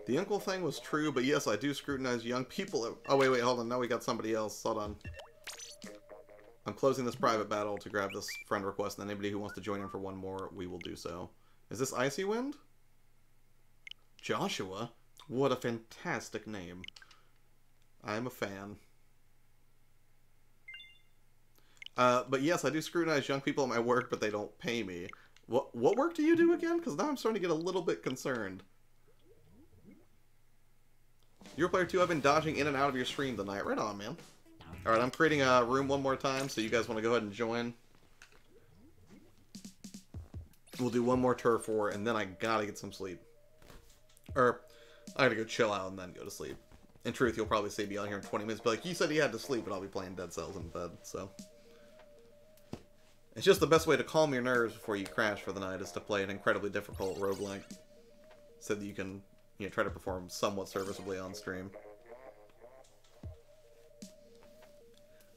Speaker 1: The uncle thing was true, but yes, I do scrutinize young people. Oh, wait, hold on. Now we got somebody else. Hold on. I'm closing this private battle to grab this friend request, and then anybody who wants to join in for one more, we will do so. Is this Icy Wind? Joshua? What a fantastic name. I'm a fan. But yes, I do scrutinize young people at my work, but they don't pay me. What work do you do again? Because now I'm starting to get a little bit concerned. YourPlayerTwo, I've been dodging in and out of your stream tonight. Right on, man. Alright, I'm creating a room one more time, so you guys want to go ahead and join. We'll do one more turf war, and then I gotta get some sleep. Or, I gotta go chill out and then go to sleep. In truth, you'll probably see me on here in 20 minutes, but like, you said you had to sleep, and I'll be playing Dead Cells in bed, so. It's just the best way to calm your nerves before you crash for the night, is to play an incredibly difficult roguelike, so that you can, you know, try to perform somewhat serviceably on stream.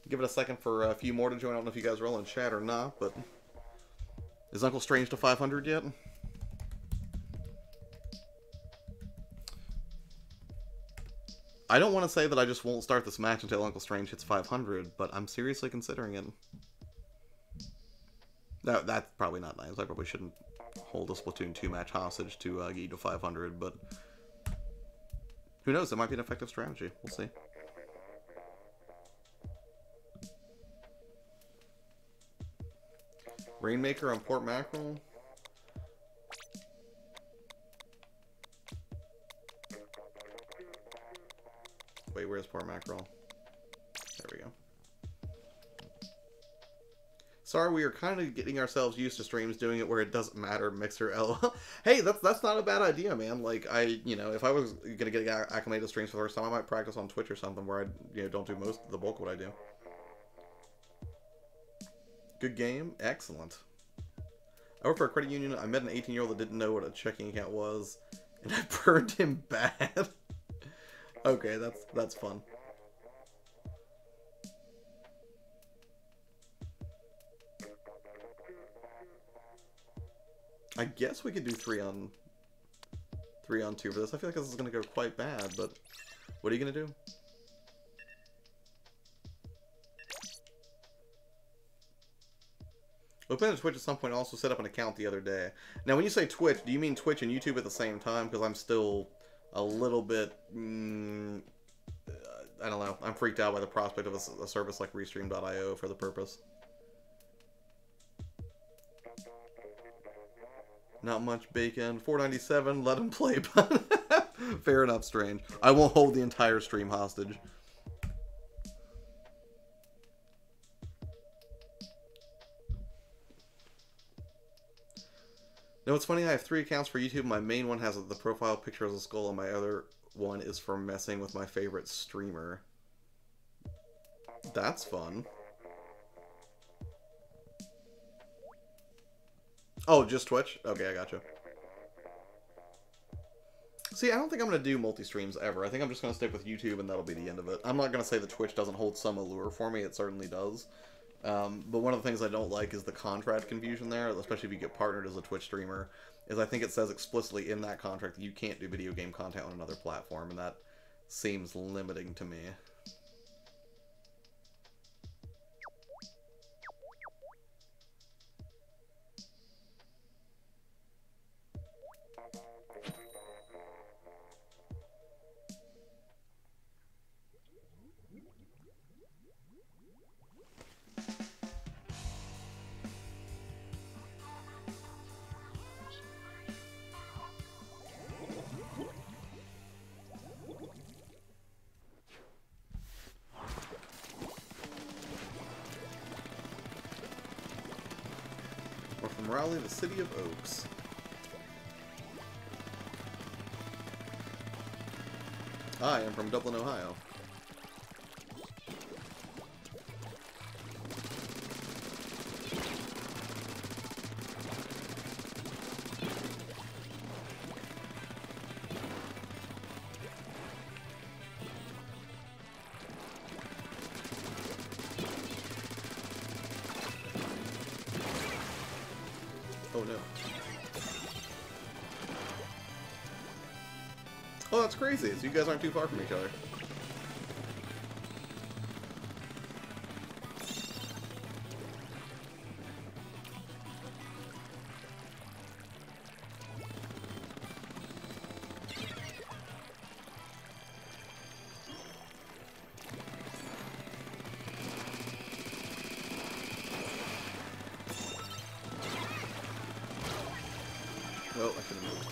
Speaker 1: Give it a second for a few more to join. I don't know if you guys are all in chat or not, but is Uncle Strange to 500 yet? I don't want to say that I just won't start this match until Uncle Strange hits 500, but I'm seriously considering it. No, that's probably not nice. I probably shouldn't hold a Splatoon 2 match hostage to get you to 500, but who knows? It might be an effective strategy. We'll see. Rainmaker on Port Mackerel. Wait, where's Port Mackerel? There we go. Sorry, we are kind of getting ourselves used to streams doing it where it doesn't matter, Mixer L. Hey, that's not a bad idea, man. Like, you know, if I was gonna get acclimated to streams for the first time, I might practice on Twitch or something where I, you know, don't do the bulk of what I do. Good game, excellent. I work for a credit union. I met an 18-year-old that didn't know what a checking account was, and I burned him bad. Okay, that's fun. I guess we could do 3 on 2 for this. I feel like this is gonna go quite bad, but what are you gonna do? Open to Twitch at some point. Also set up an account the other day. Now, when you say Twitch, do you mean Twitch and YouTube at the same time? Because I'm still a little bit, I don't know. I'm freaked out by the prospect of a service like Restream.io for the purpose. Not much bacon. 497. Let him play. Fair enough, Strange. I won't hold the entire stream hostage. No, it's funny, I have 3 accounts for YouTube. My main one has the profile picture as a skull, and my other one is for messing with my favorite streamer. That's fun. Oh, just Twitch? Okay, I gotcha. See, I don't think I'm going to do multi-streams ever. I think I'm just going to stick with YouTube, and that'll be the end of it. I'm not going to say that Twitch doesn't hold some allure for me. It certainly does. But one of the things I don't like is the contract confusion there, especially if you get partnered as a Twitch streamer, is I think it says explicitly in that contract that you can't do video game content on another platform, and that seems limiting to me. Raleigh, the city of Oaks. I am from Dublin, Ohio. Oh no. Oh, that's crazy. So you guys aren't too far from each other. Oh, I should have moved.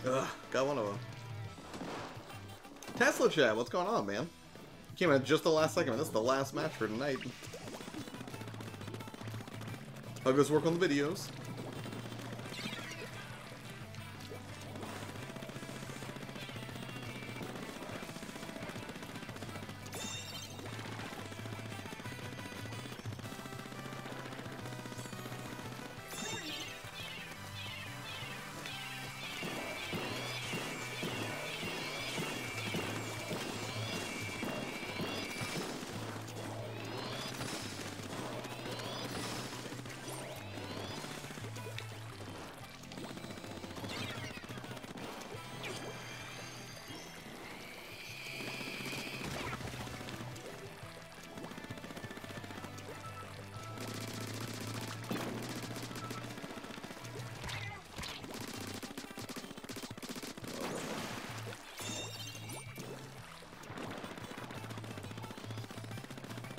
Speaker 1: Ugh, got one of them. Tesla chat, what's going on, man? You came in just the last second. This is the last match for tonight. I'll go work on the videos.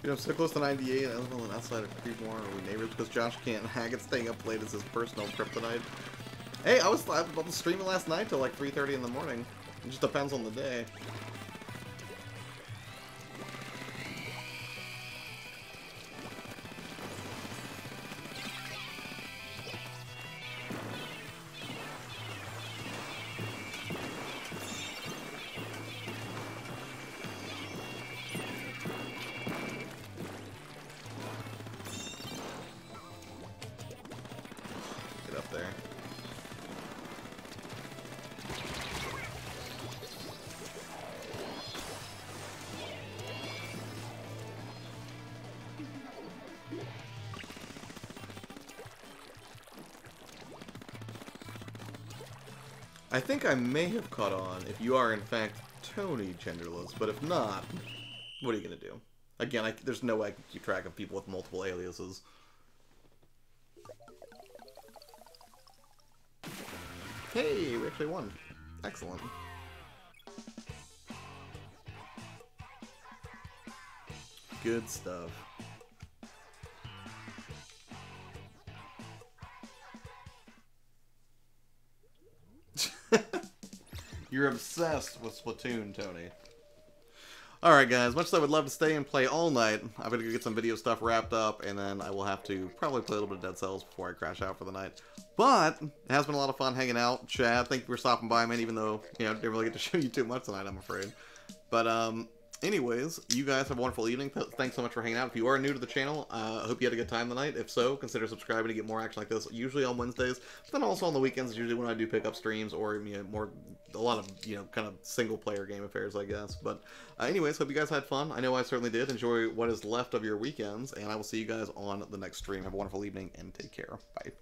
Speaker 1: You know, I'm so close to 98, I live on the outside of Creedmoor, are we neighbors? Because Josh can't hack it, staying up late is his personal kryptonite. Hey, I was streaming last night till like 3:30 in the morning. It just depends on the day. Get up there. I think I may have caught on if you are in fact Tony genderless, but if not, what are you gonna do? Again, there's no way I can keep track of people with multiple aliases. Hey, we actually won. Excellent. Good stuff. You're obsessed with Splatoon, Tony. Alright guys, much as I would love to stay and play all night, I'm going to go get some video stuff wrapped up, and then I will have to probably play a little bit of Dead Cells before I crash out for the night. But, it has been a lot of fun hanging out. Chad, thank you for stopping by, man, even though, you know, I didn't really get to show you too much tonight, I'm afraid. But, anyways, you guys have a wonderful evening. Thanks so much for hanging out. If you are new to the channel, I hope you had a good time tonight. If so, consider subscribing to get more action like this, usually on Wednesdays, but then also on the weekends is usually when I do pick up streams or, you know, a lot of, you know, kind of single-player game affairs, I guess. But anyways, hope you guys had fun. I know I certainly did. Enjoy what is left of your weekends, and I will see you guys on the next stream. Have a wonderful evening, and take care. Bye.